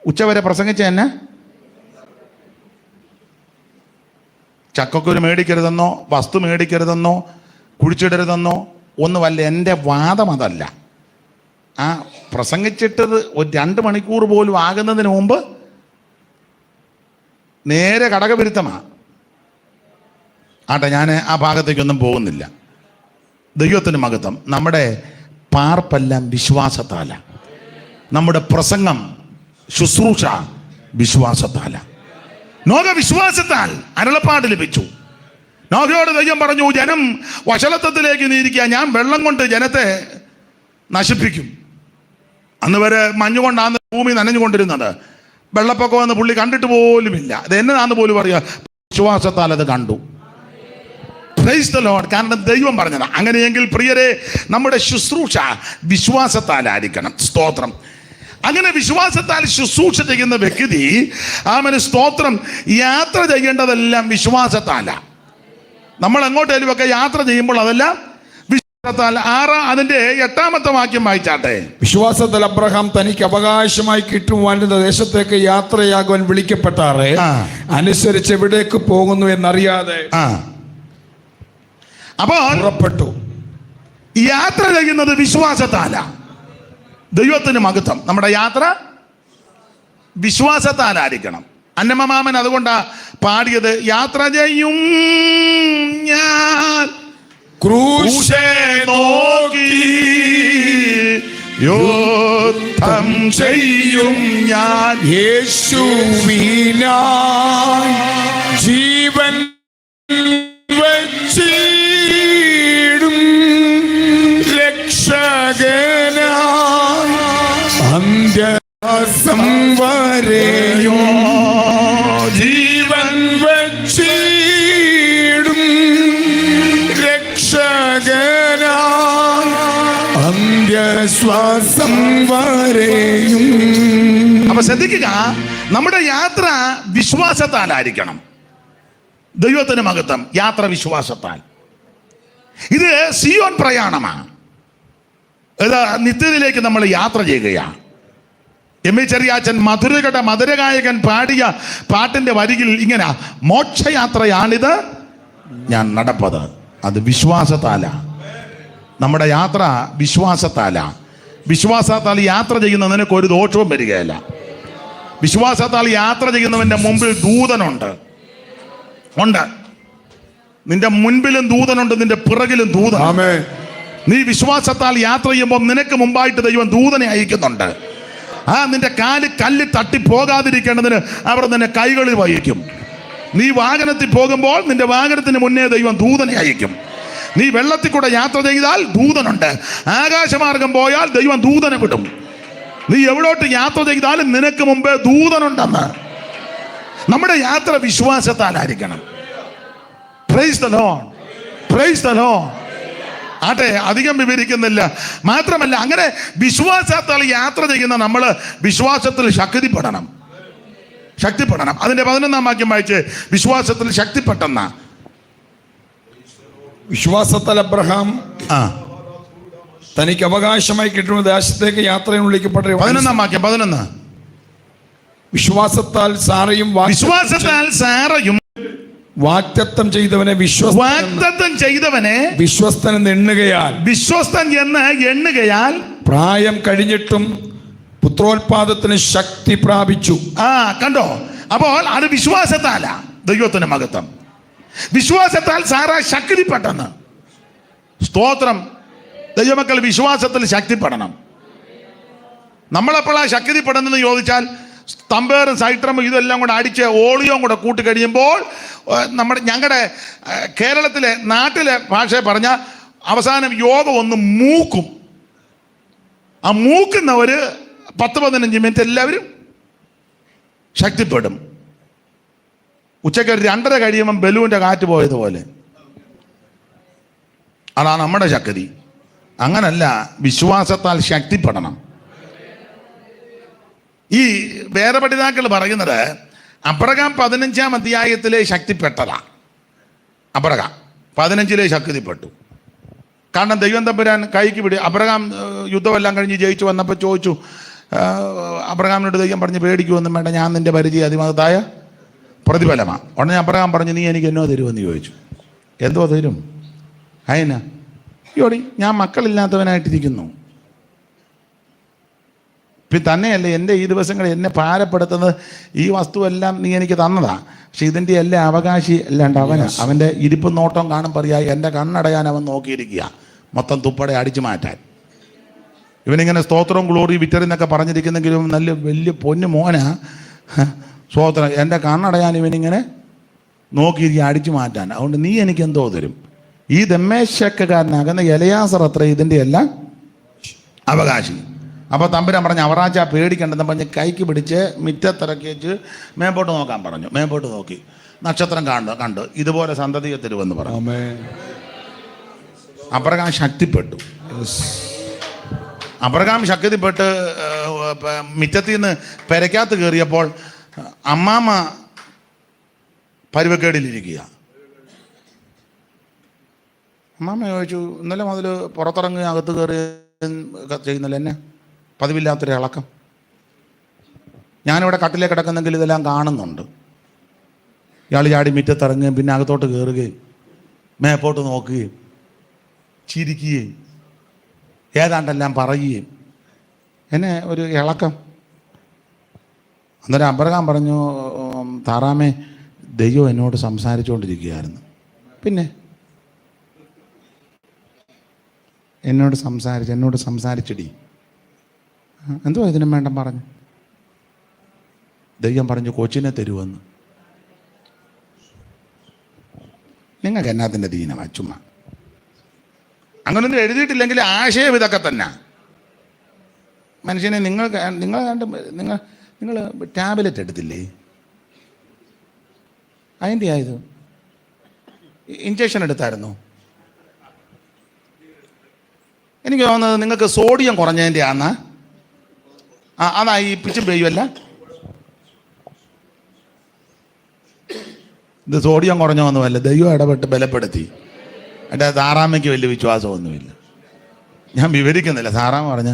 ഉച്ചവരെ പ്രസംഗിച്ച തന്നെ ചക്കക്കുരു മേടിക്കരുതെന്നോ വസ്തു മേടിക്കരുതെന്നോ കുഴിച്ചിടരുതെന്നോ ഒന്നുമല്ല. എൻ്റെ വാദം അതല്ല. ആ പ്രസംഗിച്ചിട്ടത് ഒരു 2 മണിക്കൂർ പോലും ആകുന്നതിന് മുമ്പ് നേരെ ഘടകവിരുദ്ധമാണ്. ഞാൻ ആ ഭാഗത്തേക്കൊന്നും പോകുന്നില്ല. ദൈവത്തിന് മഹത്വം. നമ്മുടെ പാർപ്പെല്ലാം വിശ്വാസത്താല, നമ്മുടെ പ്രസംഗം ശുശ്രൂഷ വിശ്വാസത്താല. നോഹ വിശ്വാസത്താൽ അരുളപ്പാട് ലഭിച്ചു. നോഹയോട് ദൈവം പറഞ്ഞു, ജനം വഷളത്വത്തിലേക്ക് നീരിക്കുക, ഞാൻ വെള്ളം കൊണ്ട് ജനത്തെ നശിപ്പിക്കും. അന്ന് വരെ മഞ്ഞുകൊണ്ടാണ് ഭൂമി നനഞ്ഞുകൊണ്ടിരുന്നത്. വെള്ളപ്പൊക്കം എന്ന് പുള്ളി കണ്ടിട്ട് പോലുമില്ല. അത് എന്നതാന്ന് പോലും പറയുക, വിശ്വാസത്താൽ അത് കണ്ടു. Price the Lord. കാരണം ദൈവം പറഞ്ഞത്. അങ്ങനെയെങ്കിൽ പ്രിയരെ, നമ്മുടെ ശുശ്രൂഷ വിശ്വാസത്താലായിരിക്കണം. സ്തോത്രം. അങ്ങനെ വിശ്വാസത്താൽ ശുശ്രൂഷ ചെയ്യുന്ന വ്യക്തി, ആമേൻ സ്തോത്രം, യാത്ര ചെയ്യേണ്ടതെല്ലാം വിശ്വാസത്താല. നമ്മൾ എങ്ങോട്ടേലും ഒക്കെ യാത്ര ചെയ്യുമ്പോൾ അതെല്ലാം വിശ്വാസത്താൽ. അതിന്റെ 8-ാമത്തെ വാക്യം വായിച്ചാട്ടെ. വിശ്വാസത്താൽ അബ്രഹാം തനിക്ക് അവകാശമായി കിട്ടുവാനുള്ള ദേശത്തേക്ക് യാത്രയാകുവാൻ വിളിക്കപ്പെട്ടാറെ അനുസരിച്ച് എവിടേക്ക് പോകുന്നു എന്നറിയാതെ അപ്പോൾ പുറപ്പെട്ടു. യാത്ര ചെയ്യുന്നത് വിശ്വാസത്താല. ദൈവത്തിന് മഹത്വം. നമ്മുടെ യാത്ര വിശ്വാസത്താലായിരിക്കണം. അന്നമ്മമാമൻ അതുകൊണ്ടാ പാടിയത്, യാത്ര ചെയ്യും ഞാൻ ക്രൂശേ നോക്കി, യുദ്ധം ചെയ്യും ഞാൻ യേശുവിനായി ജീവൻ വച്ചിടും രക്ഷകനായി അന്ത്യസം വരെയും ജീവൻ വച്ചിടും രക്ഷകനായി അന്ത്യശ്വാസം വരെയും. അപ്പൊ ശ്രദ്ധിക്കുക, നമ്മുടെ യാത്ര വിശ്വാസത്താലായിരിക്കണം. ദൈവത്തിന് മഹത്വം. യാത്ര വിശ്വാസത്താൽ. ഇത് സിയോൻ പ്രയാണമാണ്. നിത്യതയിലേക്ക് നമ്മൾ യാത്ര ചെയ്യുകയാണ്. എം.എ. ചെറിയാച്ചൻ മധുരഗായകൻ പാടിയ പാട്ടിന്റെ വരികിൽ ഇങ്ങനെ, മോക്ഷയാത്രയാണിത് ഞാൻ നടപ്പത്. അത് വിശ്വാസത്താല. നമ്മുടെ യാത്ര വിശ്വാസത്താല. വിശ്വാസത്താൽ യാത്ര ചെയ്യുന്ന നിനക്ക് ഒരു ദോഷവും വരികയില്ല. വിശ്വാസത്താൽ യാത്ര ചെയ്യുന്നവന്റെ മുമ്പിൽ ദൂതനുണ്ട്. നിന്റെ മുൻപിലും ദൂതനുണ്ട്, നിന്റെ പിറകിലും ദൂതൻ. നീ വിശ്വാസത്താൽ യാത്ര ചെയ്യുമ്പോൾ നിനക്ക് മുമ്പായിട്ട് ദൈവം ദൂതനെ അയക്കുന്നുണ്ട്. നിന്റെ കാല് കല്ല് തട്ടി പോകാതിരിക്കേണ്ടതിന് അവർ നിന്നെ കൈകളിൽ വഹിക്കും. നീ വാഹനത്തിൽ പോകുമ്പോൾ നിന്റെ വാഹനത്തിന് മുന്നേ ദൈവം ദൂതനെ അയക്കും. നീ വെള്ളത്തിൽ കൂടെ യാത്ര ചെയ്താൽ ദൂതനുണ്ട്. ആകാശമാർഗം പോയാൽ ദൈവം ദൂതനെ വിടും. നീ എവിടോട്ട് യാത്ര ചെയ്താലും നിനക്ക് മുമ്പേ ദൂതനുണ്ടെന്ന്. നമ്മുടെ യാത്ര വിശ്വാസത്താലായിരിക്കണം. Praise the lord. Praise the lord. അധികം വിവരിക്കുന്നില്ല. മാത്രമല്ല, അങ്ങനെ വിശ്വാസത്താൽ യാത്ര ചെയ്യുന്ന നമ്മൾ വിശ്വാസത്തിൽ ശക്തിപ്പെടണം. അതിന്റെ 11-ാം വാക്യം വായിച്ച്, വിശ്വാസത്തിൽ ശക്തിപ്പെട്ടെന്ന. വിശ്വാസത്താൽ അബ്രഹാം തനിക്ക് അവകാശമായി കിട്ടുന്ന ദേശത്തേക്ക് യാത്രയും വിളിക്കപ്പെട്ട 11-ാം വാക്യം. 11. വിശ്വാസത്താൽ സാറയും വാഗ്ദത്തം ചെയ്തവനെ വിശ്വസ്തൻ എന്ന് എണ്ണുകയാൽ പ്രായം കഴിഞ്ഞിട്ടും പുത്രോത്പാദത്തിന് ശക്തി പ്രാപിച്ചു. കണ്ടോ? അപ്പോൾ അത് വിശ്വാസത്താല. ദൈവത്തിന് മഹത്വം. വിശ്വാസത്താൽ സാറ ശക്തിപ്പെട്ടെന്ന്. സ്തോത്രം. ദൈവമക്കൾ വിശ്വാസത്തിൽ ശക്തിപ്പെടണം. നമ്മളെപ്പോഴാണ് ശക്തിപ്പെടുന്നതെന്ന് ചോദിച്ചാൽ, തമ്പേറും സൈട്രമും ഇതെല്ലാം കൂടെ അടിച്ച് ഓളിയും കൂടെ കൂട്ടി കഴിയുമ്പോൾ ഞങ്ങളുടെ കേരളത്തിലെ നാട്ടിലെ ഭാഷയെ പറഞ്ഞാൽ അവസാനം യോഗം ഒന്ന് മൂക്കും. ആ മൂക്കുന്നവർ 10-15 മിനിറ്റ് എല്ലാവരും ശക്തിപ്പെടും. ഉച്ചയ്ക്ക് ഒരു 2:30 കഴിയുമ്പം ബലൂൻ്റെ കാറ്റ് പോയതുപോലെ. അതാണ് നമ്മുടെ ശക്തി. അങ്ങനല്ല, വിശ്വാസത്താൽ ശക്തിപ്പെടണം. ഈ വേദപഠിതാക്കൾ പറയുന്നത് അബ്രഹാം 15-ാം അധ്യായത്തിലെ ശക്തിപ്പെട്ടതാ. അബ്രഹാം 15-ലെ ശക്തിപ്പെട്ടു. കാരണം ദൈവം തമ്പുരാൻ കൈക്ക് പിടി. അബ്രഹാം യുദ്ധമെല്ലാം കഴിഞ്ഞ് ജയിച്ചു വന്നപ്പോൾ ചോദിച്ചു, അബ്രഹാമിനോട് ദൈവം പറഞ്ഞ് പേടിക്കുമൊന്നും വേണ്ട, ഞാൻ നിന്റെ പരിചയം അതിമഹത്തായ പ്രതിഫലമാണ്. ഉടനെ അബ്രഹാം പറഞ്ഞു, നീ എനിക്ക് എന്നോ തരുമെന്ന് ചോദിച്ചു. എന്തോ തരും? അതിനാ യോടി, ഞാൻ മക്കളില്ലാത്തവനായിട്ടിരിക്കുന്നു. പിന്നെ തന്നെയല്ല, എൻ്റെ ഈ ദിവസങ്ങളിൽ എന്നെ ഭാരപ്പെടുത്തുന്നത് ഈ വസ്തുവെല്ലാം നീ എനിക്ക് തന്നതാ. പക്ഷെ ഇതിൻ്റെ എല്ലാ അവകാശി അല്ലാണ്ട് അവൻ്റെ ഇരിപ്പും നോട്ടം കാണും പറയാ, എൻ്റെ കണ്ണടയാൻ അവൻ നോക്കിയിരിക്കുക, മൊത്തം തുപ്പടെ അടിച്ചു മാറ്റാൻ. ഇവനിങ്ങനെ സ്തോത്രവും ഗ്ലോറി വിറ്ററി എന്നൊക്കെ പറഞ്ഞിരിക്കുന്നെങ്കിലും നല്ല വലിയ പൊന്നു മോനാ. സ്തോത്രം. എൻ്റെ കണ്ണടയാൻ ഇവനിങ്ങനെ നോക്കിയിരിക്കുക, അടിച്ചു മാറ്റാൻ. അതുകൊണ്ട് നീ എനിക്ക് എന്തോ തരും. ഈ ദമ്മേശക്കാരനാകുന്ന എലയാസർ അത്ര ഇതിൻ്റെ എല്ലാം അവകാശി. അപ്പോൾ തമ്പുരാൻ പറഞ്ഞു, അവറാച്ച പേടിക്കണ്ടെന്ന് പറഞ്ഞ് കൈക്ക് പിടിച്ച് മുറ്റത്തിറക്കി വെച്ച് മേമ്പോട്ട് നോക്കാൻ പറഞ്ഞു. മേമ്പോട്ട് നോക്കി നക്ഷത്രം കണ്ടു ഇതുപോലെ സന്തതിയെ തരുമെന്ന് പറഞ്ഞു. അബ്രഹാം ശക്തിപ്പെട്ടു. അബ്രഹാം ശക്തിപ്പെട്ട് മുറ്റത്തിൽ നിന്ന് പെരയ്ക്കകത്ത് കയറിയപ്പോൾ അമ്മാമ്മ പരുവക്കേടിലിരിക്കുക. അമ്മാമ്മ ചോദിച്ചു, ഇന്നലെ മുതൽ പുറത്തിറങ്ങി അകത്ത് കയറി ചെയ്യുന്നില്ല, എന്നെ പതിവില്ലാത്തൊരു ഇളക്കം. ഞാനിവിടെ കട്ടിലേ കിടക്കുന്നെങ്കിൽ ഇതെല്ലാം കാണുന്നുണ്ട്. ഇയാൾ ചാടി മുറ്റത്തിറങ്ങുകയും പിന്നെ അകത്തോട്ട് കയറുകയും മേപ്പോട്ട് നോക്കുകയും ചിരിക്കുകയും ഏതാണ്ടെല്ലാം പറയുകയും, എന്നെ ഒരു ഇളക്കം. അന്നേരം അബ്രഹാം പറഞ്ഞു, താറാമേ, ദൈവം എന്നോട് സംസാരിച്ചുകൊണ്ടിരിക്കുകയായിരുന്നു. പിന്നെ എന്നോട് സംസാരിച്ചടി. എന്തോ ഇതിനും വേണ്ട പറഞ്ഞു. ദൈവം പറഞ്ഞു, കൊച്ചിനെ തരുമെന്ന്. നിങ്ങൾക്ക് എന്നാത്തിൻ്റെ ദീനമാ ചുമ്മാ. അങ്ങനൊന്നും എഴുതിയിട്ടില്ലെങ്കിൽ ആശയം ഇതൊക്കെ തന്നെ. മനുഷ്യനെ നിങ്ങൾ ടാബ്ലറ്റ് എടുത്തില്ലേ? അതിൻ്റെ ആയത് ഇഞ്ചക്ഷൻ എടുത്തായിരുന്നു. എനിക്ക് തോന്നുന്നത് നിങ്ങൾക്ക് സോഡിയം കുറഞ്ഞതിൻ്റെ ആണെന്നാ. അതാ ഈ പിച്ചും പെയ്യുമല്ല. ഇത് സോഡിയം കുറഞ്ഞൊന്നുമല്ല, ദൈവം ഇടപെട്ട് ബലപ്പെടുത്തി. എൻ്റെ താറാമ്മയ്ക്ക് വലിയ വിശ്വാസമൊന്നുമില്ല. ഞാൻ വിവരിക്കുന്നില്ല. താറാമ്മ പറഞ്ഞ്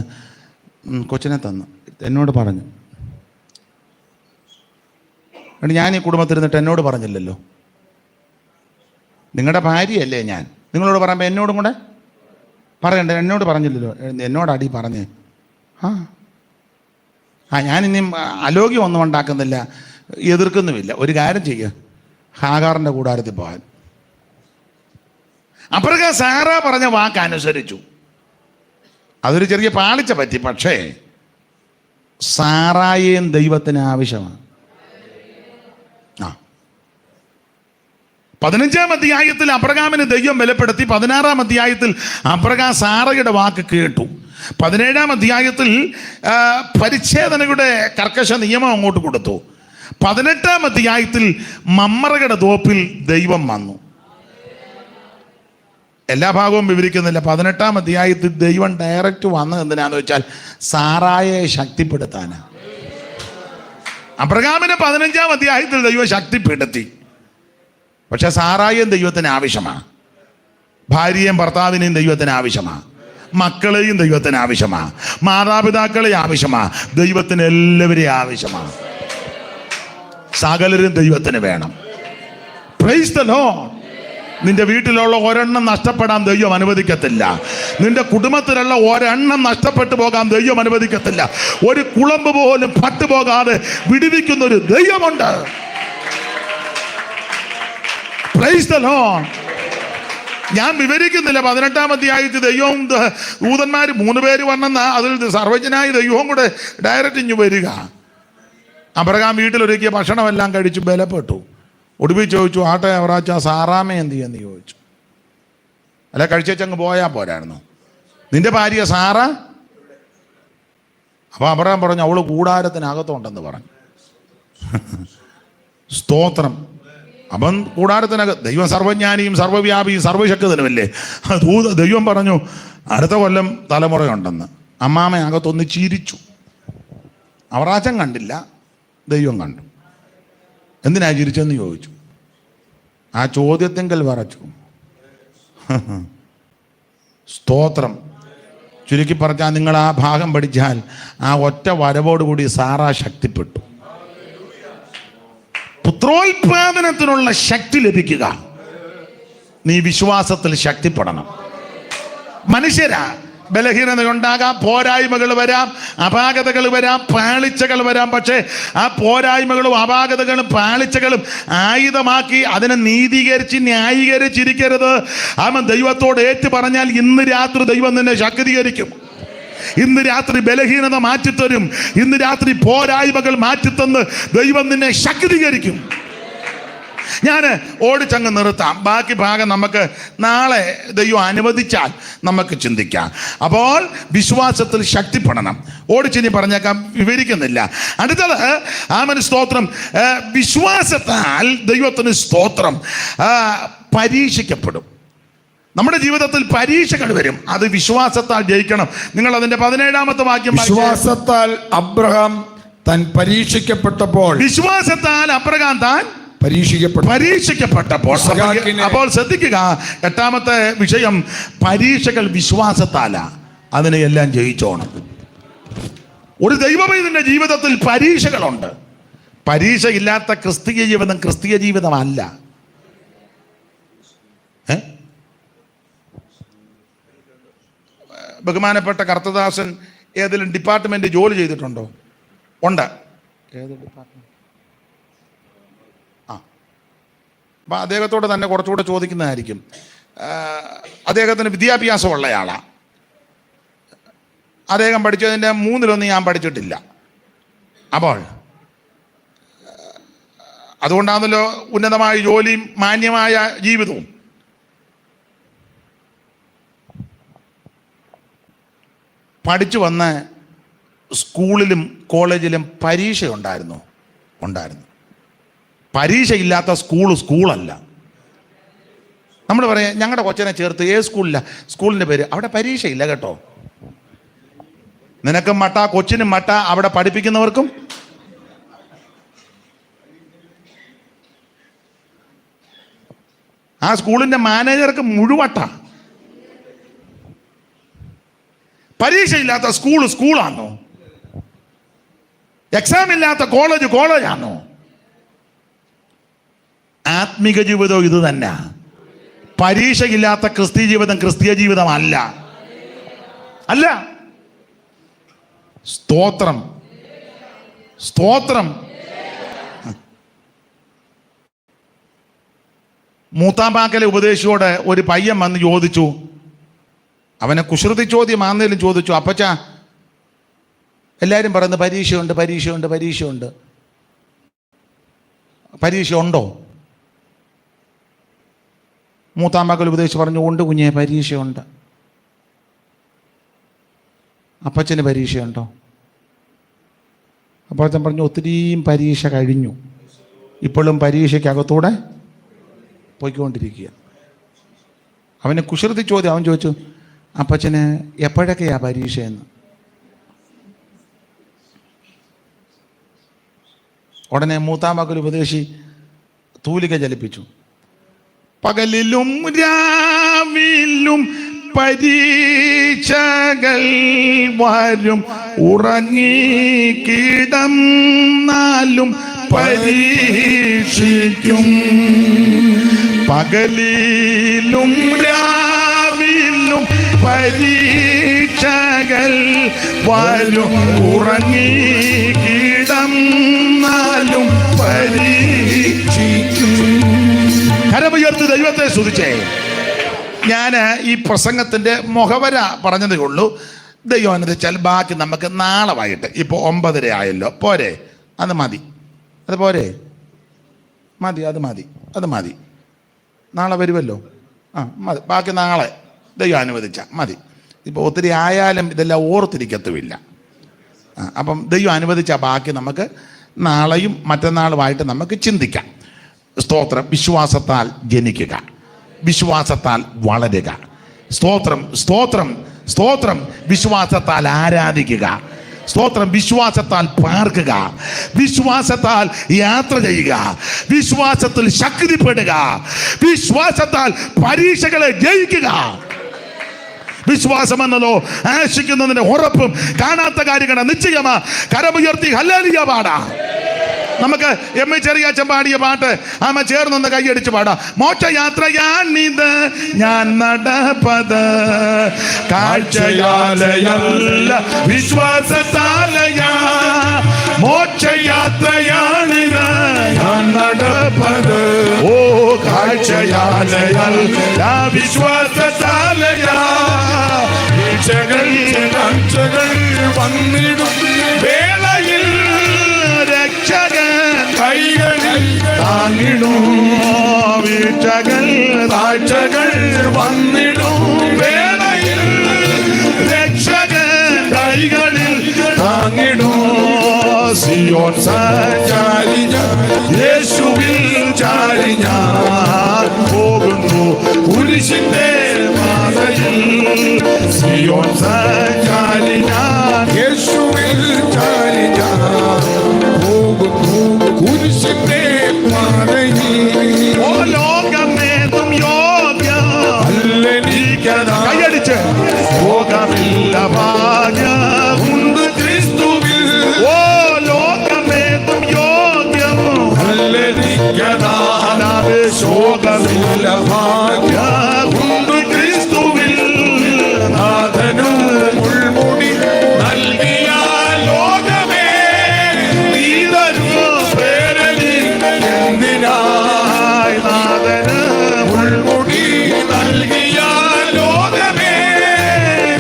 കൊച്ചിനെ തന്നു, എന്നോട് പറഞ്ഞു. ഞാൻ ഈ കുടുംബത്തിരുന്നിട്ട് എന്നോട് പറഞ്ഞില്ലല്ലോ. നിങ്ങളുടെ ഭാര്യയല്ലേ ഞാൻ, നിങ്ങളോട് പറയുമ്പോൾ എന്നോടും കൂടെ പറയണ്ടേ? എന്നോട് പറഞ്ഞില്ലല്ലോ, എന്നോടടി പറഞ്ഞേ. ഞാനിനിയും അലോഗ്യം ഒന്നും ഉണ്ടാക്കുന്നില്ല, എതിർക്കുന്നുമില്ല. ഒരു കാര്യം ചെയ്യുക, ഹാഗാറിൻ്റെ കൂടാരത്തിൽ പോകാൻ. അബ്രഹാം സാറ പറഞ്ഞ വാക്കനുസരിച്ചു. അതൊരു ചെറിയ പാളിച്ച പറ്റി. പക്ഷേ സാറായേയും ദൈവത്തിന് ആവശ്യമാണ്. 15-ാം അധ്യായത്തിൽ അബ്രഹാമിന് ദൈവം ബലപ്പെടുത്തി. 16-ാം അധ്യായത്തിൽ അബ്രഹാം സാറയുടെ വാക്ക് കേട്ടു. 17-ാം അധ്യായത്തിൽ പരിച്ഛേദനയുടെ കർക്കശ നിയമം അങ്ങോട്ട് കൊടുത്തു. 18-ാം അധ്യായത്തിൽ മമ്മറയുടെ തോപ്പിൽ ദൈവം വന്നു. എല്ലാ ഭാഗവും വിവരിക്കുന്നില്ല. 18-ാം അധ്യായത്തിൽ ദൈവം ഡയറക്റ്റ് വന്നത് എന്തിനാന്ന് വെച്ചാൽ സാറായെ ശക്തിപ്പെടുത്താനാണ്. അബ്രഹാമിനെ 15-ാം അധ്യായത്തിൽ ദൈവം ശക്തിപ്പെടുത്തി. പക്ഷെ സാറായെയും ദൈവത്തിന് ആവശ്യമാണ്, ഭാര്യയും ഭർത്താവിനെയും ദൈവത്തിന് ആവശ്യമാണ്, മക്കളെയും ദൈവത്തിന് ആവശ്യമാണ്, മാതാപിതാക്കളെയും ആവശ്യമാണ്, ദൈവത്തിന് എല്ലാവരെയും ആവശ്യമാണ്. സകലരും ദൈവത്തിന് വേണം. Price the Lord. നിന്റെ വീട്ടിലുള്ള ഒരെണ്ണം നഷ്ടപ്പെടാൻ ദൈവം അനുവദിക്കത്തില്ല. നിന്റെ കുടുംബത്തിലുള്ള ഒരെണ്ണം നഷ്ടപ്പെട്ടു പോകാൻ ദൈവം അനുവദിക്കത്തില്ല. ഒരു കുളമ്പ് പോലും പട്ടുപോകാതെ വിടുവിക്കുന്ന ഒരു ദൈവമുണ്ട്. Price the Lord. ഞാൻ വിവരിക്കുന്നില്ല. 18-ാം അധ്യായത്തിൽ ദൈവവും ദൂതന്മാർ 3 പേര് വന്നെന്ന അതിൽ സർവജ്ഞനായ ദൈവവും കൂടെ ഡയറക്റ്റ് ഇഞ്ഞു വരിക. അബ്രഹാം വീട്ടിലൊരുക്കിയ ഭക്ഷണമെല്ലാം കഴിച്ചു ബലപ്പെട്ടു. ഒടുവിൽ ചോദിച്ചു, ആട്ടെ അവറാച്ച സാറാമ എന്ത് ചെയ്യുമെന്ന് ചോദിച്ചു. അല്ല, കഴിച്ചങ്ങ് പോയാൽ പോരായിരുന്നു, നിന്റെ ഭാര്യ സാറ? അപ്പോൾ അബ്രഹാം പറഞ്ഞു, അവള് കൂടാരത്തിനകത്തുണ്ടെന്ന് പറഞ്ഞു. സ്തോത്രം. അവൻ കൂടാരത്തിനകത്ത്, ദൈവം സർവജ്ഞാനിയും സർവ്വവ്യാപിയും സർവശക്തനുമല്ലേ. ദൈവം പറഞ്ഞു അടുത്ത കൊല്ലം തലമുറയുണ്ടെന്ന്. അമ്മാമ അകത്തൊന്ന് ചിരിച്ചു. അവറാച്ചൻ കണ്ടില്ല, ദൈവം കണ്ടു. എന്തിനാ ചിരിച്ചെന്ന് ചോദിച്ചു. ആ ചോദ്യത്തെങ്കിൽ വരച്ചു. സ്തോത്രം. ചുരുക്കി പറഞ്ഞാൽ നിങ്ങൾ ആ ഭാഗം പഠിച്ചാൽ ആ ഒറ്റ വരവോടുകൂടി സാറാ ശക്തിപ്പെട്ടു. പുത്രോത്പാദനത്തിനുള്ള ശക്തി ലഭിക്കുക, നീ വിശ്വാസത്തിൽ ശക്തിപ്പെടണം. മനുഷ്യരാ ബലഹീനതയുണ്ടാകാം, പോരായ്മകൾ വരാം, അപാകതകൾ വരാം, പാളിച്ചകൾ വരാം. പക്ഷേ ആ പോരായ്മകളും അപാകതകളും പാളിച്ചകളും ആയുധമാക്കി അതിനെ നീതീകരിച്ച് ന്യായീകരിച്ചിരിക്കരുത്. അവൻ ദൈവത്തോട് ഏറ്റു പറഞ്ഞാൽ ഇന്ന് രാത്രി ദൈവം നിന്നെ ശക്തീകരിക്കും. ഇന്ന് രാത്രി ബലഹീനത മാറ്റിത്തരും. ഇന്ന് രാത്രി പോരായ്മകൾ മാറ്റിത്തന്ന് ദൈവം നിന്നെ ശക്തീകരിക്കും. ഞാൻ ഓടിച്ചങ്ങ് നിർത്താം. ബാക്കി ഭാഗം നമുക്ക് നാളെ ദൈവം അനുവദിച്ചാൽ നമുക്ക് ചിന്തിക്കാം. അപ്പോൾ വിശ്വാസത്തിൽ ശക്തിപ്പെടണം. ഓടിച്ചിനി പറഞ്ഞേക്കാം, വിവരിക്കുന്നില്ല. അടുത്തത് ആമേൻ സ്തോത്രം. വിശ്വാസത്താൽ ദൈവത്തിന് സ്തോത്രം പരീക്ഷിക്കപ്പെടും. നമ്മുടെ ജീവിതത്തിൽ പരീക്ഷകൾ വരും, അത് വിശ്വാസത്താൽ ജയിക്കണം. നിങ്ങൾ അതിന്റെ 17-ാമത്തെ വാക്യം, വിശ്വാസത്താൽ അബ്രഹാം താൻ പരീക്ഷിക്കപ്പെട്ടപ്പോൾ, വിശ്വാസത്താൽ അബ്രഹാം താൻ പരീക്ഷിക്കപ്പെട്ടപ്പോൾ. അപ്പോൾ ശ്രദ്ധിക്കുക, 8-ാമത്തെ വിഷയം, പരീക്ഷകൾ വിശ്വാസത്താല. അതിനെ എല്ലാം ജയിച്ചോണം. ഒരു ദൈവമൈതിന്റെ ജീവിതത്തിൽ പരീക്ഷകളുണ്ട്. പരീക്ഷ ഇല്ലാത്ത ക്രിസ്തീയ ജീവിതം ക്രിസ്തീയ ജീവിതമല്ല. ബഹുമാനപ്പെട്ട കർത്തദാസൻ ഏതെങ്കിലും ഡിപ്പാർട്ട്മെന്റ് ജോലി ചെയ്തിട്ടുണ്ടോ? ഉണ്ട്. ഏത് ഡിപ്പാർട്ട്മെന്റ്? അപ്പം അദ്ദേഹത്തോട് തന്നെ കുറച്ചുകൂടെ ചോദിക്കുന്നതായിരിക്കും. അദ്ദേഹത്തിന് വിദ്യാഭ്യാസമുള്ളയാളാണ്. അദ്ദേഹം പഠിച്ചതിൻ്റെ 3-1 ഞാൻ പഠിച്ചിട്ടില്ല. അപ്പോൾ അതുകൊണ്ടാണല്ലോ ഉന്നതമായ ജോലിയും മാന്യമായ ജീവിതവും. പഠിച്ചു വന്ന് സ്കൂളിലും കോളേജിലും പരീക്ഷ ഉണ്ടായിരുന്നു. പരീക്ഷയില്ലാത്ത സ്കൂളല്ല. നമ്മൾ പറയാം, ഞങ്ങളുടെ കൊച്ചനെ ചേർത്ത് ഏത് സ്കൂളിലാണ്? സ്കൂളിൻ്റെ പേര്, അവിടെ പരീക്ഷയില്ല കേട്ടോ. നിനക്കും മട്ട, കൊച്ചിനും മട്ട, അവിടെ പഠിപ്പിക്കുന്നവർക്കും. ആ സ്കൂളിൻ്റെ മാനേജർക്ക് മുഴുവട്ട. പരീക്ഷയില്ലാത്ത സ്കൂളാണോ? എക്സാം ഇല്ലാത്ത കോളേജാണോ? ആത്മിക ജീവിതം ഇത് തന്നെ. പരീക്ഷയില്ലാത്ത ക്രിസ്തീയ ജീവിതം ക്രിസ്തീയ ജീവിതമല്ല. അല്ല. സ്തോത്രം. മൂത്താമ്പാക്കലെ ഉപദേശിയോട് ഒരു പയ്യൻ വന്ന് ചോദിച്ചു. അവനെ കുസൃതി ചോദ്യം ആന്നേലും ചോദിച്ചു, അപ്പച്ച എല്ലാവരും പറയുന്നത് പരീക്ഷയുണ്ട്. പരീക്ഷ ഉണ്ടോ? മൂത്താമ്പാക്കൽ ഉപദേശിച്ച് പറഞ്ഞു, ഉണ്ട് കുഞ്ഞെ, പരീക്ഷയുണ്ട്. അപ്പച്ചന് പരീക്ഷയുണ്ടോ? അപ്പച്ചൻ പറഞ്ഞു, ഒത്തിരിയും പരീക്ഷ കഴിഞ്ഞു, ഇപ്പോഴും പരീക്ഷയ്ക്കകത്തൂടെ പോയിക്കൊണ്ടിരിക്കുക. അവന് കുസൃതി ചോദ്യം. അവൻ ചോദിച്ചു, അപ്പച്ചന് എപ്പോഴൊക്കെയാ പരീക്ഷയെന്ന്. ഉടനെ മൂത്താമ്പാക്കൽ ഉപദേശി തൂലിക ചലിപ്പിച്ചു. പകലിലും രാവിലും പരീക്ഷകൾ വരും, ഉറങ്ങിക്കിടന്നാലും പരീക്ഷിക്കും. പകലിലും രാവിലും പരീക്ഷകൾ വരും, ഉറങ്ങിക്കിടന്നാലും പരീക്ഷിക്കും. കരമുയർത്തി ദൈവത്തെ സ്തുതിച്ചേ. ഞാൻ ഈ പ്രസംഗത്തിൻ്റെ മുഖവര പറഞ്ഞതേ ഉള്ളൂ. ദൈവം അനുവദിച്ചാൽ ബാക്കി നമുക്ക് നാളെ വൈകിട്ട്, ഇപ്പോൾ 9:30 ആയല്ലോ, പോരെ? അത് മതി, അത് പോരെ? മതി, അത് മതി. നാളെ വരുമല്ലോ. മതി, ബാക്കി നാളെ ദൈവം അനുവദിച്ചാൽ മതി. ഇപ്പോൾ ഒത്തിരി ആയാലും ഇതെല്ലാം ഓർത്തിരിക്കത്തുമില്ല. അപ്പം ദൈവം അനുവദിച്ചാൽ ബാക്കി നമുക്ക് നാളെയും മറ്റന്നാളുമായിട്ട് നമുക്ക് ചിന്തിക്കാം. സ്തോത്രം. വിശ്വാസത്താൽ ജനിക്കുക, വിശ്വാസത്താൽ വളരുക. സ്തോത്രം, സ്തോത്രം, സ്തോത്രം. വിശ്വാസത്താൽ ആരാധിക്കുക. സ്തോത്രം. വിശ്വാസത്താൽ പാർക്കുക, വിശ്വാസത്താൽ യാത്ര ചെയ്യുക, വിശ്വാസത്തിൽ ശക്തിപ്പെടുക, വിശ്വാസത്താൽ പരീക്ഷകളെ ജയിക്കുക. വിശ്വാസം എന്നതോ ആശിക്കുന്നതിന്റെ ഉറപ്പും കാണാത്ത കാര്യങ്ങളുടെ നിശ്ചയമാ. കരമുയർത്തി ഹല്ലേലൂയ പാടാ. നമുക്ക് ചെറിയാച്ചൻ പാടിയ പാട്ട് ആമ ചേർന്നൊന്ന് കൈയടിച്ച് പാടാം. മോക്ഷയാത്രയാണിത് ഞാൻ നടപ്പത്, കാഴ്ചയാലയല്ല വിശ്വാസത്താലയാ. മോക്ഷയാത്രയാണിത് ഞാൻ നടപ്പത്, ഓ കാഴ്ചയാലയല്ല വിശ്വാസത്താലയാ. വീഴ്ചകൾ വന്നിടും വേളയിൽ രക്ഷകൻ കൈകളിൽ താങ്ങിടും. വീഴ്ചകൾ താഴ്ചകൾ വന്നിടും വേളയിൽ രക്ഷകൻ കൈകളിൽ താങ്ങിടും. സിയോൻ സഞ്ചാരി ഞാൻ, യേശുവിൽ ചാരി ഞാൻ പോകുന്നു കുരിശിന്റെ പാതയിൽ. സിയോൻ സഞ്ചാരി ഞാൻ, യേശുവിൽ ചാരി ഞാൻ പോകുന്നു കുരിശിന്റെ പാതയിൽ. ഓ ലോകമേതും യോഗ്യം അല്ലെനിക്കതാ. കൈയടിച്ച് ലോകമില്ല ഭാഗ്യമുണ്ട് ക്രിസ്തുവിൽ. ഓ ലോകമേതും യോഗ്യം അല്ലെനിക്കതാ. ശോകമില്ല ഭാഗ്യമുണ്ട് ക്രിസ്തുവിൽ. നാഥനും മുൾമുടി നൽകിയ ലോകമേ നീതരു പേരനി എന്തിനായി. നാഥന് മുൾമുടി നൽകിയ ലോകമേ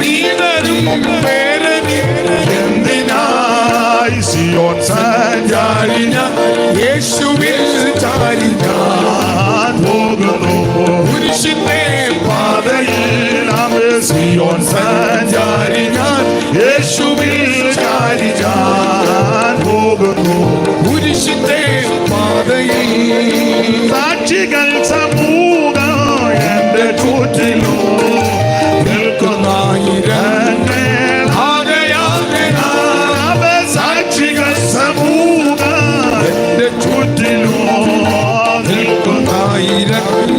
നീതരും പേരനി എന്തിനായി. സിയോൻ സഞ്ചാരി ഞാൻ, യേശുവിൽ ചാരി ഞാൻ പോകുന്നു കുരിശിന്റെ പാതയിൽ. സിയോൻ സഞ്ചാരി ഞാൻ, യേശുവിൽ ചാരി ഞാൻ പോകുന്നു കുരിശിന്റെ പാതയിൽ. സാക്ഷികൾ സമൂഹം എന്റെ ചുറ്റിലും നിൽക്കുന്നായിരങ്ങൾ സാക്ഷികൾ സമൂഹം എന്റെ ചുറ്റിലും നിൽക്കുന്നായിരങ്ങൾ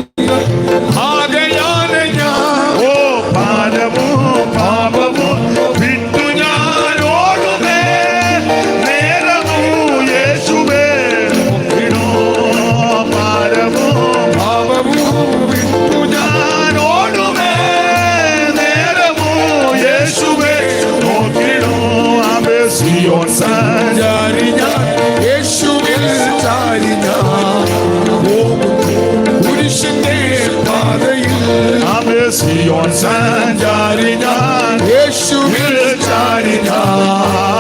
ആകയാണ് ഞാൻ. ഓ പാപവും പാപവും വിട്ടു ഞാൻ ഓടുമേ, നേരമോ യേശുവേ നോക്കിടോ. പാപവും പാപവും വിട്ടു ഞാൻ ഓടുമേ, നേരമോ യേശുവേ നോക്കിടോ. ആമേ. സിയോൻ സഞ്ചാരി ഞാൻ, യേശുവിൽ ചാരി ഞാൻ കുരിശിന്റെ പാതയിൽ. ആമേ. സിയോൻ സഞ്ചാരി ഞാൻ, യേശുവിൽ ചാരി ഞാൻ